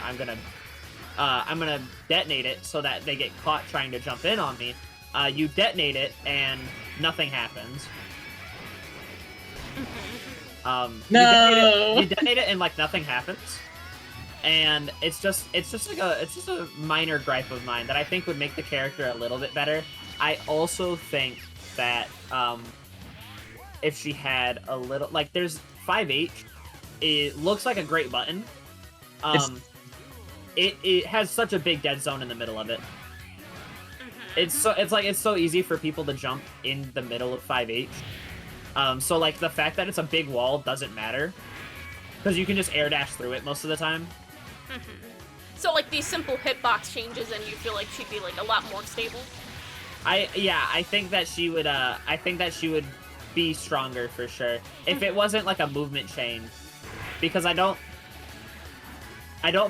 S4: detonate it so that they get caught trying to jump in on me. You detonate it and nothing happens.
S3: No.
S4: You detonate it and like nothing happens. And it's just a minor gripe of mine that I think would make the character a little bit better. I also think that if she had a little, like, there's 5H, it looks like a great button. It has such a big dead zone in the middle of it. It's so easy for people to jump in the middle of 5H. So like the fact that it's a big wall doesn't matter, because you can just air dash through it most of the time.
S1: So like these simple hitbox changes, and you feel like she'd be like a lot more stable.
S4: I think that she would be stronger for sure if it wasn't like a movement chain, because I don't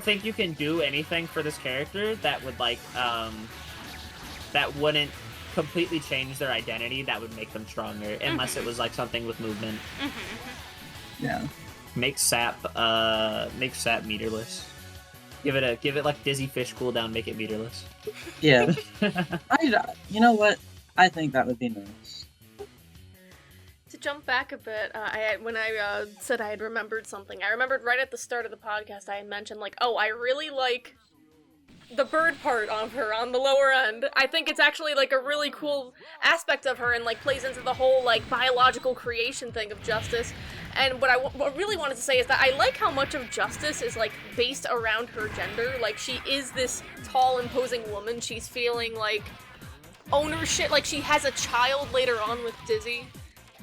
S4: think you can do anything for this character that would like that wouldn't completely change their identity, that would make them stronger. Unless it was like something with movement.
S3: Yeah.
S4: Make sap meterless. Give it like dizzy fish cooldown. Make it meterless.
S3: Yeah. You know what? I think that would be nice.
S1: To jump back a bit, when I said I had remembered something, I remembered right at the start of the podcast I had mentioned, like, oh, I really like the bird part of her on the lower end. I think it's actually, like, a really cool aspect of her and, like, plays into the whole, like, biological creation thing of Justice. And what I really wanted to say is that I like how much of Justice is, like, based around her gender. Like, she is this tall, imposing woman. She's feeling, like, ownership. Like, she has a child later on with Dizzy.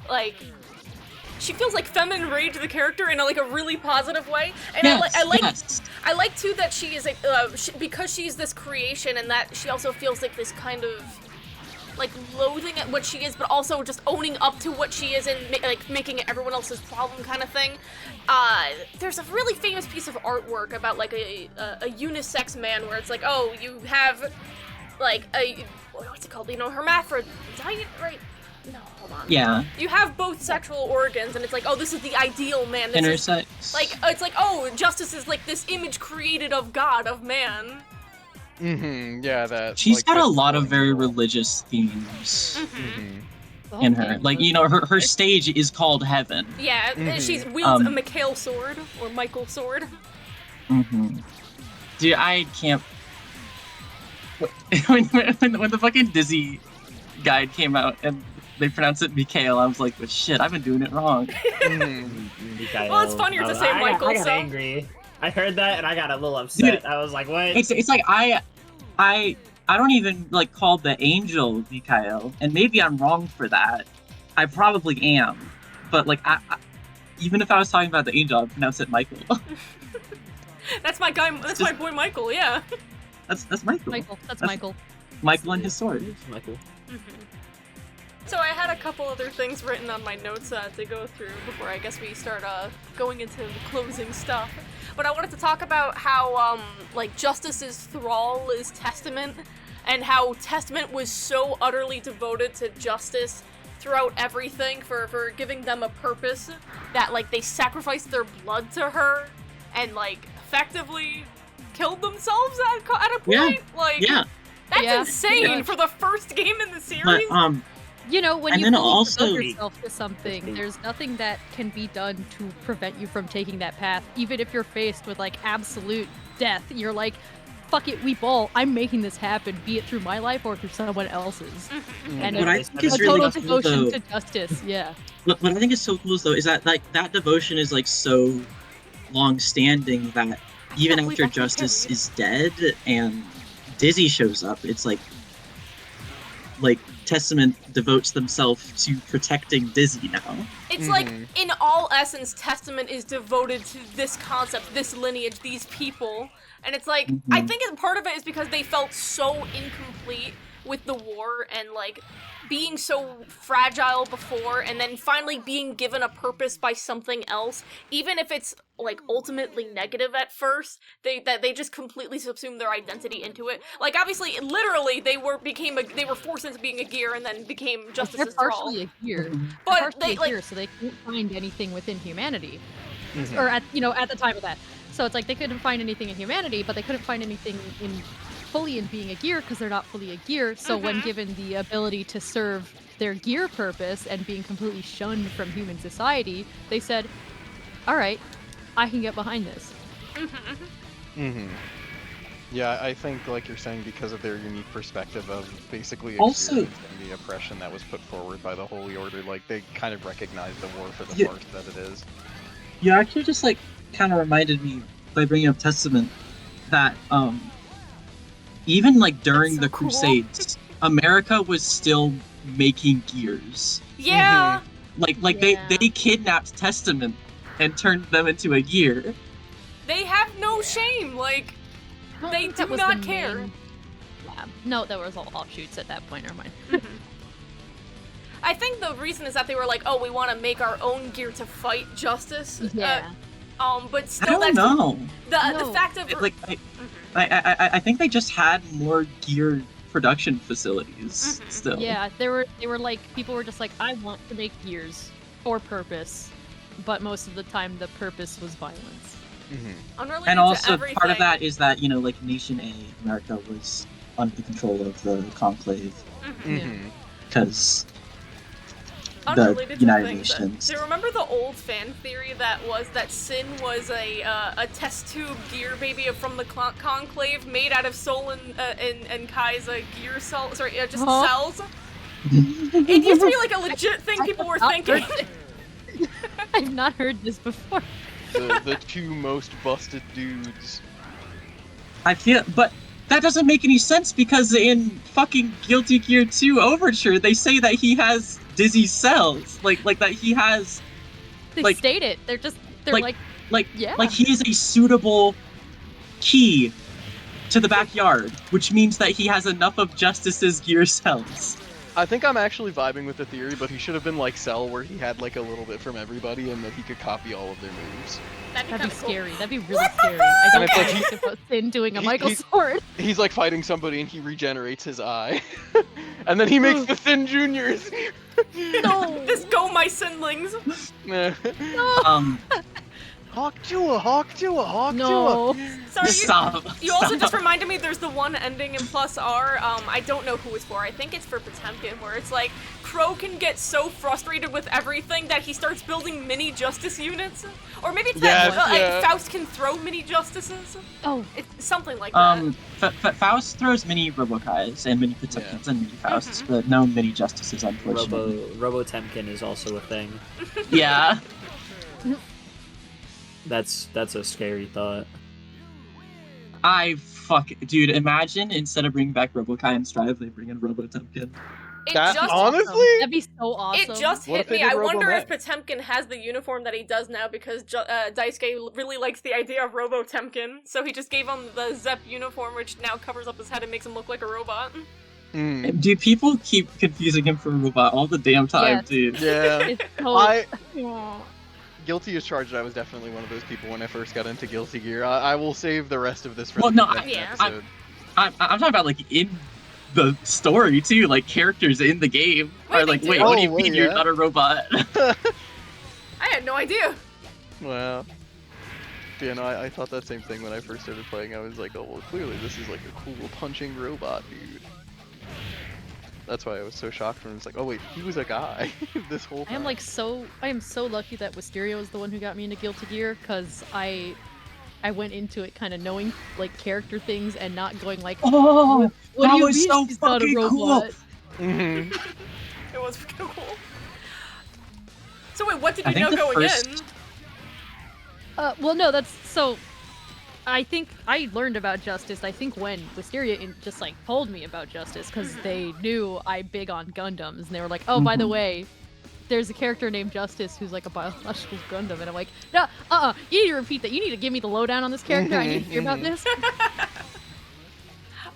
S1: Like, she feels like feminine rage, the character, in like a really positive way. And
S3: Yes,
S1: I like too that she is because she's this creation, and that she also feels like this kind of like loathing at what she is, but also just owning up to what she is and like making it everyone else's problem kind of thing. There's a really famous piece of artwork about like a unisex man where it's like, oh, you have like a what's it called? You know, hermaphrodite, right? No, hold on.
S3: Yeah.
S1: You have both sexual organs, and it's like, oh, this is the ideal man. This
S3: Intersex.
S1: is, like, it's like, oh, Justice is like this image created of God, of man.
S2: Yeah, that.
S3: She's
S2: like,
S3: got a
S2: that's
S3: lot of
S2: really
S3: very
S2: cool.
S3: religious themes
S5: The
S3: in
S5: whole
S3: her.
S5: game
S3: Like,
S5: was-
S3: you know, her stage is called Heaven.
S1: Yeah, she wields a
S3: Um,
S1: Mikhail sword, or Michael sword.
S3: Dude, I can't. When the fucking Dizzy guide came out and they pronounced it Mikhail, I was like, well, shit, I've been doing it wrong.
S1: Well, it's funnier to say Michael,
S4: I got
S1: so-
S4: angry. I heard that and I got a little upset.
S3: Dude,
S4: I was like, what?
S3: It's like I don't even like call the angel Mikhail, and maybe I'm wrong for that. I probably am, but like I even if I was talking about the angel, I'd pronounce it Michael.
S1: That's my guy. That's my boy Michael. Yeah.
S3: That's Michael.
S5: That's Michael.
S3: Michael and his sword.
S4: Michael.
S1: So I had a couple other things written on my notes to go through before I guess we start going into the closing stuff. But I wanted to talk about how like Justice's thrall is Testament, and how Testament was so utterly devoted to Justice throughout everything for giving them a purpose that like they sacrificed their blood to her and like effectively killed themselves at a point.
S3: Yeah.
S1: Like
S3: Yeah.
S1: that's
S5: Yeah.
S1: insane
S5: Yeah.
S1: for the first game in the
S3: But
S1: series.
S5: You know, when
S3: And
S5: you
S3: then
S5: fully
S3: also-
S5: devote yourself to something, there's nothing that can be done to prevent you from taking that path. Even if you're faced with like absolute death, you're like, fuck it, we ball. I'm making this happen, be it through my life or through someone else's. And
S3: What I
S5: it's
S3: think
S5: a
S3: is
S5: total
S3: really cool,
S5: devotion
S3: though-
S5: to justice. Yeah.
S3: What I think is so cool though is that like that devotion is like so long-standing that even
S1: believe
S3: after
S1: I can
S3: Justice
S1: carry it.
S3: is dead and Dizzy shows up, it's like Testament devotes themselves to protecting Dizzy now.
S1: It's like, in all essence, Testament is devoted to this concept, this lineage, these people. And it's like, I think part of it is because they felt so incomplete with the war and, like, being so fragile before, and then finally being given a purpose by something else, even if it's, like, ultimately negative at first, they just completely subsumed their identity into it. Like, obviously, literally, they were forced into being a gear and then became
S5: They're
S1: Justice's thrall.
S5: partially a gear.
S1: But
S5: They're partially
S1: they,
S5: a
S1: like,
S5: gear, so they couldn't find anything within humanity. Or at the time of that. So it's like they couldn't find anything in humanity, but they couldn't find anything fully in being a gear because they're not fully a gear. So when given the ability to serve their gear purpose and being completely shunned from human society, they said, all right, I can get behind this.
S2: Yeah, I think, like you're saying, because of their unique perspective of basically
S3: Also-
S2: experiencing the oppression that was put forward by the Holy Order, like, they kind of recognize the war for the
S3: Yeah.
S2: farce that it is.
S3: You actually just like kind of reminded me by bringing up Testament that even like during
S1: That's so
S3: the
S1: cool.
S3: Crusades, America was still making gears.
S1: Yeah!
S3: Like
S5: Yeah.
S3: they kidnapped Testament and turned them into a gear.
S1: They have no shame, like, they
S5: That
S1: do
S5: was
S1: not
S5: the
S1: care.
S5: main- Yeah. No, there was all offshoots at that point. Never mind.
S1: I think the reason is that they were like, oh, we want to make our own gear to fight Justice.
S5: Yeah.
S1: But
S3: I
S1: still,
S3: don't
S1: that's
S3: know.
S1: the
S5: No.
S1: fact of
S3: I think they just had more gear production facilities still.
S5: Yeah, they were like, people were just like, I want to make gears for purpose, but most of the time the purpose was violence.
S1: Unrelated
S3: And
S1: to
S3: also
S1: everything.
S3: part of that is that, you know, like Nation A, America was under the control of the Conclave because the
S1: Unrelated
S3: United
S1: to things.
S3: Nations.
S1: Do you remember the old fan theory that was that Sin was a test tube gear baby from the Conclave made out of Sol and Kai's gear cells? Sorry, just cells. It used to be like a legit thing people were thinking.
S5: I've not heard this before.
S6: The two most busted dudes.
S3: I feel, but that doesn't make any sense because in fucking Guilty Gear 2 Overture, they say that he has dizzy cells, like that he has.
S5: They
S3: like,
S5: state it. They're yeah.
S3: Like he is a suitable key to the backyard, which means that he has enough of Justice's gear cells.
S6: I think I'm actually vibing with the theory, but he should have been like Cell, where he had like a little bit from everybody, and that he could copy all of their moves.
S1: That'd
S5: be scary. That'd be really
S1: What the
S5: scary.
S1: fuck?
S5: I don't
S6: And it's like
S5: think about Sin doing a
S6: he-
S5: Michael
S6: he's-
S5: Sword.
S6: He's like fighting somebody, and he regenerates his eye, and then he makes the Thin Juniors.
S1: No! This go my Sinlings!
S6: Hawk to a hawk to a hawk
S5: No.
S1: Sorry,
S3: Stop.
S1: you also just reminded me there's the one ending in +R, I don't know who it's for, I think it's for Potemkin, where it's like, Crow can get so frustrated with everything that he starts building mini justice units. Or maybe it's
S6: Yes,
S1: that
S6: yeah.
S1: Faust can throw mini justices.
S5: Oh.
S1: It's something like that.
S3: Faust throws mini Robokais and mini Potemkins and mini Fausts, but no mini Justices, unfortunately.
S4: Robo Temkin is also a thing.
S3: Yeah.
S4: That's a scary thought.
S3: Dude, imagine instead of bringing back Robokai and Strive, they bring in Robo Temkin.
S1: It
S6: That
S1: just,
S6: honestly,
S5: That'd be so awesome.
S1: It just
S6: What
S1: hit
S6: if they
S1: me.
S6: did
S1: I wonder if
S6: Robo-Met?
S1: Potemkin has the uniform that he does now because Daisuke really likes the idea of Robo Temkin, so he just gave him the Zep uniform, which now covers up his head and makes him look like a robot.
S3: Dude, people keep confusing him for a robot all the damn time,
S5: Yes.
S3: dude.
S6: yeah.
S5: It's so...
S6: I Guilty as charged. I was definitely one of those people when I first got into Guilty Gear. I will save the rest of this for
S3: Well,
S6: the
S3: no,
S6: next
S1: Yeah.
S6: episode.
S3: I'm talking about, like, in the story, too. Like, characters in the game are like, wait, what do you mean you're not a robot?
S1: I had no idea.
S6: Well, yeah, no, I thought that same thing when I first started playing. I was like, oh, well, clearly this is like a cool punching robot, dude. That's why I was so shocked when it was like, oh wait, he was a guy this whole time.
S5: I am so lucky that Wisteria was the one who got me into Guilty Gear, because I went into it kind of knowing like character things and not going like,
S3: Oh,
S5: what
S3: that
S5: do you
S3: was
S5: mean
S3: so
S5: she's not a
S3: fucking cool.
S5: robot?
S6: Mhm.
S1: It was freaking cool. So wait, what did
S3: I
S1: you
S3: think
S1: know
S3: the
S1: going
S3: first-
S1: in?
S5: Well, no, that's so. I think I learned about Justice. I think when Wisteria just like told me about Justice, because they knew I big on Gundams, and they were like, "Oh, by the way, there's a character named Justice who's like a biological Gundam," and I'm like, "No, you need to repeat that. You need to give me the lowdown on this character. I need to hear about this."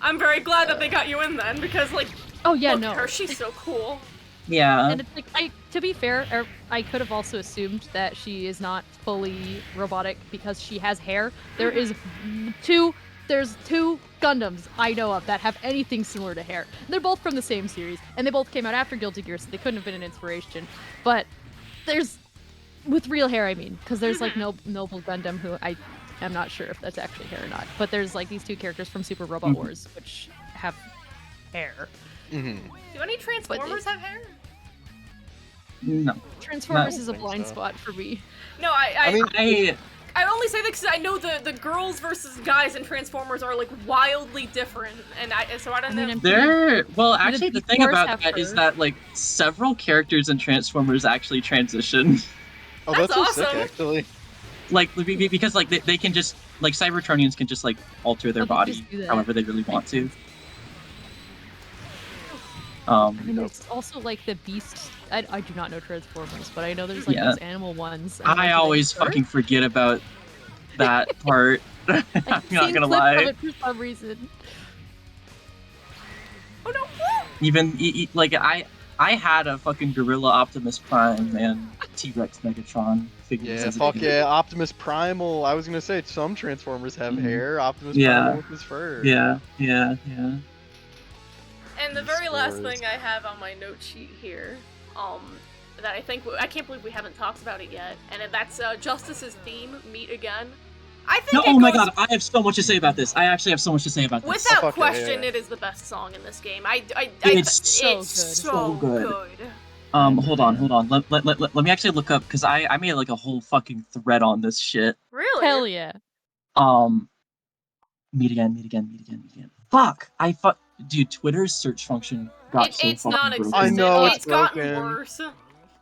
S1: I'm very glad that they got you in then, because like,
S5: Oh yeah,
S1: look
S5: no.
S1: at her, she's so cool.
S3: Yeah.
S5: And it's like, to be fair, I could have also assumed that she is not fully robotic because she has hair. There's two Gundams I know of that have anything similar to hair. They're both from the same series, and they both came out after Guilty Gear, so they couldn't have been an inspiration. But there's, with real hair, I mean, because there's like Noble Gundam, who I am not sure if that's actually hair or not. But there's like these two characters from Super Robot Wars, which have hair.
S6: Mhm.
S1: Do any Transformers have hair?
S3: No.
S5: Transformers
S3: No.
S5: is a
S6: think
S5: blind
S6: so.
S5: spot for me.
S1: No,
S6: I mean,
S1: I only say that because I know the girls versus guys in Transformers are like wildly different, and so I don't know.
S3: Actually, the thing about that is that like several characters in Transformers actually transition.
S6: oh,
S1: That's
S6: that's so sick,
S1: awesome.
S6: actually.
S3: Like because like they can just like Cybertronians can just like alter their
S5: Oh, they
S3: body
S5: just do that.
S3: however they really want to.
S5: And there's also like the beast. I do not know Transformers, but I know there's like
S3: Yeah.
S5: those animal ones. and,
S3: I
S5: like,
S3: always
S5: they hurt.
S3: fucking forget about that part. I'm
S5: I've
S3: not
S5: seen
S3: gonna
S5: clips
S3: lie.
S5: of it for some reason.
S1: Oh no!
S3: Even like I had a fucking Gorilla Optimus Prime and T-Rex Megatron figures.
S6: Yeah,
S3: as a
S6: fuck
S3: kid.
S6: yeah, Optimus Primal. I was gonna say some Transformers have
S3: Mhm.
S6: hair. Optimus
S3: Yeah.
S6: Primal with his fur.
S3: Yeah.
S1: And the
S6: these
S1: very last
S6: scores.
S1: thing I have on my note sheet here, that I can't believe we haven't talked about it yet, and that's Justice's theme, Meet Again. I think
S3: No,
S1: it
S3: oh my
S1: goes,
S3: god, I have so much to say about this. I actually have so much to say about this.
S1: without
S6: fuck yeah,
S1: question,
S6: yeah.
S1: it is the best song in this game.
S3: It's
S5: so
S1: it's
S5: good.
S1: so
S3: So good.
S1: good.
S3: Hold on. Let me actually look up, because I made like a whole fucking thread on this shit.
S1: Really?
S5: Hell yeah.
S3: Meet again. Fuck! Dude, Twitter's search function got so
S1: It's
S3: fucking broken.
S1: non-existent.
S6: I know,
S1: It's
S6: it's
S1: gotten
S6: broken.
S1: worse.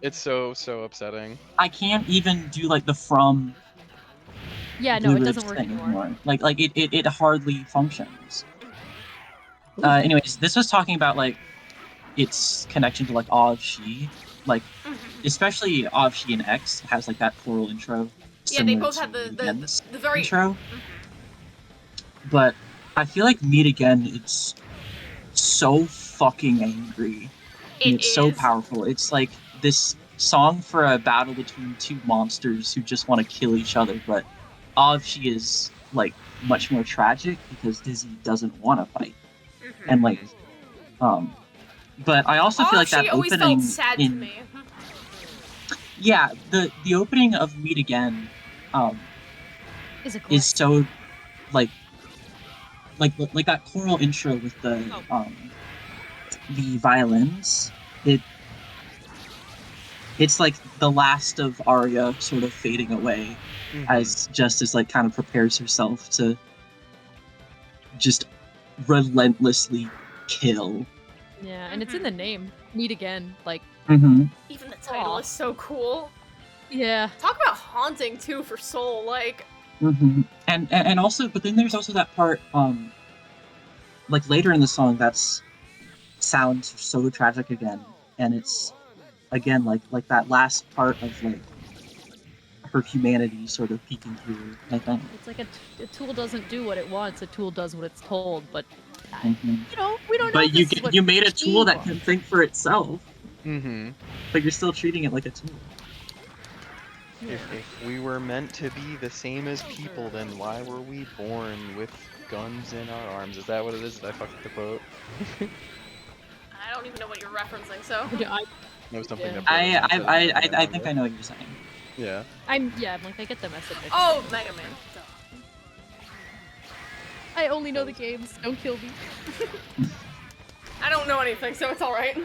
S6: It's so upsetting.
S3: I can't even do like the from
S5: Yeah, no,
S3: Blue
S5: it
S3: Ridge
S5: doesn't work
S3: thing
S5: anymore.
S3: Like it hardly functions. Anyways, this was talking about like its connection to like Awe of She, like especially Awe of She and X has like that choral intro.
S1: Yeah, they
S3: similar
S1: both
S3: to
S1: had
S3: Meet Again's
S1: the very
S3: intro. But I feel like Meet Again, it's so fucking angry. And
S1: It
S3: it's so
S1: is.
S3: powerful. It's like this song for a battle between two monsters who just want to kill each other, but Awe of She is like much more tragic because Dizzy doesn't want to fight. And like but I also feel like that
S1: She always
S3: opening
S1: felt sad to me.
S3: yeah, the opening of Meet Again
S5: Is
S3: is so like that choral intro with the violins. It's like the last of Arya sort of fading away as Justice like kind of prepares herself to just relentlessly kill.
S5: Yeah, and it's in the name. Meet Again. Like,
S3: Mm-hmm.
S1: Even the title is so cool.
S5: yeah.
S1: Talk about haunting too for Soul, like.
S3: Mm-hmm. And also, but then there's also that part, like later in the song, that's sounds so tragic again, and it's again like that last part of like her humanity sort of peeking through. I think
S5: It's like a tool doesn't do what it wants, a tool does what it's told, but
S3: Mhm.
S5: you know, we don't know
S3: But
S5: if this is what
S3: you made a
S5: she
S3: tool that
S5: wants.
S3: can think for itself,
S6: Mm-hmm.
S3: but you're still treating it like a tool.
S5: Yeah.
S6: If we were meant to be the same as people, then why were we born with guns in our arms? Is that what it is? Did I fuck up the quote?
S1: I don't even know what you're referencing, so.
S6: No, something
S5: Yeah.
S6: that Broden said in
S3: I
S6: Mega
S3: think
S6: Man.
S3: I know what you're saying.
S6: Yeah.
S5: I'm like, I get the message.
S1: Oh, Mega Man.
S5: I only know the games. Don't kill me.
S1: I don't know anything, so it's alright.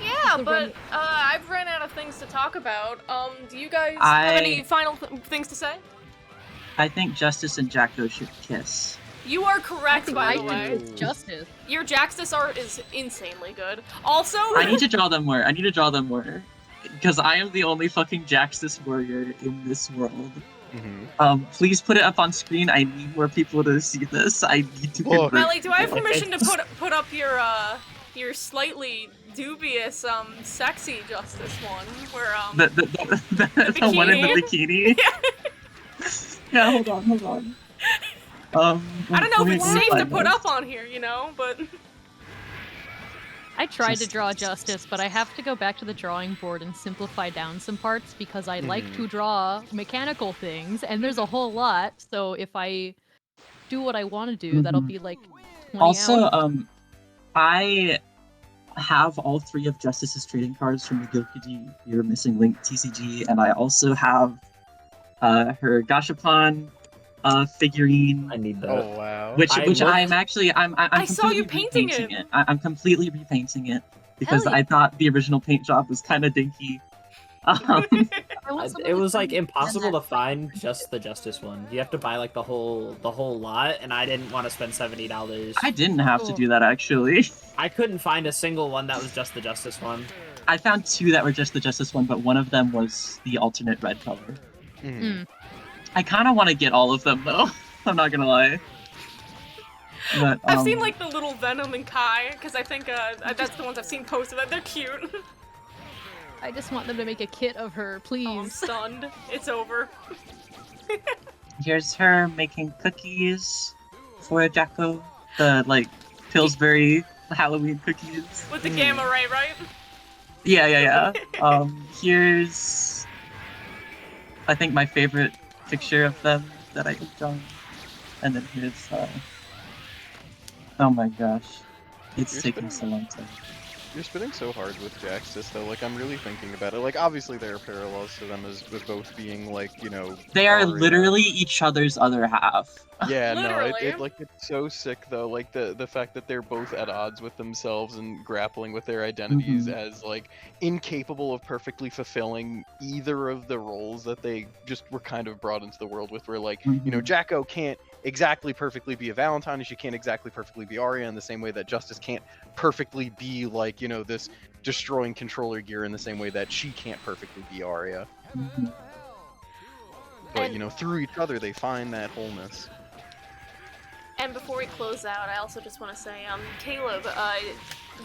S1: Yeah, but I've run out of things to talk about. Do you guys have any final things to say?
S3: I think Justice and Jacko should kiss.
S1: You are correct, by the
S5: I
S1: way.
S5: think it's Justice.
S1: Your Jaxus art is insanely good. Also,
S3: I need to draw them more. Because I am the only fucking Jaxus warrior in this world.
S6: Mm-hmm.
S3: Please put it up on screen. I need more people to see this. I need to
S6: Look.
S3: convert.
S1: Melly, do I have permission to put up your slightly dubious sexy Justice one where
S3: the one in the bikini? Yeah, hold on.
S1: I don't know if it's safe to put up on here, you know, but
S5: I tried to draw Justice, but I have to go back to the drawing board and simplify down some parts because I like to draw mechanical things, and there's a whole lot. So if I do what I want to do, that'll be like 20
S3: Also,
S5: hours.
S3: I have all 3 of Justice's trading cards from the Gilkiji You're Missing Link TCG, and I also have her Gashapon figurine.
S4: I need that.
S6: Oh wow.
S3: Which I'm
S1: I saw you painting
S3: repainting
S1: it.
S3: I'm completely repainting it because
S5: Hell yeah.
S3: I thought the original paint job was kind of dinky.
S4: It was like impossible to find just the Justice one. You have to buy like the whole lot, and I didn't want to spend $70.
S3: I didn't have to do that actually.
S4: I couldn't find a single one that was just the Justice one.
S3: I found 2 that were just the Justice one, but one of them was the alternate red color.
S6: Mm.
S3: I kind of want to get all of them though. I'm not gonna lie. But,
S1: I've seen like the little Venom and Kai because I think that's the ones I've seen posted. They're cute.
S5: I just want them to make a kit of her, please.
S1: Oh, I'm stunned. It's over.
S3: Here's her making cookies for Jacko. The like Pillsbury Halloween cookies.
S1: With the gamma ray, right?
S3: Yeah. Here's I think my favorite picture of them that I could draw. And then here's Oh my gosh. It's
S6: You're
S3: taking
S6: spinning.
S3: so long to...
S6: You're spinning so hard with Jaxus, though. Like, I'm really thinking about it. Like, obviously there are parallels to them as with both being, like, you know...
S3: They are
S6: Aria.
S3: literally each other's other half.
S6: Yeah, no,
S1: Literally.
S6: it's so sick, though. Like, the fact that they're both at odds with themselves and grappling with their identities as, like, incapable of perfectly fulfilling either of the roles that they just were kind of brought into the world with, where, like, you know, Jacko can't exactly perfectly be a Valentine, and she can't exactly perfectly be Aria in the same way that Justice can't perfectly be, like, you know, this destroying controller gear in the same way that she can't perfectly be Aria. But, you know, through each other, they find that wholeness.
S1: And before we close out, I also just want to say, Caleb,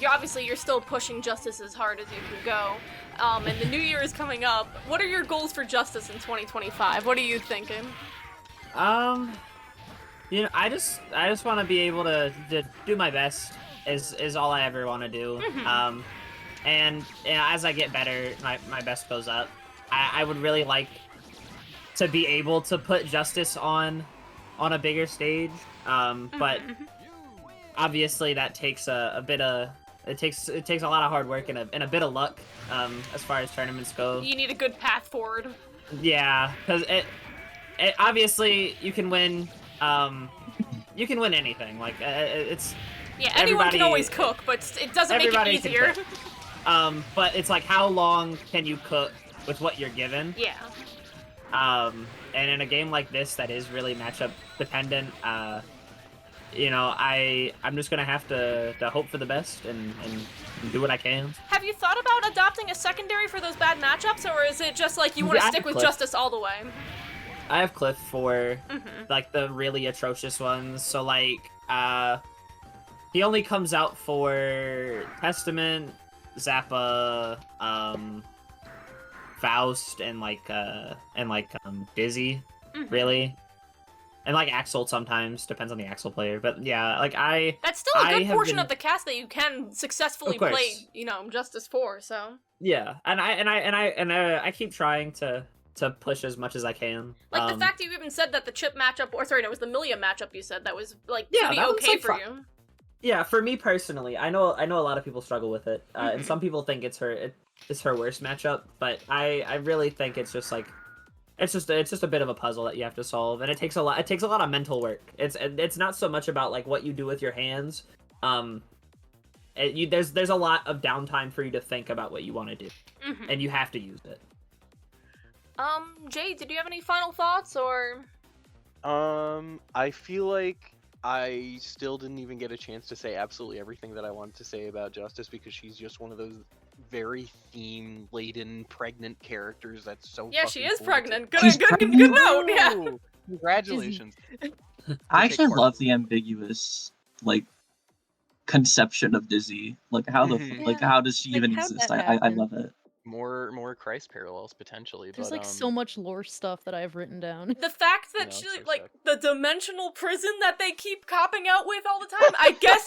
S1: you're still pushing Justice as hard as you can go. And the new year is coming up. What are your goals for Justice in 2025? What are you thinking?
S4: You know, I just want to be able to do my best. Is all I ever want to do. And you know, as I get better, my best goes up. I would really like to be able to put Justice on a bigger stage. But obviously that takes a bit of it takes a lot of hard work and a bit of luck as far as tournaments go.
S1: You need a good path forward.
S4: Yeah, because it obviously you can win. You can win anything. Like it's
S1: Yeah, anyone can
S4: everybody-
S1: always cook, but it doesn't make it
S4: everybody can
S1: easier.
S4: cook. But it's like, how long can you cook with what you're given?
S1: Yeah.
S4: And in a game like this that is really matchup dependent, you know, I'm just gonna have to hope for the best and do what I can.
S1: Have you thought about adopting a secondary for those bad matchups, or is it just like you want to
S4: Yeah,
S1: stick with
S4: Cliff.
S1: Justice all the way?
S4: I have Cliff for like the really atrocious ones. So like, he only comes out for Testament, Zappa, Faust, and Dizzy, really, and like Axel sometimes, depends on the Axel player. But yeah, like
S1: That's still a
S4: I
S1: good
S4: have
S1: portion
S4: been-
S1: of the cast that you can successfully
S4: Of course.
S1: play, you know, Justice for. So
S4: yeah, and I keep trying to push as much as I can.
S1: like the fact that you even said that the Chip matchup, or sorry, no, it was the Milia matchup. You said that was like
S4: Yeah,
S1: pretty
S4: that was,
S1: okay
S4: like,
S1: for
S4: fun.
S1: you.
S4: Yeah, for me personally, I know a lot of people struggle with it, and some people think it's her worst matchup, but I really think it's just like it's just a bit of a puzzle that you have to solve, and it takes a lot of mental work. It's not so much about like what you do with your hands. There's a lot of downtime for you to think about what you want to do, and you have to use it.
S1: Jay, did you have any final thoughts, or?
S6: I feel like I still didn't even get a chance to say absolutely everything that I wanted to say about Justice, because she's just one of those very theme-laden, pregnant characters that's so
S1: Yeah, she
S6: fucking
S1: is
S6: cool.
S1: pregnant.
S3: She's
S1: Good
S3: pregnant?
S1: note. Yeah.
S6: Woo! Congratulations.
S3: I
S6: Take
S3: actually
S6: part.
S3: love the ambiguous, like, conception of Dizzy. Like, how
S6: Mhm.
S3: like, how does she
S5: Like,
S3: even
S5: how'd
S3: exist?
S5: that
S3: I
S5: happen?
S3: love it.
S6: More Christ parallels potentially.
S5: There's
S6: but,
S5: like so much lore stuff that I've written down.
S1: The fact that
S6: No,
S1: she,
S6: so
S1: like,
S6: sick.
S1: the dimensional prison that they keep copping out with all the time, I guess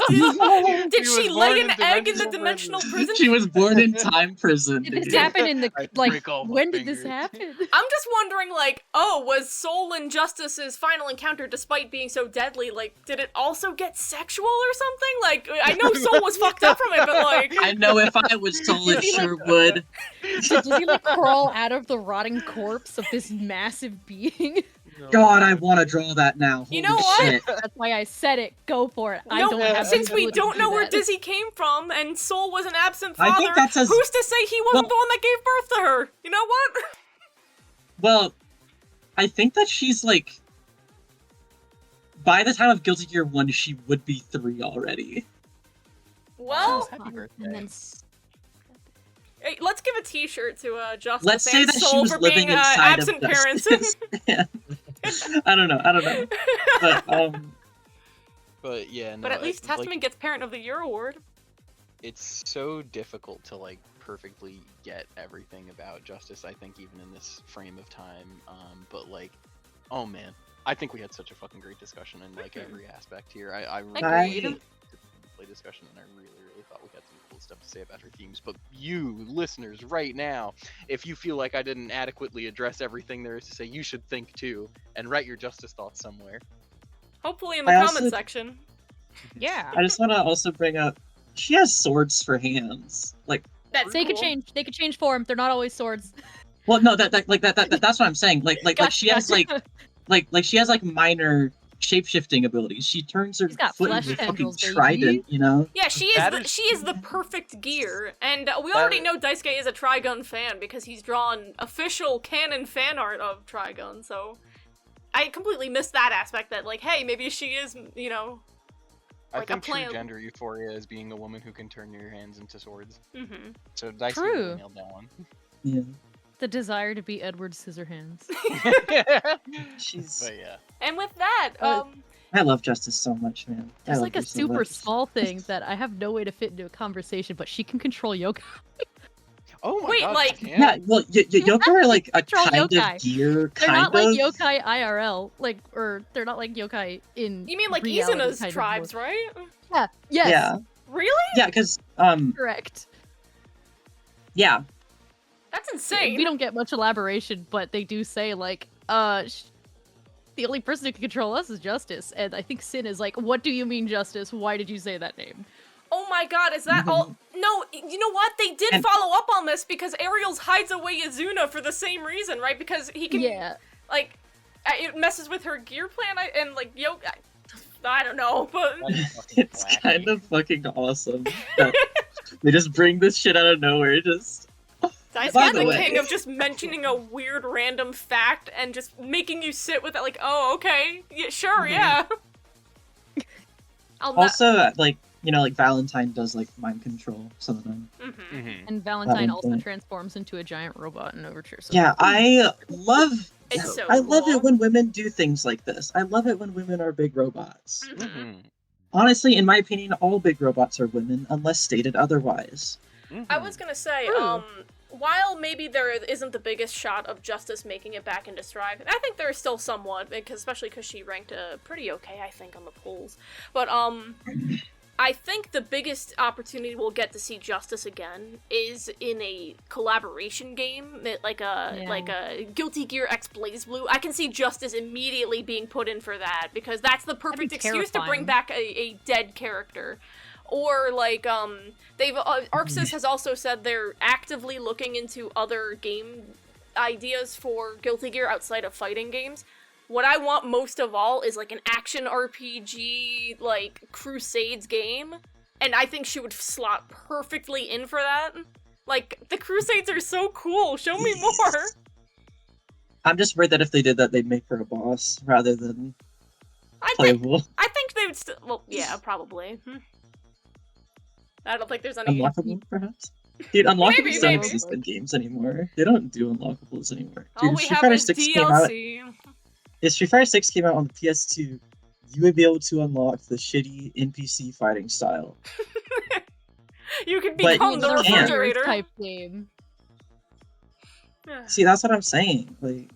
S1: did
S6: She
S1: she
S6: was
S1: lay
S6: born
S1: an
S6: in
S1: egg in the
S6: dimensional
S1: dimensional prison?
S3: She was born in time prison.
S5: Did this
S3: dude.
S5: happen in the
S6: I
S5: like?
S6: break all my
S5: When did this
S6: fingers.
S5: happen?
S1: I'm just wondering, like, oh, was Soul and Justice's final encounter, despite being so deadly, like, did it also get sexual or something? Like, I know Soul was fucked up from it, but like,
S3: I know if I was told it
S5: Did he, like-
S3: sure would.
S5: Does he like crawl out of the rotting corpse of this massive being?
S3: God, I want to draw that now.
S1: You
S3: Holy
S1: know what?
S3: shit.
S5: That's why I said it. Go for it. I
S1: no,
S5: don't have the
S1: since we
S5: ability to
S1: don't
S5: do
S1: know where
S5: that.
S1: Dizzy came from, and Soul was an absent
S3: I
S1: father,
S3: think that's as-
S1: who's to say he wasn't
S3: Well-
S1: the one that gave birth to her? You know what?
S3: Well, I think that she's like. By the time of Guilty Gear 1, she would be 3 already.
S1: Well,
S6: Happy birthday.
S5: And then
S1: hey, let's give a T-shirt to Justice
S3: Let's say
S1: and
S3: that she
S1: Soul
S3: was
S1: for
S3: living
S1: being
S3: inside
S1: absent
S3: of
S1: parents.
S3: Justice. Yeah. I don't know. But
S6: But yeah, no,
S1: But at least
S6: like,
S1: Testament gets Parent of the Year award.
S6: it's so difficult to like perfectly get everything about Justice, I think, even in this frame of time. But like, oh man, I think we had such a fucking great discussion in like every aspect here. I really
S1: Agreed.
S6: play discussion, and I really thought we had some cool stuff to say about her themes. But you listeners right now, if you feel like I didn't adequately address everything there is to say, you should think too and write your Justice thoughts somewhere.
S1: Hopefully in the
S3: I
S1: comment
S3: also-
S1: section.
S5: Yeah.
S3: I just want to also bring up, she has swords for hands. Like,
S1: That's
S5: They
S1: cool.
S5: could change form. They're not always swords.
S3: well, no, that's what I'm saying. Like she has
S5: Gotcha.
S3: like she has like minor shape-shifting abilities. She turns her
S5: She's got
S3: foot
S5: flesh
S3: into a fucking
S5: tendrils, baby.
S3: trident, you know?
S1: Yeah, she is
S2: That
S1: the,
S2: is-
S1: she is the perfect gear, and we
S2: That
S1: already
S2: is-
S1: know Daisuke is a Trigun fan because he's drawn official canon fan art of Trigun. So I completely missed that aspect. That like, hey, maybe she is, you know.
S6: I
S1: Like a
S6: think true
S1: plan.
S6: gender euphoria is being a woman who can turn your hands into swords.
S1: Mm-hmm.
S6: So Daisuke
S5: True.
S6: really nailed that one.
S3: Yeah.
S5: The desire to be Edward Scissorhands.
S3: She's
S6: But yeah.
S1: And with that,
S3: I love Justice so much, man. I
S5: There's
S3: love
S5: like a
S3: her so
S5: super
S3: much.
S5: small thing that I have no way to fit into a conversation, but she can control yokai.
S6: Oh my
S1: Wait,
S6: god.
S1: like-
S6: she
S3: Yeah,
S6: can.
S3: well, yokai are like a
S5: Control
S3: kind
S5: yokai.
S3: of gear,
S5: They're
S3: kind
S5: not like
S3: of.
S5: yokai IRL, like, or they're not like yokai in.
S1: you mean like
S5: reality
S1: Izuna's
S5: kind of
S1: tribes,
S5: more.
S1: right?
S5: Yeah. Yes.
S3: Yeah,
S1: Really?
S3: yeah, because
S5: Correct.
S3: yeah,
S1: That's insane.
S5: We don't get much elaboration, but they do say like, the only person who can control us is Justice, and I think Sin is like, "What do you mean, Justice? Why did you say that name?"
S1: Oh my god, is that all? No, you know what? They did
S3: And-
S1: follow up on this because Ariel's hides away Izuna for the same reason, right? Because he can,
S5: Yeah.
S1: like, it messes with her gear plan, and like, I don't know, but
S2: That is fucking
S3: it's
S2: wacky.
S3: kind of fucking awesome. that they just bring this shit out of nowhere. Just By
S1: Daisuke's
S3: the
S1: the
S3: way-
S1: king of just mentioning a weird random fact and just making you sit with it, like, oh, okay, yeah, sure, yeah. I'll not.
S3: also like like Valentine does like mind control some of them.
S1: Mm-hmm.
S2: Mhm.
S5: And Valentine also
S3: Valentine.
S5: transforms into a giant robot in Overture. So
S3: Yeah, I love.
S1: It's so
S3: I love
S1: cool.
S3: it when women do things like this. I love it when women are big robots.
S1: Mhm.
S2: Mhm.
S3: Honestly, in my opinion, all big robots are women, unless stated otherwise.
S1: I
S2: Mhm.
S1: was gonna say,
S5: True.
S1: while maybe there isn't the biggest shot of Justice making it back into Strive, I think there is still somewhat, because especially because she ranked pretty okay, I think, on the polls. But I think the biggest opportunity we'll get to see Justice again is in a collaboration game, like a Guilty Gear X Blaze Blue. I can see Justice immediately being put in for that because that's the perfect
S5: be
S1: excuse to bring
S5: terrifying.
S1: back a dead character. Or like they've Arxis has also said they're actively looking into other game ideas for Guilty Gear outside of fighting games. What I want most of all is like an action RPG like Crusades game, and I think she would slot perfectly in for that. Like the Crusades are so cool. Show me more.
S3: I'm just worried that if they did that, they'd make her a boss rather than
S1: I think
S3: playable.
S1: I think they would still. Well, yeah, probably. I don't think there's any.
S3: Unlockable, perhaps? Dude, unlockables
S1: Maybe,
S3: don't
S1: maybe.
S3: exist in games anymore. They don't do unlockables anymore. Dude,
S1: All
S3: if
S1: we
S3: Street
S1: have
S3: Fighter
S1: is
S3: 6 came out,
S1: DLC.
S3: if Street Fighter 6 came out on the PS2, you would be able to unlock the shitty NPC fighting style.
S1: You could
S3: But
S1: become
S3: you
S1: the
S3: can't.
S1: refrigerator.
S5: type game.
S3: See, that's what I'm saying. Like,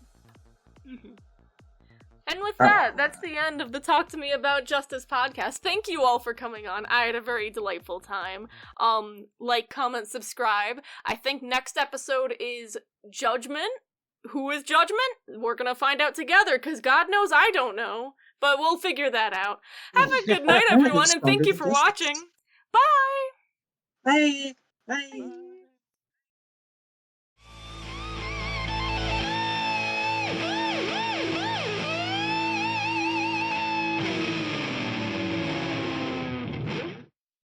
S1: And with that, that's the end of the Talk to Me About Justice podcast. Thank you all for coming on. I had a very delightful time. Like, comment, subscribe. I think next episode is Judgment. Who is Judgment? We're gonna find out together, because God knows I don't know. But we'll figure that out. Have a good night, everyone, and thank you for watching. Bye!
S3: bye! Bye!